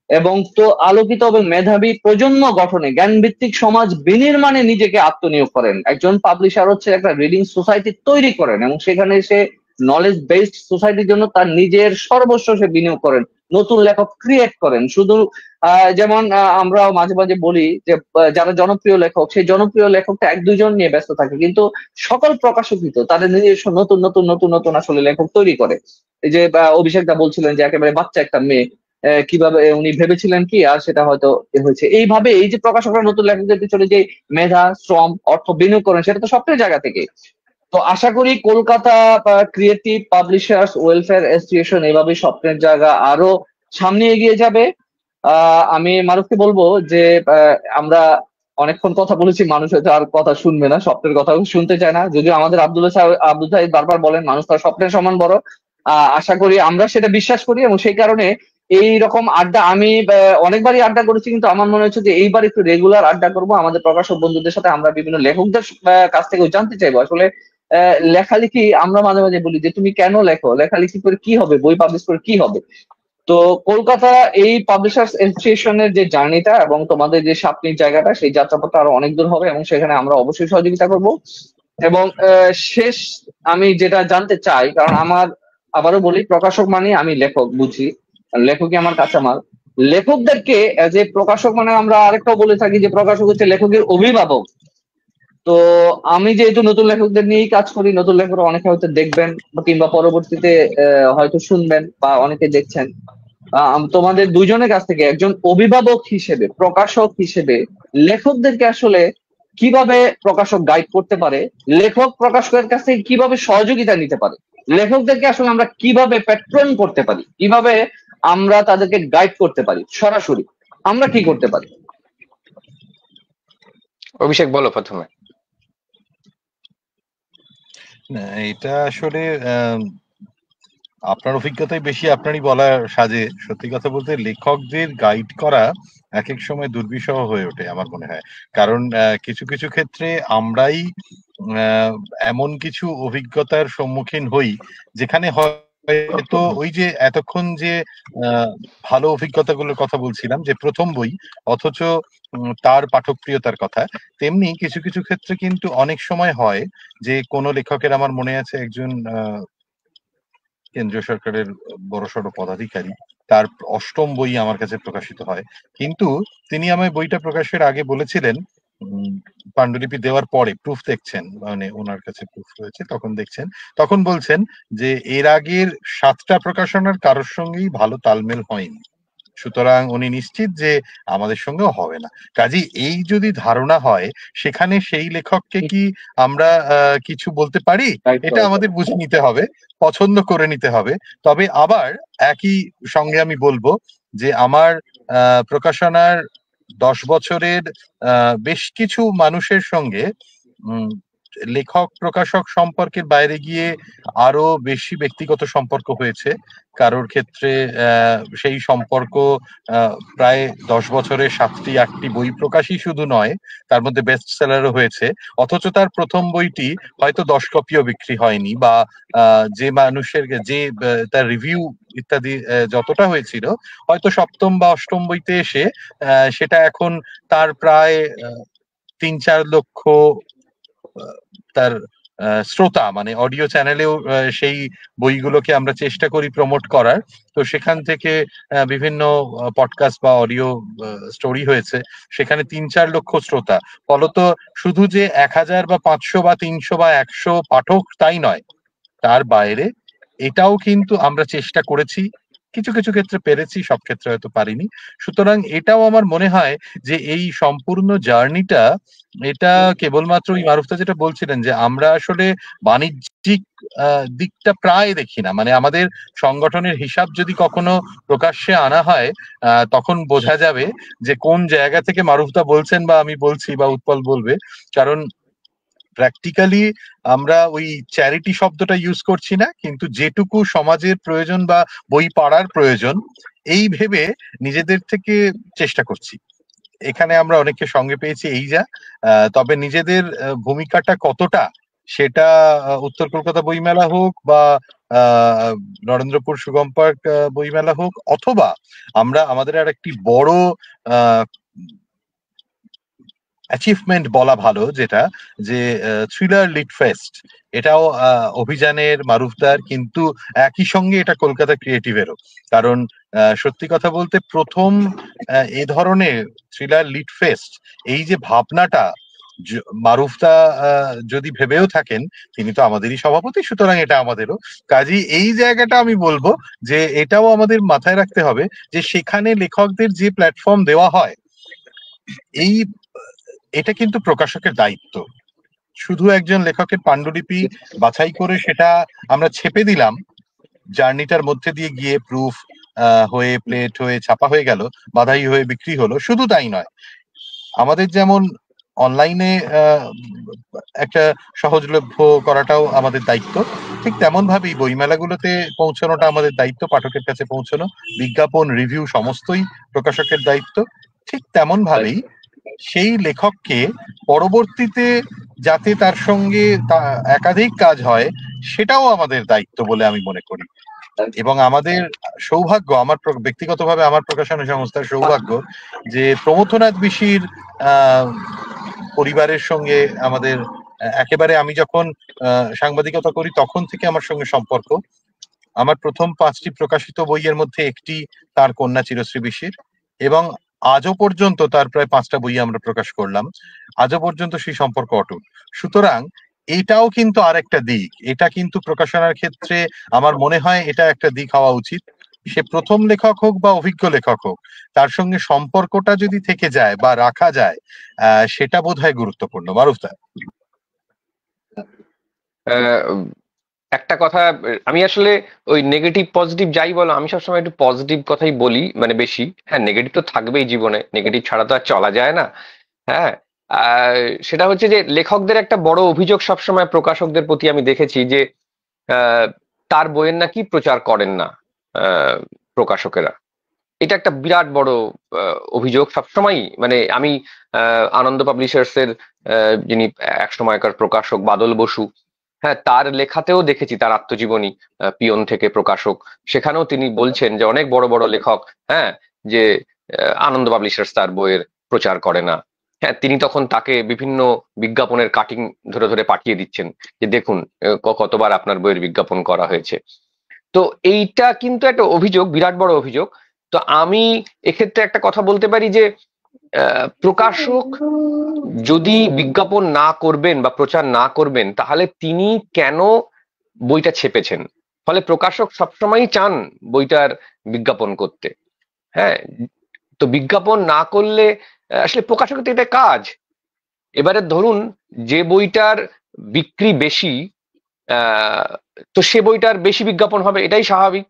এবং তো আলোকিত এবং মেধাবী প্রজন্ম গঠনে, জ্ঞান ভিত্তিক সমাজ বিনির্মাণে নিজেকে আত্মনিয়োগ করেন। একজন পাবলিশার হচ্ছে একটা রিডিং সোসাইটি তৈরি করেন এবং সেখানে সে নলেজ বেসড সোসাইটির জন্য তার নিজের সর্বস্ব সে বিনিয়োগ করেন, নতুন লেখক ক্রিয়েট করেন। শুধু যেমন আমরা মাঝে মাঝে বলি যে যারা জনপ্রিয় লেখক, সেই জনপ্রিয় লেখকটা 1-2 জন নিয়ে ব্যস্ত থাকে, কিন্তু সকল প্রকাশকই তো তাদের নিজস্ব নতুন নতুন নতুন নতুন আসলে লেখক তৈরি করে। এই যে অভিষেক দা বলছিলেন যে একেবারে বাচ্চা একটা মেয়ে, কিভাবে উনি ভেবেছিলেন কি, আর সেটা হয়তো হয়েছে। এইভাবে এই যে প্রকাশকরা নতুন লেখকদের পিছনে যে মেধা, শ্রম, অর্থ বিনিয়োগ করেন, সেটা তো সবটাই জায়গা থেকে। তো আশা করি Kolkata creative publishers welfare association এভাবে স্বপ্নের জায়গা আরো সামনে এগিয়ে যাবে। আমি মারুফকে বলবো যে আমরা অনেকক্ষণ কথা বলেছি, মানুষ হয়তো আর কথা শুনবে না, স্বপ্নের কথা শুনতে চায় না, যদিও আমাদের আব্দুল সাহিদ বারবার বলেন মানুষ তার স্বপ্নের সমান বড়। আশা করি আমরা সেটা বিশ্বাস করি, এবং সেই কারণে এই রকম আড্ডা আমি অনেকবারই আড্ডা করেছি, কিন্তু আমার মনে হচ্ছে যে এইবার একটু রেগুলার আড্ডা করবো আমাদের প্রকাশক বন্ধুদের সাথে। আমরা বিভিন্ন লেখকদের কাছ থেকেও জানতে চাইবো আসলে লেখালেখি, আমরা মাঝে মাঝে বলি যে তুমি কেন লেখো, লেখালেখি করে কি হবে, বই পাবলিশ করে কি হবে। তো কলকাতা এই পাবলিশার্স অ্যাসোসিয়েশনের যে জার্নিটা এবং তোমাদের যে সাপনির জায়গাটা, সেই যাত্রাপথটা আরো অনেক দূর হবে এবং সেখানে আমরা অবশ্যই সহযোগিতা করব। এবং শেষ আমি যেটা জানতে চাই, কারণ আমার আবারও বলি প্রকাশক মানে আমি লেখক বুঝি, লেখকই আমার কাঁচামাল। লেখকদেরকে যে প্রকাশক মানে আমরা আরেকটাও বলে থাকি যে প্রকাশক হচ্ছে লেখকের অভিভাবক। তো আমি যেহেতু নতুন লেখকদের নিয়েই কাজ করি, নতুন লেখকরা অনেকে হয়তো দেখবেন কিংবা পরবর্তীতে হয়তো শুনবেন বা অনেকে দেখছেন। তোমাদের দুইজনের কাছ থেকে একজন অভিভাবক হিসেবে, প্রকাশক হিসেবে লেখকদেরকে আসলে কিভাবে প্রকাশক গাইড করতে পারে, লেখক প্রকাশকের কাছ থেকে কিভাবে সহযোগিতা নিতে পারে, লেখকদেরকে আসলে আমরা কিভাবে প্যাট্রন করতে পারি, কিভাবে আমরা তাদেরকে গাইড করতে পারি সরাসরি, আমরা কি করতে পারি? অভিষেক বলো প্রথমে। না, এটা আসলে আপনার অভিজ্ঞতাই বেশি, আপনারই বলা সাজে। সত্যি কথা বলতে লেখকদের গাইড করা এক এক সময় দুর্বিষহ হয়ে ওঠে আমার মনে হয়। কারণ কিছু কিছু ক্ষেত্রে আমরাই এমন কিছু অভিজ্ঞতার সম্মুখীন হই যেখানে হয়তো ওই যে এতক্ষণ যে ভালো অভিজ্ঞতাগুলোর কথা বলছিলাম, যে প্রথম বই অথচ তার পাঠকপ্রিয়তার কথা, তেমনি কিছু কিছু ক্ষেত্রে কিন্তু অনেক সময় হয় যে কোনো লেখকের, আমার মনে আছে একজন কেন্দ্রীয় সরকারের বড়সড় পদাধিকারী, তার অষ্টম বই আমার কাছে প্রকাশিত হয়, কিন্তু তিনি আমায় বইটা প্রকাশের আগে বলেছিলেন, পাণ্ডুলিপি দেওয়ার পরে প্রুফ দেখছেন, মানে ওনার কাছে প্রুফ রয়েছে, তখন দেখছেন, তখন বলছেন যে এর আগের 7টা প্রকাশনার কারোর সঙ্গেই ভালো তালমেল হয়নি, সুতরাং উনি নিশ্চিত যে আমাদের সঙ্গেও হবে না। কাজেই এই যদি ধারণা হয়, সেখানে সেই লেখককে কি আমরা কিছু বলতে পারি? এটা আমাদের বুঝে নিতে হবে, পছন্দ করে নিতে হবে। তবে আবার একই সঙ্গে আমি বলবো যে আমার প্রকাশনার 10 বছরের বেশ কিছু মানুষের সঙ্গে লেখক প্রকাশক সম্পর্কের বাইরে গিয়ে আরো বেশি ব্যক্তিগত সম্পর্ক হয়েছে। কারোর ক্ষেত্রে সেই সম্পর্ক প্রায় 10 বছরে 7টি 8টি বই প্রকাশই শুধু নয়, তার মধ্যে বেস্ট সেলারও হয়েছে, অথচ তার প্রথম বইটি হয়তো 10 কপিও বিক্রি হয়নি, বা যে মানুষের যে তার রিভিউ ইত্যাদি যতটা হয়েছিল, হয়তো সপ্তম বা অষ্টম বইতে এসে সেটা এখন তার প্রায় 3-4 লক্ষ তার শ্রোতা, মানে অডিও চ্যানেলেও সেই বইগুলোকে আমরা চেষ্টা করি প্রমোট করার। তো সেখান থেকে বিভিন্ন পডকাস্ট বা অডিও স্টোরি হয়েছে, সেখানে 3-4 লক্ষ শ্রোতা। ফলত শুধু যে 1000 বা 500 বা 300 বা 100 পাঠক তাই নয়, তার বাইরে এটাও কিন্তু আমরা চেষ্টা করেছি, কিছু কিছু ক্ষেত্রে পেরেছি, সব ক্ষেত্রে হয়তো পারিনি। সুতরাং এটাও আমার মনে হয় যে এই সম্পূর্ণ জার্নিটা, এটা কেবলমাত্র ওই মারুফদা যেটা বলছিলেন যে আমরা আসলে বাণিজ্যিক দিকটা প্রায় দেখি না, মানে আমাদের সংগঠনের হিসাব যদি কখনো প্রকাশ্যে আনা হয় তখন বোঝা যাবে যে কোন জায়গা থেকে মারুফদা বলছেন বা আমি বলছি বা উৎপল বলবে। কারণ প্র্যাকটিক্যালি আমরা ওই চ্যারিটি শব্দটা ইউজ করছি না, কিন্তু যেটুকু সমাজের প্রয়োজন বা বই পড়ার প্রয়োজন, এই ভেবে নিজেদের থেকে চেষ্টা করছি। এখানে আমরা অনেককে সঙ্গে পেয়েছি, এই যা। তবে নিজেদের ভূমিকাটা কতটা, সেটা উত্তর কলকাতা বইমেলা হোক বা নরেন্দ্রপুর সুগম পার্ক বইমেলা হোক, অথবা আমরা আমাদের আর একটি বড় অ্যাচিভমেন্ট বলা ভালো, যেটা যে থ্রিলার লিট ফেস্ট, এটাও অভিযানের, মারুফদার, কিন্তু একই সঙ্গে এটা কলকাতা ক্রিয়েটিভেরও। কারণ সত্যি কথা বলতে প্রথম এ ধরনের থ্রিলার লিট ফেস্ট, এই যে ভাবনাটা মারুফদা যদি ভেবেও থাকেন, তিনি তো আমাদেরই সভাপতি, সুতরাং এটা আমাদেরও। কাজেই এই জায়গাটা আমি বলবো যে এটাও আমাদের মাথায় রাখতে হবে, যে সেখানে লেখকদের যে প্ল্যাটফর্ম দেওয়া হয়, এই এটা কিন্তু প্রকাশকের দায়িত্ব। শুধু একজন লেখকের পাণ্ডুলিপি বাছাই করে সেটা আমরা ছেপে দিলাম, জার্নিটার মধ্যে দিয়ে গিয়ে প্রুফ হয়ে, প্লেট হয়ে, ছাপা হয়ে গেল, বাধাই হয়ে বিক্রি হলো, শুধু তাই নয়, আমাদের যেমন অনলাইনে একটা সহজলভ্য করাটাও আমাদের দায়িত্ব, ঠিক তেমন ভাবেই বইমেলাগুলোতে পৌঁছানোটা আমাদের দায়িত্ব, পাঠকের কাছে পৌঁছানো, বিজ্ঞাপন, রিভিউ সমস্তই প্রকাশকের দায়িত্ব। ঠিক তেমন ভাবেই সেই লেখককে পরবর্তীতে যাতে তার সঙ্গে একাধিক কাজ হয়, সেটাও আমাদের দায়িত্ব বলে আমি মনে করি। এবং আমাদের সৌভাগ্য, আমার ব্যক্তিগতভাবে আমার প্রকাশনা সংস্থার সৌভাগ্য, যে প্রমথনাথ বিশির পরিবারের সঙ্গে আমাদের একেবারে, আমি যখন সাংবাদিকতা করি তখন থেকে আমার সঙ্গে সম্পর্ক। আমার প্রথম 5টি প্রকাশিত বইয়ের মধ্যে একটি তার কন্যা চিরশ্রী বিশির, এবং আজও পর্যন্ত তার প্রায় 5টা বই আমরা প্রকাশ করলাম, আজও পর্যন্ত সেই সম্পর্ক অটুট। সুতরাং এটাও কিন্তু আরেকটা দিক, এটা কিন্তু প্রকাশনার ক্ষেত্রে আমার মনে হয় এটা একটা দিক হওয়া উচিত। সে প্রথম লেখক হোক বা অভিজ্ঞ লেখক হোক, তার সঙ্গে সম্পর্কটা যদি থেকে যায় বা রাখা যায়, সেটা বোধহয় গুরুত্বপূর্ণ। মারুফদা, একটা কথা, আমি আসলে ওই নেগেটিভ পজিটিভ যাই বলো, আমি সবসময় একটু পজিটিভ কথাই বলি, মানে বেশি। হ্যাঁ, নেগেটিভ তো থাকবেই জীবনে, নেগেটিভ ছাড়া তো আর চলা যায় না। হ্যাঁ, আর সেটা হচ্ছে যে লেখকদের একটা বড় অভিযোগ সবসময় প্রকাশকদের প্রতি আমি দেখেছি যে আহ, তার বইয়ের নাকি প্রচার করেন না আহ, প্রকাশকেরা। এটা একটা বিরাট বড় অভিযোগ সবসময়। মানে আমি আনন্দ পাবলিশার্স এর যিনি এক সময়কার প্রকাশক বাদল বসু, হ্যাঁ, তার লেখাতেও দেখেছি, তার আত্মজীবনী পিয়ন থেকে প্রকাশক, সেখানেও তিনি বলছেন যে অনেক বড় বড় লেখক, হ্যাঁ, যে আনন্দ পাবলিশার্স তার বইয়ের প্রচার করে না। হ্যাঁ, তিনি তখন তাকে বিভিন্ন বিজ্ঞাপনের কাটিং ধরে ধরে পাঠিয়ে দিচ্ছেন যে দেখুন কতবার আপনার বইয়ের বিজ্ঞাপন করা হয়েছে। তো এইটা কিন্তু একটা অভিযোগ, বিরাট বড় অভিযোগ। তো আমি এক্ষেত্রে একটা কথা বলতে পারি যে প্রকাশক যদি বিজ্ঞাপন না করবেন বা প্রচার না করবেন, তাহলে তিনি কেন বইটা ছেপেছেন? ফলে প্রকাশক সবসময়ই চান বইটার বিজ্ঞাপন করতে। হ্যাঁ, তো বিজ্ঞাপন না করলে আসলে প্রকাশকের তো এটা কাজ। এবারে ধরুন যে বইটার বিক্রি বেশি, আহ তো সে বইটার বেশি বিজ্ঞাপন হবে, এটাই স্বাভাবিক।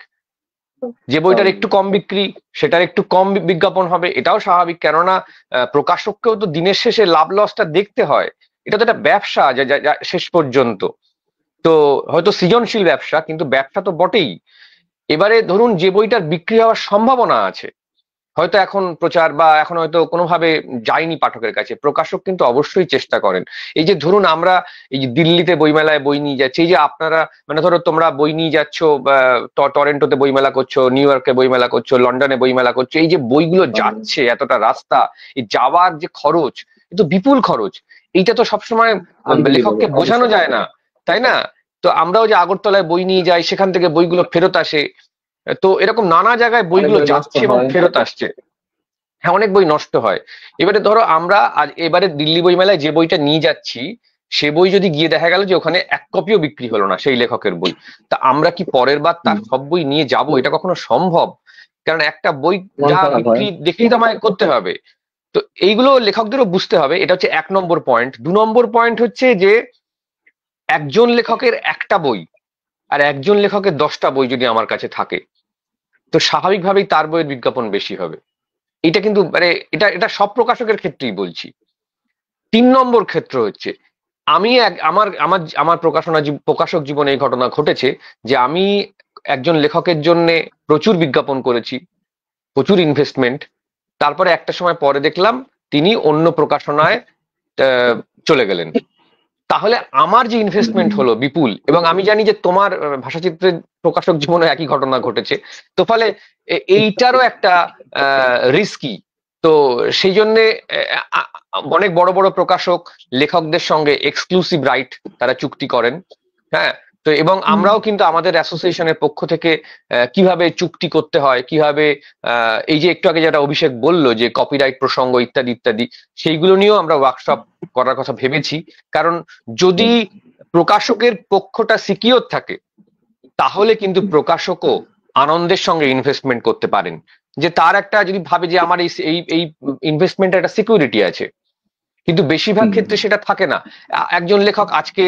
যে বইটার একটু কম বিক্রি, সেটার একটু কম বিজ্ঞাপন হবে, এটাও স্বাভাবিক। কেননা প্রকাশককেও তো দিনের শেষে লাভ লসটা দেখতে হয়। এটা তো একটা ব্যবসা যা শেষ পর্যন্ত। তো হয়তো সৃজনশীল ব্যবসা, কিন্তু ব্যবসা তো বটেই। এবারে ধরুন যে বইটার বিক্রি হওয়ার সম্ভাবনা আছে, হয়তো এখন প্রচার বা এখন হয়তো কোনোভাবে যায়নি পাঠকের কাছে, প্রকাশক কিন্তু অবশ্যই চেষ্টা করেন। এই যে ধরুন আমরা এই যে দিল্লিতে বইমেলায় বই নিয়ে যাচ্ছি, এই যে আপনারা, মানে ধরো তোমরা বই নিয়ে যাচ্ছ, টরেন্টোতে বইমেলা করছো, নিউ ইয়র্কে বইমেলা করছো, লন্ডনে বইমেলা করছো, এই যে বইগুলো যাচ্ছে এতটা রাস্তা, এই যাওয়ার যে খরচ, এ তো বিপুল খরচ। এইটা তো সবসময় লেখককে বোঝানো যায় না, তাই না? তো আমরাও যে আগরতলায় বই নিয়ে যাই, সেখান থেকে বইগুলো ফেরত আসে। তো এরকম নানা জায়গায় বইগুলো যাচ্ছে এবং ফেরত আসছে। হ্যাঁ, অনেক বই নষ্ট হয়। এবারে ধরো আমরা আজ এবারে দিল্লি বইমেলায় যে বইটা নিয়ে যাচ্ছি, সে বই যদি গিয়ে দেখা গেল যে ওখানে এক কপিও বিক্রি হলো না সেই লেখকের বই, তা আমরা কি পরের বার তার সব বই নিয়ে যাব? এটা কখনো সম্ভব? কারণ একটা বই যা বিক্রি দেখেই তো আমায় করতে হবে। তো এইগুলো লেখকদেরও বুঝতে হবে। এটা হচ্ছে 1 নম্বর পয়েন্ট। 2 নম্বর পয়েন্ট হচ্ছে যে একজন লেখকের একটা বই আর একজন লেখকের 10টা বই যদি আমার কাছে থাকে, তো স্বাভাবিকভাবেই তার বইয়ের বিজ্ঞাপন বেশি হবে। এটা কিন্তু মানে এটা এটা সব প্রকাশকের ক্ষেত্রেই বলছি। 3 নম্বর ক্ষেত্র হচ্ছে, আমি আমার আমার আমার প্রকাশক জীবনে এই ঘটনা ঘটেছে যে আমি একজন লেখকের জন্য প্রচুর বিজ্ঞাপন করেছি, প্রচুর ইনভেস্টমেন্ট। তারপরে একটা সময় পরে দেখলাম তিনি অন্য প্রকাশনায় চলে গেলেন। তাহলে আমার যে ইনভেস্টমেন্ট হলো বিপুল, এবং আমি জানি যে তোমার ভাষাচিত্রের প্রকাশক জীবনে একই ঘটনা ঘটেছে, তো ফলে এইটারও একটা রিস্কি। তো সেই জন্য অনেক বড় বড় প্রকাশক লেখকদের সঙ্গে এক্সক্লুসিভ রাইট তারা চুক্তি করেন। হ্যাঁ, তো এবং আমরাও কিন্তু আমাদের অ্যাসোসিয়েশনের পক্ষ থেকে কিভাবে চুক্তি করতে হয়, কিভাবে এই যে একটু আগে যেটা অভিষেক বললো যে কপিরাইট প্রসঙ্গ ইত্যাদি ইত্যাদি, সেইগুলো নিয়েও আমরা ওয়ার্কশপ করার কথা ভেবেছি। কারণ যদি প্রকাশকের পক্ষটা সিকিউর থাকে, তাহলে কিন্তু প্রকাশকও আনন্দের সঙ্গে ইনভেস্টমেন্ট করতে পারেন। যে তার একটা যদি ভাবে যে আমার এই এই ইনভেস্টমেন্টের একটা সিকিউরিটি আছে। কিন্তু বেশিরভাগ ক্ষেত্রে সেটা থাকে না। একজন লেখক আজকে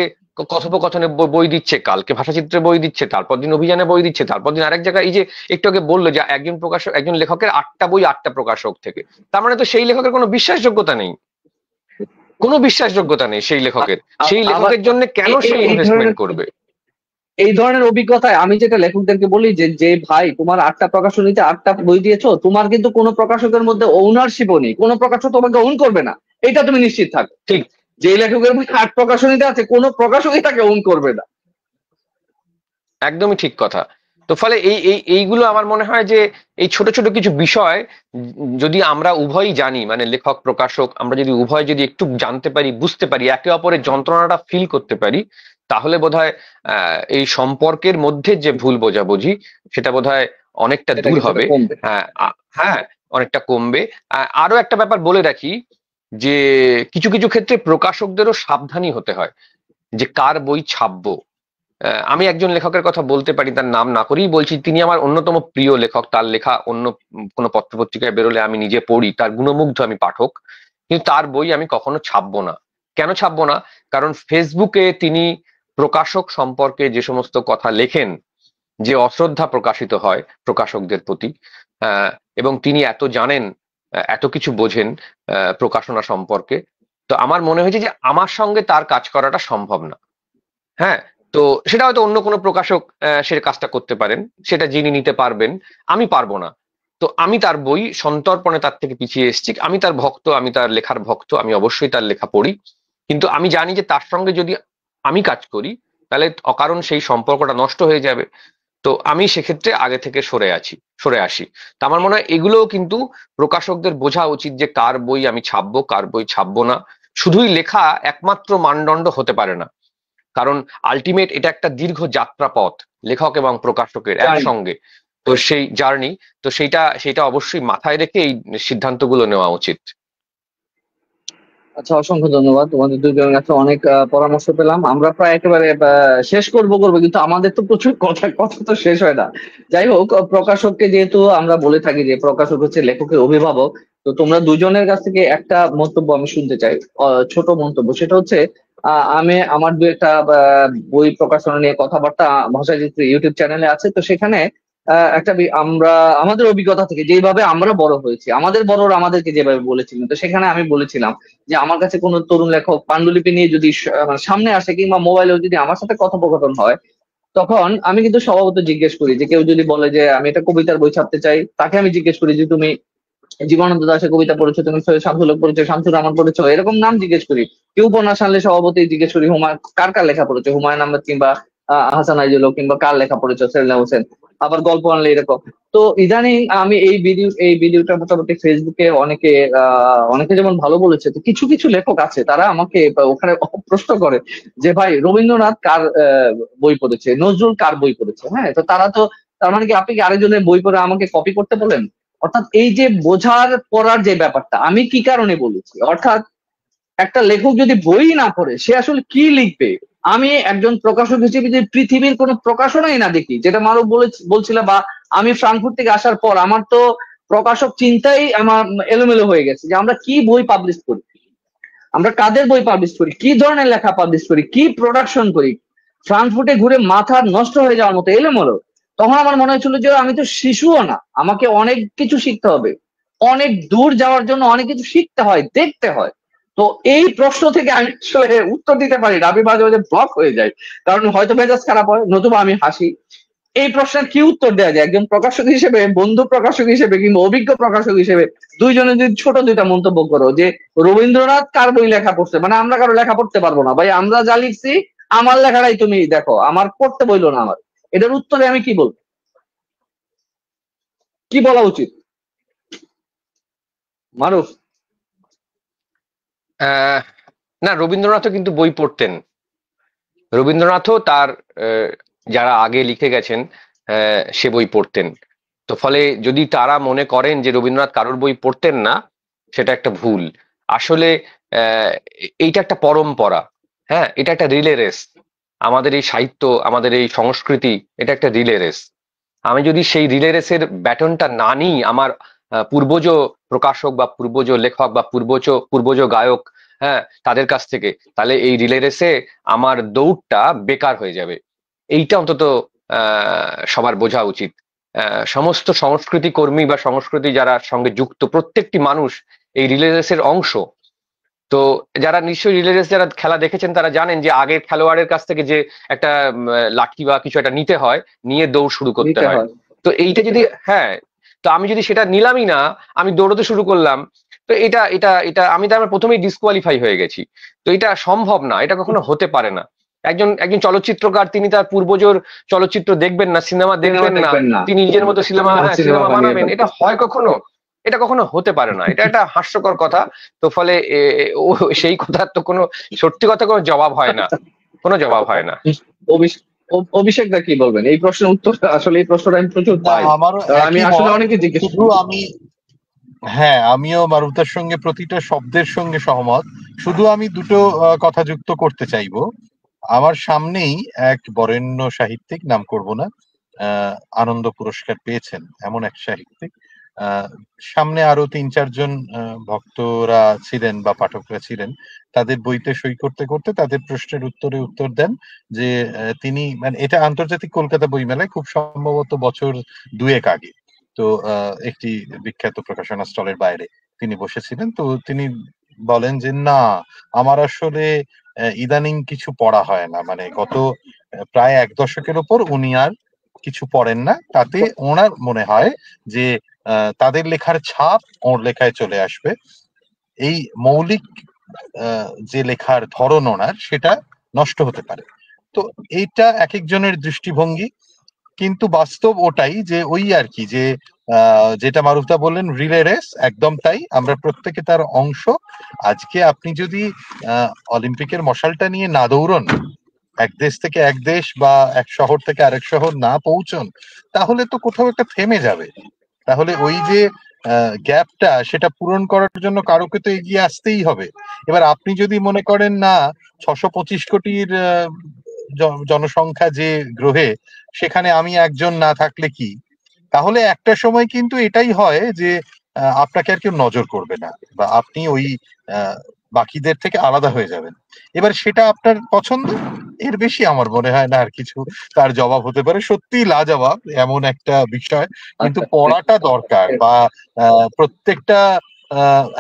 কথোপকথনে বই দিচ্ছে, কালকে ভাষাচিত্রে বই দিচ্ছে, তারপর দিন অভিযানে বই দিচ্ছে, তারপর দিন আরেক জায়গায়। এই যে একটু আগে বললো যে একজন লেখকের 8টা বই 8টা প্রকাশক থেকে, তার মানে তো সেই লেখকের কোনো বিশ্বাসযোগ্যতা নেই, কোনো বিশ্বাসযোগ্যতা নেই সেই লেখকের। সেই লেখকের জন্য কেন সে ইনভেস্টমেন্ট করবে? এই ধরনের অভিজ্ঞতায় আমি যেটা লেখকদেরকে বলি যে যে ভাই তোমার 8টা প্রকাশনীতে 8টা বই দিয়েছো, তোমার কিন্তু কোনো প্রকাশকের মধ্যে ওনারশিপও নেই, কোনো প্রকাশক তোমাকে ওন করবে না, এটা তুমি নিশ্চিত থাকো। ঠিক, যে লেখকের বই 8 প্রকাশনীতে আছে, কোনো প্রকাশকই তাকে ওন করবে না। একদমই ঠিক কথা। তো ফলে এইগুলো আমার মনে হয় যে এই ছোট ছোট কিছু বিষয় যদি আমরা উভয়ই জানি, মানে লেখক প্রকাশক, আমরা যদি উভয় যদি একটু জানতে পারি, বুঝতে পারি, একে অপরের যন্ত্রণাটা ফিল করতে পারি, তাহলে বোধহয় এই সম্পর্কের মধ্যে যে ভুল বোঝাবুঝি, সেটা বোধহয় অনেকটা দূর হবে। হ্যাঁ, হ্যাঁ, অনেকটা কমবে। আরো একটা ব্যাপার বলে রাখি যে কিছু কিছু ক্ষেত্রে প্রকাশকদেরও সাবধানী হতে হয় যে কার বই ছাপবো। আমি একজন লেখকের কথা বলতে পারি, তার নাম না করেই বলছি, তিনি আমার অন্যতম প্রিয় লেখক। তার লেখা অন্য কোনো পত্রপত্রিকায় বেরোলে আমি নিজে পড়ি, তার গুণমুগ্ধ আমি পাঠক, কিন্তু তার বই আমি কখনো ছাপবো না। কেন ছাপবো না? কারণ ফেসবুকে তিনি প্রকাশক সম্পর্কে যে সমস্ত কথা লেখেন, যে অশ্রদ্ধা প্রকাশিত হয় প্রকাশকদের প্রতি, এবং তিনি এত জানেন, এত কিছু বোঝেন প্রকাশনা সম্পর্কে, তো আমার মনে হয়েছে যে আমার সঙ্গে তার কাজ করাটা সম্ভব না। হ্যাঁ, তো সেটা হয়তো অন্য কোনো প্রকাশক সে কাজটা করতে পারেন, সেটা যিনি নিতে পারবেন, আমি পারবো না। তো আমি তার বই সন্তর্পণে তার থেকে পিছিয়ে এসেছি। আমি তার ভক্ত, আমি তার লেখার ভক্ত, আমি অবশ্যই তার লেখা পড়ি, কিন্তু আমি জানি যে তার সঙ্গে যদি আমি কাজ করি তাহলে অকারণ সেই সম্পর্কটা নষ্ট হয়ে যাবে। তো আমি সেক্ষেত্রে আগে থেকে সরে আসি। তো আমার মনে হয় এগুলোও কিন্তু প্রকাশকদের বোঝা উচিত যে কার বই আমি ছাপবো, কার বই ছাপবো না। শুধুই লেখা একমাত্র মানদণ্ড হতে পারে না, কারণ আলটিমেট এটা একটা দীর্ঘ যাত্রাপথ লেখক এবং প্রকাশকের একসঙ্গে। তো সেই জার্নি, তো সেইটা অবশ্যই মাথায় রেখে এই সিদ্ধান্তগুলো নেওয়া উচিত। আচ্ছা, অসংখ্য ধন্যবাদ। তোমাদের দুজনের কাছে অনেক পরামর্শ পেলাম। আমরা প্রায় একেবারে শেষ করবো কিন্তু আমাদের তো প্রচুর কথা কথা তো শেষ হয় না। যাই হোক, প্রকাশককে যেহেতু আমরা বলে থাকি যে প্রকাশক হচ্ছে লেখকের অভিভাবক, তো তোমরা দুজনের কাছ থেকে একটা মন্তব্য আমি শুনতে চাই, ছোট মন্তব্য। সেটা হচ্ছে আমি আমার দু একটা বই প্রকাশনা নিয়ে কথাবার্তা ভাষাচিত্র ইউটিউব চ্যানেলে আছে, তো সেখানে একটা আমরা আমাদের অভিজ্ঞতা থেকে যেভাবে আমরা বড় হয়েছি, আমাদের বড়রা আমাদেরকে যেভাবে বলেছিলেন, তো সেখানে আমি বলেছিলাম যে আমার কাছে কোনো তরুণ লেখক পাণ্ডুলিপি নিয়ে যদি মানে সামনে আসে কিংবা মোবাইলেও যদি আমার সাথে কথোপকথন হয়, তখন আমি কিন্তু স্বভাবত জিজ্ঞেস করি যে কেউ যদি বলে যে আমি একটা কবিতার বই ছাপতে চাই, তাকে আমি জিজ্ঞেস করি যে তুমি জীবনানন্দ দাশের কবিতা পড়েছো, তুমি সৈয়দ শামসুল হক পড়েছো, শামসুর রহমান পড়েছো, এরকম নাম জিজ্ঞেস করি। কেউ উপন্যাস আনলে স্বভাবতই জিজ্ঞেস করি কার কার লেখা পড়েছো, হুমায়ুন আহমেদ কিংবা হাসান আইজুল হক, কিংবা কার লেখা পড়েছো, সেলিনা হোসেন। আবার গল্প আনলে এরকম। তো ইদানিং আমি এই ভিডিওটা মোটামুটি ফেসবুকে অনেকে যেমন ভালো বলেছে, তো কিছু কিছু লেখক আছে তারা আমাকে ওখানে প্রশ্ন করে যে ভাই, রবীন্দ্রনাথ কার বই পড়েছে, নজরুল কার বই পড়েছে। হ্যাঁ, তো তার মানে কি আপনি কি আরেকজনের বই পড়ে আমাকে কপি করতে বলেন? অর্থাৎ এই যে বোঝার পড়ার যে ব্যাপারটা, আমি কি কারণে বলেছি, অর্থাৎ একটা লেখক যদি বই না পড়ে সে আসলে কি লিখবে? আমি একজন প্রকাশক হিসেবে যদি পৃথিবীর কোনো প্রকাশনাই না দেখি, যেটা মারু বলছিল, বা আমি ফ্রাঙ্কফুর্ট থেকে আসার পর আমার তো প্রকাশক চিন্তাই আমার এলোমেলো হয়ে গেছে যে আমরা কি বই পাবলিশ করি, আমরা কাদের বই পাবলিশ করি, কি ধরনের লেখা পাবলিশ করি, কি প্রোডাকশন করি। ফ্রাঙ্কফুর্টে ঘুরে মাথা নষ্ট হয়ে যাওয়ার মতো এলোমেলো। তখন আমার মনে হয়েছিল যে আমি তো শিশুও না, আমাকে অনেক কিছু শিখতে হবে, অনেক দূর যাওয়ার জন্য অনেক কিছু শিখতে হয়, দেখতে হয়। তো এই প্রশ্ন থেকে আমি আসলে উত্তর দিতে পারি না, আমি মাঝে মাঝে ব্লক হয়ে যাই, কারণ হয়তো মেজাজ খারাপ হয়, নতুবা আমি হাসি। এই প্রশ্নের কি উত্তর দেওয়া যায় একজন প্রকাশক হিসেবে, বন্ধু প্রকাশক হিসেবে কিংবা অভিজ্ঞ প্রকাশক হিসেবে? দুইজনে যদি ছোট দুইটা মন্তব্য করো যে রবীন্দ্রনাথ কার বই লেখা পড়ছে, মানে আমরা কারো লেখা পড়তে পারবো না ভাই, আমরা যা লিখছি আমার লেখাটাই তুমি দেখো, আমার পড়তে বইলো না। আমার এটার উত্তরে আমি কি বলবো, কি বলা উচিত মারুফ? না, রবীন্দ্রনাথও কিন্তু বই পড়তেন। রবীন্দ্রনাথও তার যারা আগে লিখে গেছেন সে বই পড়তেন। তো ফলে যদি তারা মনে করেন যে রবীন্দ্রনাথ কারোর বই পড়তেন না, সেটা একটা ভুল। আসলে এইটা একটা পরম্পরা। হ্যাঁ, এটা একটা রিলে রেস। আমাদের এই সাহিত্য, আমাদের এই সংস্কৃতি, এটা একটা রিলে রেস। আমি যদি সেই রিলে রেসের ব্যাটনটা না নিই আমার পূর্বজ প্রকাশক বা পূর্বজ লেখক বা পূর্বজ গায়ক, হ্যাঁ, তাদের কাছ থেকে, তাহলে এই রিলে রেসে আমার দৌড়টা বেকার হয়ে যাবে। এইটা অন্তত সবার বোঝা উচিত। সমস্ত সংস্কৃতি কর্মী বা সংস্কৃতি যারা সঙ্গে যুক্ত প্রত্যেকটি মানুষ এই রিলে রেসের অংশ। তো যারা নিশ্চয়ই রিলে রেস যারা খেলা দেখেছেন তারা জানেন যে আগের খেলোয়াড়ের কাছ থেকে যে একটা লাঠি বা কিছু একটা নিতে হয়, নিয়ে দৌড় শুরু করতে হয়। তো এইটা যদি, হ্যাঁ, তো আমি যদি সেটা নিলামই না, আমি দৌড়তে শুরু করলাম, তো এটা এটা এটা আমি তো আমার প্রথমেই ডিসকোয়ালিফাই হয়ে গেছি। তো এটা সম্ভব না, এটা কখনো হতে পারে না। একজন একজন চলচ্চিত্রকার, তিনি তার পূর্বজোর চলচ্চিত্র দেখবেন না, সিনেমা দেখবেন না, তিনি নিজের মতো সিনেমা বানাবেন, এটা হয় কখনো? এটা কখনো হতে পারে না। এটা একটা হাস্যকর কথা। তো ফলে সেই কথার তো কোনো সত্যি কথা কোনো জবাব হয় না, কোনো জবাব হয় না। অভিষেক দা কি বলবেন এই প্রশ্নের উত্তর? আসলে এই প্রশ্নটা আমি প্রচুর পাই, আমি আসলে অনেকে জিজ্ঞেস শুধু আমি হ্যাঁ, আমিও মারুফদার সঙ্গে প্রতিটা শব্দের সঙ্গে সহমত। শুধু আমি দুটো কথা যুক্ত করতে চাইবো। আমার সামনেই এক বরেণ্য সাহিত্যিক, নাম করব না, আনন্দ পুরস্কার পেয়েছেন এমন এক সাহিত্যিক। আহ, সামনে আরো ৩-৪ জন ভক্তরা ছিলেন বা পাঠকরা ছিলেন। তাদের বইতে সই করতে করতে তাদের প্রশ্নের উত্তরে উত্তর দেন যে তিনি, মানে এটা আন্তর্জাতিক কলকাতা বইমেলায় খুব সম্ভবত বছর ২-১ আগে। তো একটি বিখ্যাত প্রকাশনা স্টলের বাইরে তিনি বসেছিলেন। তো তিনি বলেন যে না, আমার আসলে ইদানিং কিছু পড়া হয় না, মানে গত প্রায় ১ দশকের ওপর উনি আর কিছু পড়েন না। তাতে ওনার মনে হয় যে তাদের লেখার ছাপ ওর লেখায় চলে আসবে। এই মৌলিক যে লেখার ধরন ওনার, সেটা নষ্ট হতে পারে। তো এইটা এক একজনের দৃষ্টিভঙ্গি, কিন্তু বাস্তব ওটাই যে ওই আর কি, যে যেটা মারুফদা বললেন রিলে রেস, একদম তাই। আমরা প্রত্যেকে তার অংশ। আজকে আপনি যদি অলিম্পিকের মশালটা নিয়ে না দৌড়ন, এক দেশ থেকে এক দেশ বা এক শহর থেকে আরেক শহর না পৌঁছন, তাহলে তো কোথাও একটা থেমে যাবে। তাহলে ওই যে গ্যাপটা, সেটা পূরণ করার জন্য কারোকে তো এগিয়ে আসতেই হবে। এবার আপনি যদি মনে করেন না, ৬২৫ কোটির জনসংখ্যা যে গ্রহে, সেখানে আমি একজন না থাকলে কি, তাহলে একটা সময় কিন্তু এটাই হয় যে আপনাকে আর কেউ নজর করবে না, বা আপনি ওই আহ, বাকিদের থেকে আলাদা হয়ে যাবেন। এবার সেটা আপনার পছন্দ, এর বেশি আমার মনে হয় না আর কিছু তার জবাব হতে পারে। সত্যি লাজবাব এমন একটা বিষয়, কিন্তু আচ্ছা, পড়াটা দরকার। বা প্রত্যেকটা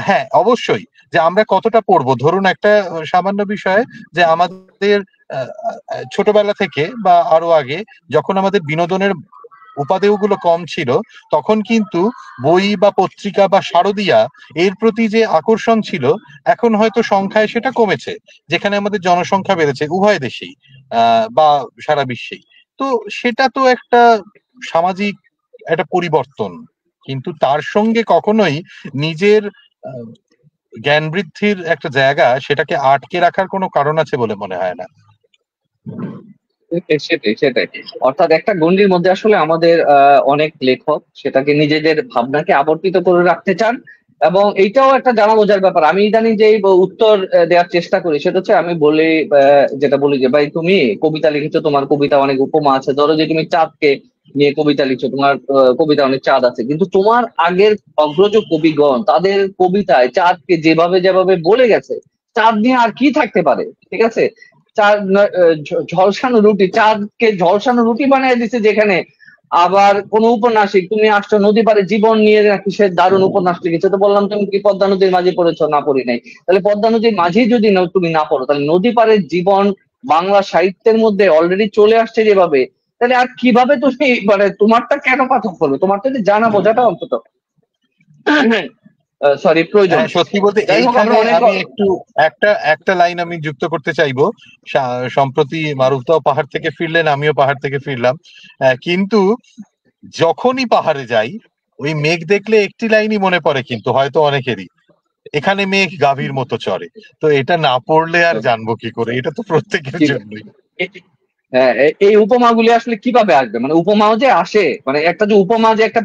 হ্যাঁ, অবশ্যই, যে আমরা কতটা পড়বো। ধরুন একটা সামান্য বিষয়, যে আমাদের ছোটবেলা থেকে বা আরো আগে, যখন আমাদের বিনোদনের উপাদেয়গুলো কম ছিল, তখন কিন্তু বই বা পত্রিকা বা শারদিয়া, এর প্রতি যে আকর্ষণ ছিল, এখন হয়তো সংখ্যায় সেটা কমেছে, যেখানে আমাদের জনসংখ্যা বেড়েছে উভয় দেশেই, বা সারা বিশ্বেই। তো সেটা তো একটা সামাজিক একটা পরিবর্তন, কিন্তু তার সঙ্গে কখনোই নিজের আহ, জ্ঞান বৃদ্ধির একটা জায়গা, সেটাকে আটকে রাখার কোনো কারণ আছে বলে মনে হয় না। সেটাই সেটাই। অর্থাৎ একটা গণ্ডির মধ্যে আসলে আমাদের অনেক লেখক সেটাকে নিজেদের ভাবনাকে আবর্তিত করে রাখতে চান, এবং এইটাও একটা জানা বোঝার ব্যাপার। আমি ইদানিং যে উত্তর দেওয়ার চেষ্টা করি সেটা হচ্ছে, আমি বলি যেটা বলি যে ভাই তুমি কবিতা লিখেছো, তোমার কবিতা অনেক উপমা আছে। ধরো যে তুমি চাঁদকে নিয়ে কবিতা লিখছো, তোমার কবিতা অনেক চাঁদ আছে, কিন্তু তোমার আগের অগ্রজ কবিগণ তাদের কবিতায় চাঁদকে যেভাবে যেভাবে বলে গেছে, চাঁদ নিয়ে আর কি থাকতে পারে? ঠিক আছে, চাঁদ ঝলসানো রুটি, চাঁদকে ঝলসানো রুটি বানিয়ে দিচ্ছে যেখানে। আবার কোন উপন্যাসিক, তুমি আসছো নদী পারে জীবন নিয়ে নাকি সে দারুণ উপন্যাস লিখেছে, তো বললাম তুমি কি পদ্মা নদীর মাঝে পড়েছো? না, পড়ি নাই। তাহলে পদ্মা নদীর মাঝে যদি তুমি না পড়ো, তাহলে নদী পারের জীবন বাংলা সাহিত্যের মধ্যে অলরেডি চলে আসছে যেভাবে, তাহলে আর কিভাবে তুমি মানে তোমারটা কেন পাঠক করবে? তোমার তো এটা জানা বোঝাটা অন্তত সরি প্রয়োজন। হ্যাঁ, সত্যি বলতে যাই হোক, আমরা এইখানে অনেক আমি একটু একটা একটা লাইন আমি যুক্ত করতে চাইবো। সম্প্রতি মারুফদাও পাহাড় থেকে ফিরলেন, আমিও পাহাড় থেকে ফিরলাম। কিন্তু যখনই পাহাড়ে যাই, ওই মেঘ দেখলে একটি লাইনই মনে পড়ে, কিন্তু হয়তো অনেকেরই, এখানে মেঘ গাভীর মতো চড়ে। তো এটা না পড়লে আর জানবো কি করে? এটা তো প্রত্যেকের ঠিক আছে। জন্যই। হ্যাঁ, এই উপমাগুলি আসলে কিভাবে আসবে? মানে উপমাও যে আসে, মানে একটা যে উপমা যে একটা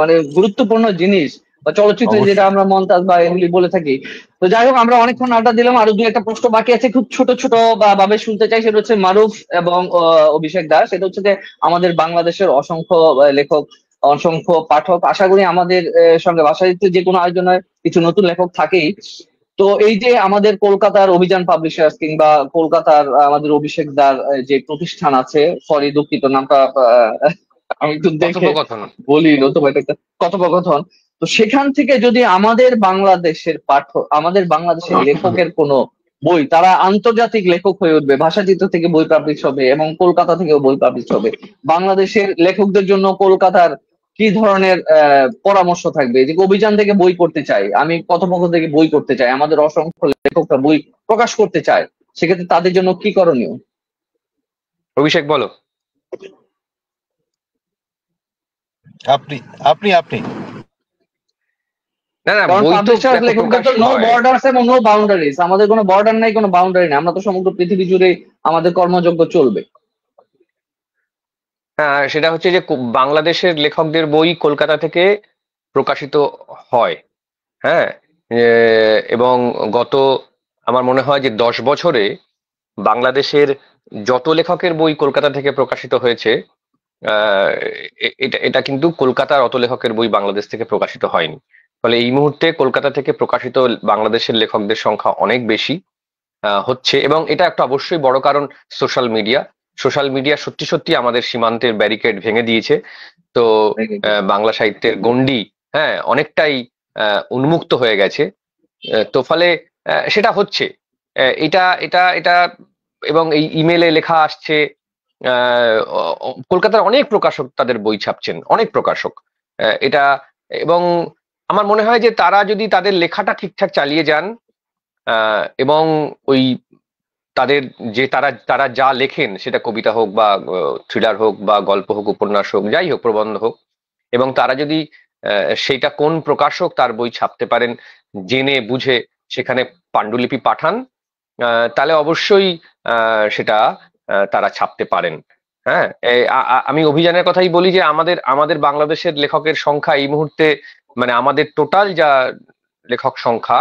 মানে গুরুত্বপূর্ণ জিনিস, বা চলচ্চিত্রে যেটা অবশ্যই। আমরা মন্তাজ বা এগুলি বলে থাকি। তো যাই হোক, আমরা অনেকক্ষণ আড্ডা দিলাম, আরো দু একটা প্রশ্ন বাকি আছে, খুব ছোট ছোট বা ভাবে শুনতে চাই। সেটা হচ্ছে মারুফ এবং অভিষেক দাস, সেটা হচ্ছে যে আমাদের বাংলাদেশের অসংখ্য লেখক, অসংখ্য পাঠক, আশা করি আমাদের সঙ্গে ভাষাসাহিত্যের যে কোনো আয়োজনে কিছু নতুন লেখক থাকেই। তো এই যে আমাদের কলকাতার অভিযান পাবলিশার্স কিংবা কলকাতার আমাদের অভিষেক দার যে প্রতিষ্ঠান আছে, সরি দুঃখিত নামটা আমি একটু দেখে কথোপকথন। বলি, নতুবা এটা একটা কথোপকথন। তো সেখান থেকে যদি আমাদের বাংলাদেশের পাঠক, আমাদের বাংলাদেশের লেখকের কোনো বই, তারা আন্তর্জাতিক লেখক হয়ে উঠবে, ভাষাচিত্র থেকে বই পাবলিশ হবে এবং কলকাতা থেকেও বই পাবলিশ হবে, বাংলাদেশের লেখকদের জন্য কলকাতার কি ধরনের পরামর্শ থাকবে? যে অভিযান থেকে বই করতে চাই, আমি কথোপকথন থেকে বই করতে চাই, আমাদের অসংখ্য লেখকরা বই প্রকাশ করতে চায়, সেক্ষেত্রে তাদের জন্য কি করণীয়? অভিষেক বলো। আপনি আপনি আপনি না না, কারণ বই তো পাবলিশার দেখো লেখকদের প্রকাশ তো নো হয়। বর্ডার্স এবং নো বাউন্ডারিজ, আমাদের কোনো বর্ডার নাই, কোনো বাউন্ডারি নেই, আমরা তো সমগ্র পৃথিবী জুড়ে আমাদের কর্মযজ্ঞ চলবে। হ্যাঁ, সেটা হচ্ছে যে বাংলাদেশের লেখকদের বই কলকাতা থেকে প্রকাশিত হয়। হ্যাঁ, এবং গত আমার মনে হয় যে 10 বছরে বাংলাদেশের যত লেখকের বই কলকাতা থেকে প্রকাশিত হয়েছে, আহ, এটা এটা কিন্তু কলকাতার অত লেখকের বই বাংলাদেশ থেকে প্রকাশিত হয়নি। ফলে এই মুহূর্তে কলকাতা থেকে প্রকাশিত বাংলাদেশের লেখকদের সংখ্যা অনেক বেশি হচ্ছে, এবং এটা একটা অবশ্যই বড় কারণ সোশ্যাল মিডিয়া। সোশ্যাল মিডিয়া সত্যি সত্যি আমাদের সীমান্তের ব্যারিকেড ভেঙে দিয়েছে। তো বাংলা সাহিত্যের গণ্ডি অনেকটাই উন্মুক্ত হয়ে গেছে। তো ফলে সেটা হচ্ছে, এটা এটা এটা এবং এই ইমেলে লেখা আসছে। কলকাতার অনেক প্রকাশক তাদের বই ছাপছেন, অনেক প্রকাশক এটা। এবং আমার মনে হয় যে তারা যদি তাদের লেখাটা ঠিকঠাক চালিয়ে যান, এবং ওই তাদের যে তারা তারা যা লেখেন, সেটা কবিতা হোক বা থ্রিলার হোক বা গল্প হোক, উপন্যাস হোক, যাই হোক, প্রবন্ধ হোক, এবং তারা যদি সেইটা কোন প্রকাশক তার বই ছাপতে পারেন জেনে বুঝে সেখানে পাণ্ডুলিপি পাঠান, তাহলে অবশ্যই সেটা তারা ছাপতে পারেন। হ্যাঁ, আমি অভিযানের কথাই বলি যে আমাদের আমাদের বাংলাদেশের লেখকের সংখ্যা এই মুহূর্তে, মানে আমাদের টোটাল যা লেখক সংখ্যা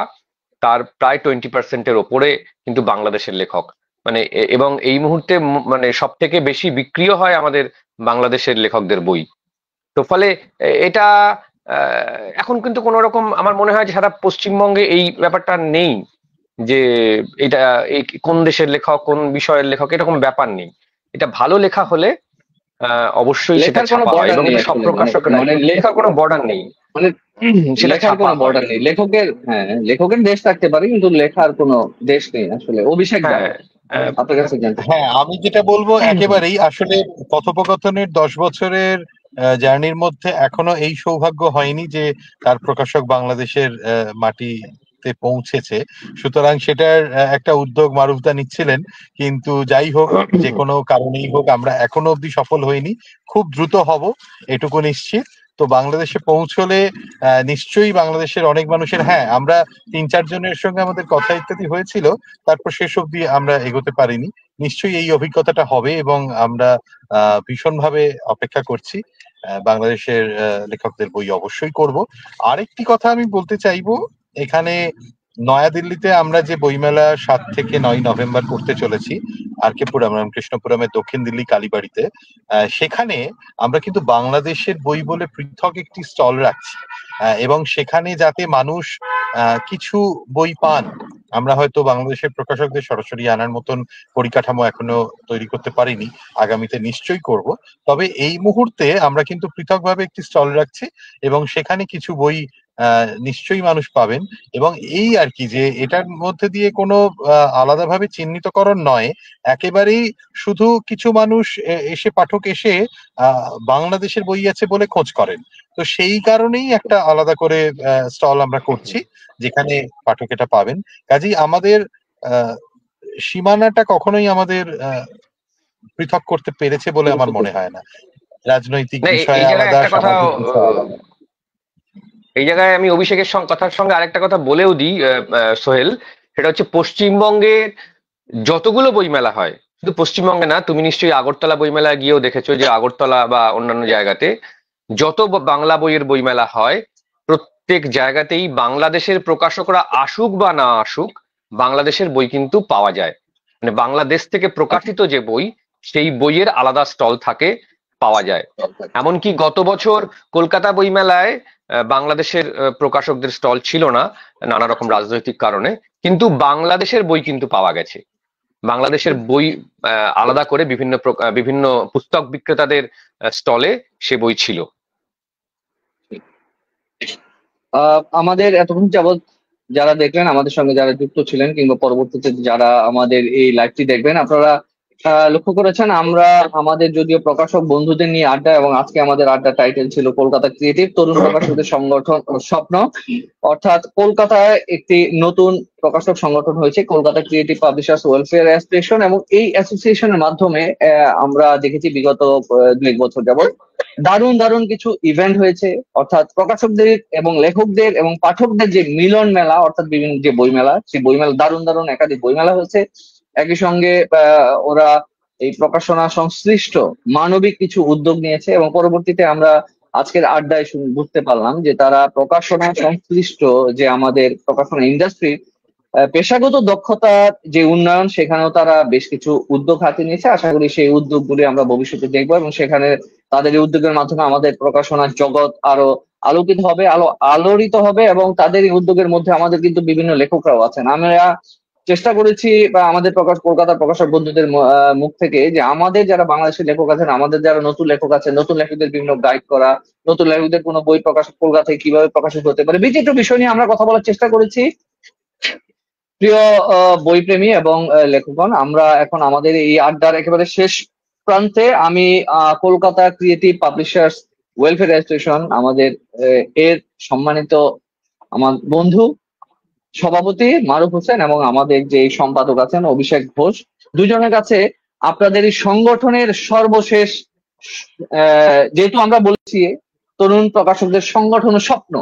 তার প্রায় 20%-এর ওপরে কিন্তু বাংলাদেশের লেখক। মানে এবং এই মুহূর্তে মানে সব থেকে বেশি বিক্রিও হয় আমাদের বাংলাদেশের লেখকদের বই। তো ফলে এটা এখন কিন্তু কোন রকম আমার মনে হয় যে সারা পশ্চিমবঙ্গে এই ব্যাপারটা নেই যে এটা এই কোন দেশের লেখক, কোন বিষয়ের লেখক, এরকম ব্যাপার নেই। এটা ভালো লেখা হলে অবশ্যই সেটা লেখার কোনো ছাপা হয়, বর্ডার এবং নেই এটা সব আসলে, মানে প্রকাশকরা, মানে লেখার কোনো বর্ডার নেই, মানে সেটা লেখার ছাপা কোনো হয়। বর্ডার নেই লেখকের। হ্যাঁ, লেখকের দেশ থাকতে পারে কিন্তু লেখার কোনো দেশ নেই আসলে। অভিষেক দা, হ্যাঁ, আপনার কাছে জানতে চাই। হ্যাঁ, আমি যেটা বলবো একেবারেই আসলে কথোপকথনের 10 বছরের জার্নির মধ্যে এখনো এই সৌভাগ্য হয়নি যে তার প্রকাশক বাংলাদেশের মাটিতে পৌঁছেছে। সুতরাং সেটার একটা উদ্যোগ মারুফদা নিচ্ছিলেন, কিন্তু যাই হোক, যে কোনো কারণেই হোক, আমরা এখনো অবধি সফল হইনি। খুব দ্রুত হব, এটুকু নিশ্চিত। তো বাংলাদেশে পৌঁছলে নিশ্চয়ই বাংলাদেশের অনেক মানুষের, হ্যাঁ, আমরা 3-4 জনের সঙ্গে আমাদের কথা ইত্যাদি হয়েছিল, তারপর শেষ অবধি আমরা এগোতে পারিনি। নিশ্চয়ই এই অভিজ্ঞতাটা হবে এবং আমরা ভীষণভাবে অপেক্ষা করছি। বাংলাদেশের লেখকদের বই অবশ্যই করব। আরেকটি কথা আমি বলতে চাইবো, এখানে নয়াদিল্লিতে আমরা যে বইমেলা 7 থেকে 9 নভেম্বর করতে চলেছি আর কে পুরাম রামকৃষ্ণপুরমের দক্ষিণ দিল্লি কালীবাড়িতে, সেখানে আমরা কিন্তু বাংলাদেশের বই বলে পৃথক একটি স্টল রাখছি, এবং সেখানে যাতে মানুষ কিছু বই পান। আমরা হয়তো বাংলাদেশের প্রকাশকদের সরাসরি আনার মতন পরিকাঠামো এখনো তৈরি করতে পারিনি, আগামীতে নিশ্চয়ই করব। তবে এই মুহূর্তে আমরা কিন্তু পৃথকভাবে একটি স্টল রাখছি এবং সেখানে কিছু বই নিশ্চয়ই মানুষ পাবেন। এবং এই আর কি, যে এটার মধ্যে দিয়ে কোনো আলাদাভাবে চিহ্নিতকরণ নয়, একেবারেই শুধু কিছু মানুষ এসে, পাঠক এসে বাংলাদেশের বই আছে বলে খোঁজ করেন। তো সেই কারণেই একটা আলাদা করে স্টল আমরা করছি যেখানে পাঠক এটা পাবেন। কাজেই আমাদের সীমানাটা কখনোই আমাদের পৃথক করতে পেরেছে বলে আমার মনে হয় না। রাজনৈতিক না, বিষয়ে এই জায়গায় আলাদা, একটা কথা, সামাজিক বিষয় আলাদা। এই জায়গায় আমি অভিষেকের কথার সঙ্গে আরেকটা কথা বলেও দিই, সোহেল। সেটা হচ্ছে পশ্চিমবঙ্গের যতগুলো বইমেলা হয়, শুধু পশ্চিমবঙ্গে না, তুমি নিশ্চয়ই আগরতলা বইমেলায় গিয়েও দেখেছো যে আগরতলা বা অন্যান্য জায়গাতে যত বাংলা বইয়ের বইমেলা হয়, প্রত্যেক জায়গাতেই বাংলাদেশের প্রকাশকরা আসুক বা না আসুক, বাংলাদেশের বই কিন্তু পাওয়া যায়। মানে বাংলাদেশ থেকে প্রকাশিত যে বই, সেই বইয়ের আলাদা স্টল থাকে, পাওয়া যায়। এমনকি গত বছর কলকাতা বইমেলায় বাংলাদেশের প্রকাশকদের স্টল ছিল না, নানা রকম রাজনৈতিক কারণে, কিন্তু বাংলাদেশের বই কিন্তু পাওয়া গেছে। বাংলাদেশের বই আলাদা করে বিভিন্ন পুস্তক বিক্রেতাদের স্টলে সে বই ছিল। আমাদের এতক্ষণ যাবৎ যারা দেখলেন, আমাদের সঙ্গে যারা যুক্ত ছিলেন কিংবা পরবর্তীতে যারা আমাদের এই লাইভটি দেখবেন, আপনারা লক্ষ্য করেছেন আমরা আমাদের যদিও প্রকাশক বন্ধুদের নিয়ে আড্ডা, এবং আজকে আমাদের আড্ডা টাইটেল ছিল কলকাতা ক্রিয়েটিভ তরুণ প্রকাশকদের সংগঠন ও স্বপ্ন। অর্থাৎ কলকাতায় একটি নতুন প্রকাশক সংগঠন হয়েছে, Kolkata creative publishers welfare association, এবং এই অ্যাসোসিয়েশনের মাধ্যমে আমরা দেখেছি বিগত 2-1 বছর যাবৎ দারুণ দারুণ কিছু ইভেন্ট হয়েছে। অর্থাৎ প্রকাশকদের এবং লেখকদের এবং পাঠকদের যে মিলন মেলা, অর্থাৎ বিভিন্ন যে বইমেলা, সেই বইমেলা দারুণ দারুণ একাধিক বইমেলা হয়েছে। একই সঙ্গে ওরা এই প্রকাশনা সংশ্লিষ্ট মানবিক কিছু উদ্যোগ নিয়েছে, এবং পরবর্তীতে আমরা আজকের আড্ডায় বুঝতে পারলাম যে তারা প্রকাশনা সংশ্লিষ্ট যে আমাদের প্রকাশনা ইন্ডাস্ট্রির পেশাগত দক্ষতার যে উন্নয়ন, সেখানেও তারা বেশ কিছু উদ্যোগ হাতে নিয়েছে। আশা করি সেই উদ্যোগগুলি আমরা ভবিষ্যতে দেখবো এবং সেখানে তাদের এই উদ্যোগের মাধ্যমে আমাদের প্রকাশনার জগৎ আরো আলোকিত হবে, আলোড়িত হবে। এবং তাদের এই উদ্যোগের মধ্যে আমাদের কিন্তু বিভিন্ন লেখকরাও আছেন। আমরা চেষ্টা করেছি বা আমাদের কলকাতার প্রকাশক বন্ধুদের মুখ থেকে যে আমাদের যারা বাংলাদেশের লেখক আছেন, আমাদের যারা নতুন লেখক আছেন, নতুন লেখকদের বিভিন্ন গাইড করা, নতুন লেখকদের কোনো বই প্রকাশ কলকাতায় কিভাবে প্রকাশিত হতে পারে, বিচিত্র বিষয় নিয়ে আমরা কথা বলার চেষ্টা করেছি। প্রিয় বইপ্রেমী এবং লেখকগণ, আমরা এখন আমাদের এই আড্ডার একেবারে শেষ প্রান্তে। আমি Kolkata creative publishers welfare association আমাদের এর সম্মানিত আমার বন্ধু সভাপতি মারুফ হোসেন এবং আমাদের যে সম্পাদক আছেন অভিষেক ঘোষ, দুজনের কাছে আপনাদের এই সংগঠনের সর্বশেষ, যেহেতু আমরা বলেছি তরুণ প্রকাশকদের সংগঠন ও স্বপ্ন,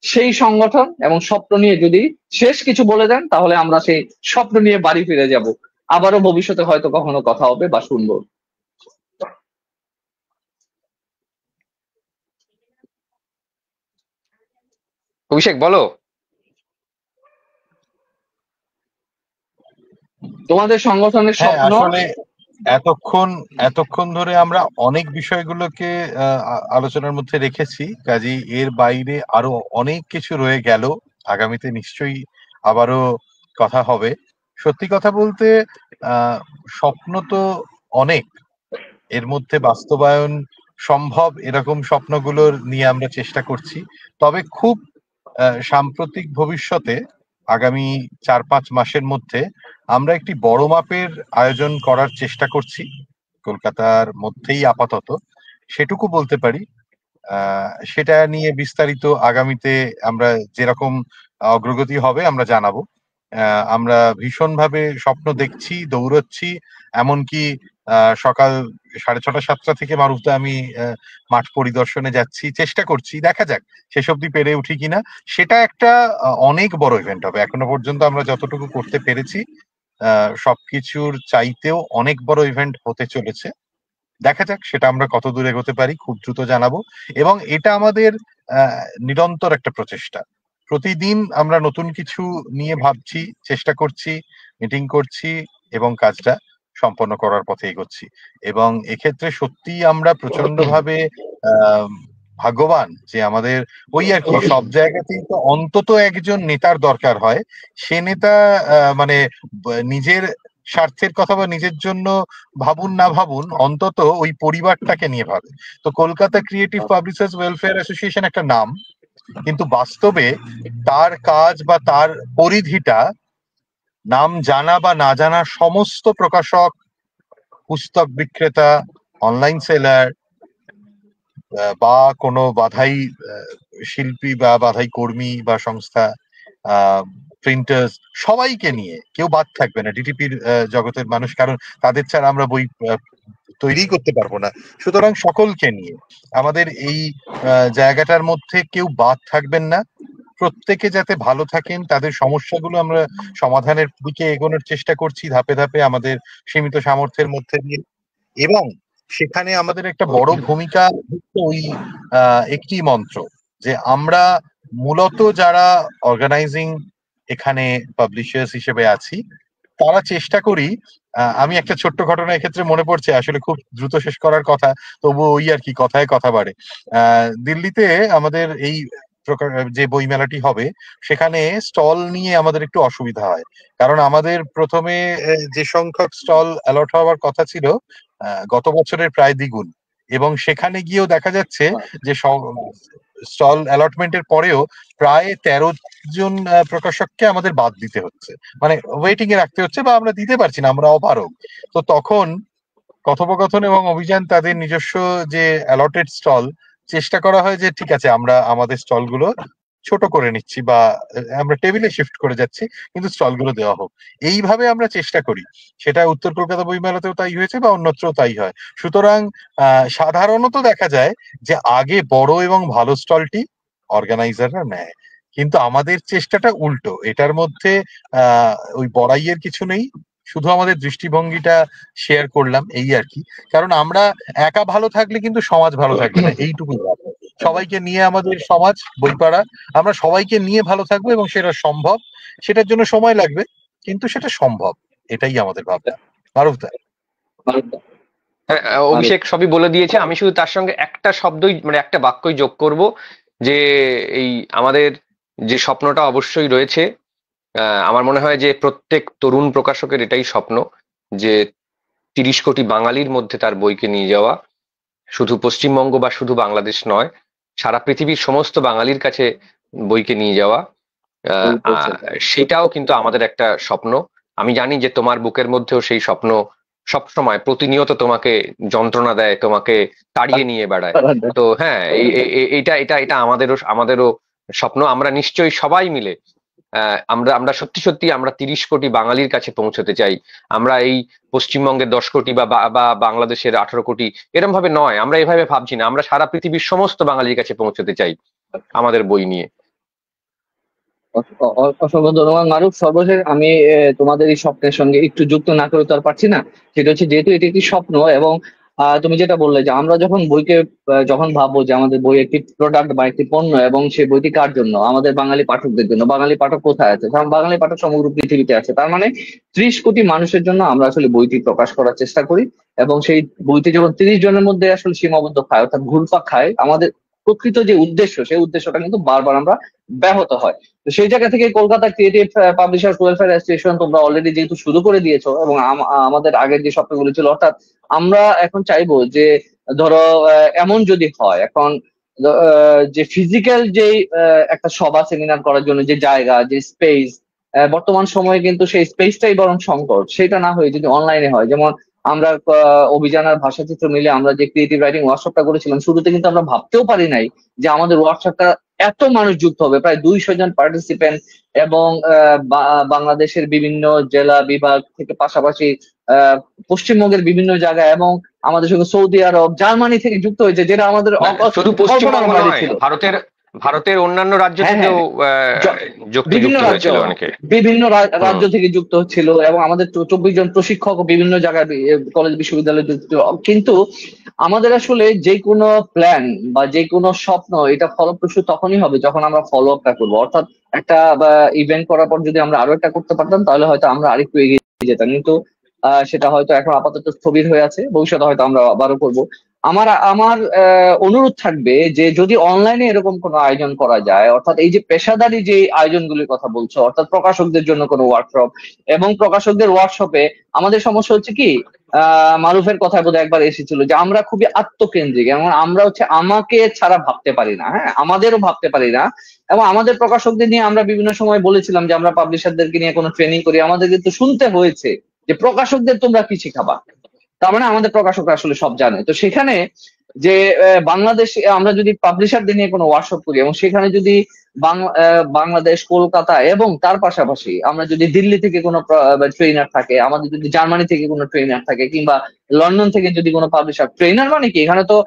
সেই সংগঠন এবং স্বপ্ন নিয়ে যদি শেষ কিছু বলে দেন তাহলে আমরা সেই স্বপ্ন নিয়ে বাড়ি ফিরে যাব। আবারও ভবিষ্যতে হয়তো কখনো কথা হবে বা শুনবো। অভিষেক বলো। তোমাদের সংগঠনের হ্যাঁ, স্বপ্ন। আসলে এতক্ষণ ধরে আমরা অনেক বিষয়গুলোকে আলোচনার মধ্যে রেখেছি, কাজেই এর বাইরে আরো অনেক কিছু রয়ে গেল। আগামীতে নিশ্চয়ই আবারও কথা হবে। সত্যি কথা বলতে স্বপ্ন তো অনেক, এর মধ্যে বাস্তবায়ন সম্ভব এরকম স্বপ্নগুলোর নিয়ে আমরা চেষ্টা করছি। তবে খুব সাম্প্রতিক ভবিষ্যতে আগামী 4-5 মাসের মধ্যে আমরা একটি বড় মাপের আয়োজন করার চেষ্টা করছি কলকাতার মধ্যেই আপাতত, সেটুকু বলতে পারি। সেটা নিয়ে বিস্তারিত আগামীতে আমরা যেরকম অগ্রগতি হবে আমরা জানাবো। আমরা ভীষণভাবে স্বপ্ন দেখছি, দৌড়চ্ছি। এমনকি সকাল 6:30-7টা থেকে মারুফদা আমি মাঠ পরিদর্শনে যাচ্ছি, চেষ্টা করছি, দেখা যাক শেষ অবধি পেরে উঠি কিনা। সেটা একটা অনেক বড় ইভেন্ট হবে। এখনো পর্যন্ত আমরা যতটুকু করতে পেরেছি সবকিছুর চাইতেও অনেক বড় ইভেন্ট হতে চলেছে। দেখা যাক সেটা আমরা কত দূর এগোতে পারি, খুব দ্রুত জানাবো। এবং এটা আমাদের নিরন্তর একটা প্রচেষ্টা। প্রতিদিন আমরা নতুন কিছু নিয়ে ভাবছি, চেষ্টা করছি, মিটিং করছি এবং কাজটা সম্পন্ন করার পথে এগোচ্ছি। এবং এক্ষেত্রে সত্যি আমরা প্রচন্ডভাবে ভাগ্যবান যে আমাদের ওই আর কি সব জায়গাতেই তো অন্তত একজন নেতার দরকার হয়। সে নেতা মানে নিজের স্বার্থের কথা বা নিজের জন্য ভাবুন না ভাবুন, অন্তত ওই পরিবারটাকে নিয়ে ভাবে। তো Kolkata creative publishers welfare association একটা নাম, কিন্তু বাস্তবে তার কাজ বা তার পরিধিটা নাম জানা বা না জানা সমস্ত প্রকাশক, পুস্তক বিক্রেতা, অনলাইন সেলার বা কোনো বাধাই শিল্পী বা বাধাই কর্মী বা সংস্থা, প্রিন্টার্স, সবাইকে নিয়ে, কেউ বাদ থাকবে না ডিটিপির জগতের মানুষ, কারণ তাদের ছাড়া আমরা বই তৈরি করতে পারবো না। সুতরাং সকলকে নিয়ে আমাদের এই জায়গাটার মধ্যে কেউ বাদ থাকবেন না। প্রত্যেকে যাতে ভালো থাকেন, তাদের সমস্যাগুলো আমরা সমাধানের দিকে এগোনোর চেষ্টা করছি ধাপে ধাপে আমাদের সীমিত সামর্থ্যের মধ্যে দিয়ে। এবং সেখানে আমাদের একটা বড় ভূমিকা ওই একটি মন্ত্র যে আমরা মূলত যারা অর্গানাইজিং এখানে পাবলিশার্স হিসেবে আছি, তারা চেষ্টা করি। আমি একটা ছোট্ট ঘটনা এক্ষেত্রে মনে পড়ছে, আসলে খুব দ্রুত শেষ করার কথা, তবু ওই আর কি কথায় কথা বাড়ে। দিল্লিতে আমাদের এই যে বই মেলাটি হবে সেখানে স্টল নিয়ে আমাদের একটু অসুবিধা হয়, কারণ আমাদের প্রথমে যে সংখ্যক স্টল অ্যালট হওয়ার কথা ছিল গত বছরের প্রায় দ্বিগুণ, এবং সেখানে গিয়েও দেখা যাচ্ছে যে স্টল অ্যালটমেন্টের পরেও প্রায় 13 জন প্রকাশককে আমাদের বাদ দিতে হচ্ছে, মানে ওয়েটিং এ রাখতে হচ্ছে, বা আমরা দিতে পারছি না, আমরা অপারগ। তো তখন কথোপকথন এবং অভিযান তাদের নিজস্ব যে অ্যালটেড স্টল, চেষ্টা করা হয় যে ঠিক আছে আমরা আমাদের স্টল গুলো ছোট করে নিচ্ছি বা আমরা টেবিলে শিফট করে যাচ্ছি, কিন্তু স্টল গুলো দেওয়া হোক। এইভাবে আমরা চেষ্টা করি। সেটা উত্তর কলকাতা বইমেলাতেও তাই হয়েছে বা অন্যত্রও তাই হয়। সুতরাং সাধারণত দেখা যায় যে আগে বড় এবং ভালো স্টলটি অর্গানাইজাররা নেয়, কিন্তু আমাদের চেষ্টাটা উল্টো। এটার মধ্যে ওই বড়াইয়ের কিছু নেই, শুধু আমাদের দৃষ্টিভঙ্গিটা শেয়ার করলাম এই আর কি। কারণ আমরা একা ভালো থাকলে কিন্তু সমাজ ভালো থাকবে না, এইটুকুই। সবাইকে নিয়ে আমাদের সমাজ বইপাড়া, আমরা সবাইকে নিয়ে ভালো থাকবো এবং সেটা সম্ভব। সেটার জন্য সময় লাগবে, কিন্তু সেটা সম্ভব, এটাই আমাদের ভাবনা। মারুফদা। হ্যাঁ, অভিষেক সবই বলে দিয়েছে। আমি শুধু তার সঙ্গে একটা শব্দই মানে একটা বাক্যই যোগ করব, যে এই আমাদের যে স্বপ্নটা অবশ্যই রয়েছে, আমার মনে হয় যে প্রত্যেক তরুণ প্রকাশকের এটাই স্বপ্ন, যে 30 কোটি বাঙালির মধ্যে তার বইকে নিয়ে যাওয়া, শুধু পশ্চিমবঙ্গ বা শুধু বাংলাদেশ নয়, সারা পৃথিবীর সমস্ত বাঙালির কাছে বইকে নিয়ে যাওয়া। সেটাও কিন্তু আমাদের একটা স্বপ্ন। আমি জানি যে তোমার বুকের মধ্যেও সেই স্বপ্ন সবসময় প্রতিনিয়ত তোমাকে যন্ত্রণা দেয়, তোমাকে তাড়িয়ে নিয়ে বেড়ায়। তো হ্যাঁ, এটা এটা এটা আমাদেরও স্বপ্ন। আমরা নিশ্চয়ই সবাই মিলে আমরা আমরা সত্যি সত্যি আমরা 30 কোটি বাঙালির কাছে পৌঁছতে চাই। আমরা এই পশ্চিমবঙ্গের 10 কোটি বা বাংলাদেশের 18 কোটি এরম ভাবে নয়, আমরা এভাবে ভাবছি না। আমরা সারা পৃথিবীর সমস্ত বাঙালির কাছে পৌঁছতে চাই আমাদের বই নিয়ে। অসংখ্য ধন্যবাদ মারুফ। সর্বশেষ আমি তোমাদের এই স্বপ্নের সঙ্গে একটু যুক্ত না করে তো আর পারছি না। সেটা হচ্ছে যেহেতু এটি একটি স্বপ্ন, এবং তুমি যেটা বললে যে আমরা যখন বইকে যখন ভাববো যে আমাদের বই একটি প্রোডাক্ট বা একটি পণ্য, এবং সেই বইটি কার জন্য, আমাদের বাঙালি পাঠকদের জন্য। বাঙালি পাঠক কোথায় আছে? কারণ বাঙালি পাঠক সমগ্র পৃথিবীতে আছে। তার মানে 30 কোটি মানুষের জন্য আমরা আসলে বইটি প্রকাশ করার চেষ্টা করি, এবং সেই বইটি যখন 30 জনের মধ্যে আসলে সীমাবদ্ধ খায়, অর্থাৎ ঘুরপাক খায়, আমাদের প্রকৃত যে উদ্দেশ্য, সেই উদ্দেশ্যটা কিন্তু বারবার আমরা ব্যাহত হয়। তো সেই জায়গা থেকে Kolkata creative publishers welfare association তোমরা অলরেডি যেহেতু শুরু করে দিয়েছো, এবং আমাদের আগের যে স্বপ্নগুলো ছিল, অর্থাৎ আমরা এখন চাইবো যে ধরো এমন যদি হয় এখন যে ফিজিক্যাল যে একটা সভা সেমিনার করার জন্য যে জায়গা, যে স্পেস, বর্তমান সময়ে কিন্তু সেই স্পেসটাই বরং সংকট। সেটা না হয়ে যদি অনলাইনে হয়, যেমন আমরা অভিযান আর ভাষাচিত্র মিলে আমরা যে ক্রিয়েটিভ রাইটিং ওয়ার্কশপটা করেছিলাম, শুরুতে কিন্তু আমরা ভাবতেও পারি নাই যে আমাদের ওয়ার্কশপটা এত মানুষ যুক্ত হবে, প্রায় 200 জন পার্টিসিপেন্ট, এবং বাংলাদেশের বিভিন্ন জেলা বিভাগ থেকে, পাশাপাশি পশ্চিমবঙ্গের বিভিন্ন জায়গায়, এবং আমাদের সঙ্গে সৌদি আরব, জার্মানি থেকে যুক্ত হয়েছে, যেটা আমাদের শুধু পশ্চিমবঙ্গ নয়, ছিল। ভারতের অন্যান্য রাজ্য থেকেও বিভিন্ন রাজ্য বিভিন্ন রাজ্য থেকে যুক্ত হচ্ছিল, এবং আমাদের 24 জন প্রশিক্ষক বিভিন্ন জায়গায় কলেজ বিশ্ববিদ্যালয়ে যুক্ত। কিন্তু আমাদের আসলে যে কোনো প্ল্যান বা যে কোনো স্বপ্ন, এটা ফলপ্রসূ তখনই হবে যখন আমরা ফলো আপটা করবো। অর্থাৎ একটা ইভেন্ট করার পর যদি আমরা আরো একটা করতে পারতাম, তাহলে হয়তো আমরা আরেকটু এগিয়ে যেতাম। কিন্তু সেটা হয়তো এখন আপাতত স্থবির হয়ে আছে, ভবিষ্যতে হয়তো আমরা আবারও করবো। আমার আমার অনুরোধ থাকবে যে যদি অনলাইনে এরকম কোনো আয়োজন করা যায়, অর্থাৎ এই যে পেশাদারি যে আয়োজনগুলির কথা বলছো, অর্থাৎ প্রকাশকদের জন্য কোনো ওয়ার্কশপ, এবং প্রকাশকদের ওয়ার্কশপে আমাদের সমস্যা হচ্ছে কি, মারুফের কথা বোধহয় একবার এসেছিল যে আমরা খুবই আত্মকেন্দ্রিক, এবং আমরা হচ্ছে আমাকে ছাড়া ভাবতে পারি না। হ্যাঁ, আমাদেরও ভাবতে পারি না। এবং আমাদের প্রকাশকদের নিয়ে আমরা বিভিন্ন সময় বলেছিলাম যে আমরা পাবলিশারদেরকে নিয়ে কোনো ট্রেনিং করি, আমাদের কিন্তু শুনতে হয়েছে যে প্রকাশকদের তোমরা কি শিখাবা। তার মানে আমাদের প্রকাশকরা আসলে সব জানে। তো সেখানে যে বাংলাদেশে আমরা যদি পাবলিশারদের নিয়ে কোনো ওয়ার্কশপ করি, এবং সেখানে যদি বাংলাদেশ, কলকাতা, এবং তার পাশাপাশি আমরা যদি দিল্লি থেকে কোনো ট্রেনার থাকে, আমাদের যদি জার্মানি থেকে কোনো ট্রেনার থাকে, কিংবা লন্ডন থেকে যদি কোনো পাবলিশার, ট্রেনার মানে কি, এখানে তো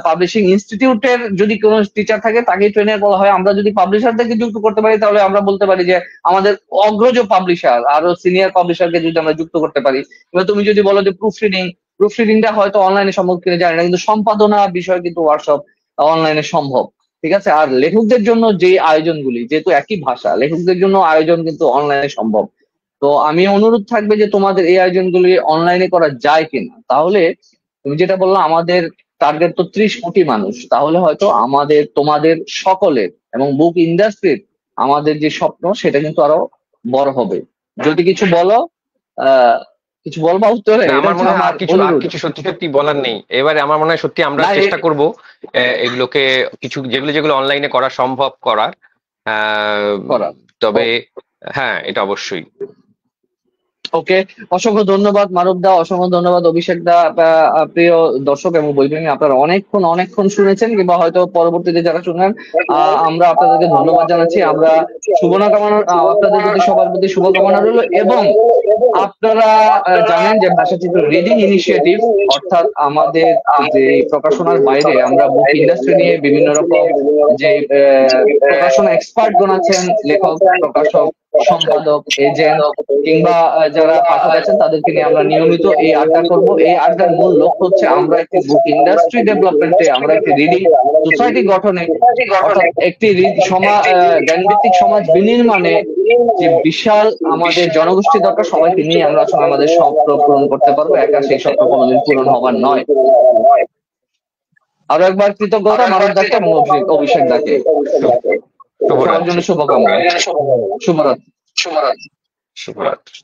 পাবলিশিং ইনস্টিটিউটের যদি কোনো টিচার থাকে তাকেই ট্রেনার বলা হয়। আমরা যদি পাবলিশারদেরকে যুক্ত করতে পারি, তাহলে আমরা বলতে পারি যে আমাদের অগ্রজ পাবলিশার, আরো সিনিয়র পাবলিশারকে যদি আমরা যুক্ত করতে পারি। এবার তুমি যদি বলো যে প্রুফরিডিংটা হয়তো অনলাইনে সম্ভব কিনা জানি না, কিন্তু সম্পাদনা বিষয় কিন্তু ওয়ার্কশপ অনলাইনে সম্ভব। ঠিক আছে। আর লেখকদের জন্য যে আয়োজনগুলি, যেহেতু একই ভাষা, লেখকদের জন্য আয়োজন কিন্তু অনলাইনে সম্ভব। তো আমি অনুরোধ থাকবে যে তোমাদের এই আয়োজনগুলি অনলাইনে করা যায় কিনা। তাহলে তুমি যেটা বললো আমাদের টার্গেট তো 30 কোটি মানুষ, তাহলে হয়তো আমাদের, তোমাদের সকলের এবং বুক ইন্ডাস্ট্রির আমাদের যে স্বপ্ন, সেটা কিন্তু আরো বড় হবে। যদি কিছু বলো, কিছু বলবা উত্তরে? আমার মনে হয় আর কিছু সত্যি সত্যি বলার নেই। এবারে আমার মনে হয় সত্যি আমরা চেষ্টা করব এগুলোকে কিছু যেগুলো অনলাইনে করা সম্ভব করার। তবে হ্যাঁ, এটা অবশ্যই। ওকে, অসংখ্য ধন্যবাদ মারুফ দা, অসংখ্য ধন্যবাদ অভিষেক দা। প্রিয় দর্শক এবং বইপ্রেমী, আপনারা অনেকক্ষণ শুনেছেন, কিংবা হয়তো পরবর্তীতে যারা শুনলেন, আমরা আপনাদেরকে ধন্যবাদ জানাচ্ছি। আমরা আপনাদের প্রতি, সবার প্রতি শুভকামনা রইল। এবং আপনারা জানেন যে ভাষাচিত্র রিডিং ইনিশিয়েটিভ, অর্থাৎ আমাদের যে প্রকাশনার বাইরে আমরা বুক ইন্ডাস্ট্রি নিয়ে বিভিন্ন রকম যে প্রকাশনা এক্সপার্ট গণ আছেন, লেখক, প্রকাশক, সম্পাদক, এজেন্ট কিংবা যারা পাঠক আছেন তাদেরকে নিয়ে আমরা নিয়মিত এই আড্ডা করব। এই আড্ডার মূল লক্ষ্য হচ্ছে আমরা একটি বুক ইন্ডাস্ট্রি ডেভেলপমেন্টে, আমরা একটি রিডিং সোসাইটি গঠনে, অর্থাৎ একটি জ্ঞানভিত্তিক সমাজ বিনির্মাণে যে বিশাল আমাদের জনগোষ্ঠী দরকার, সবাইকে নিয়ে আমরা আসলে আমাদের স্বপ্ন পূরণ করতে পারবো। একা সেই স্বপ্ন কোনোদিন পূরণ হবার নয়। আরো একবার কৃতজ্ঞতা মানব দাকে এবং অভিষেক দাকে। সবার জন্য শুভকামনা। শুভরাত্রি। শুভরাত্রি।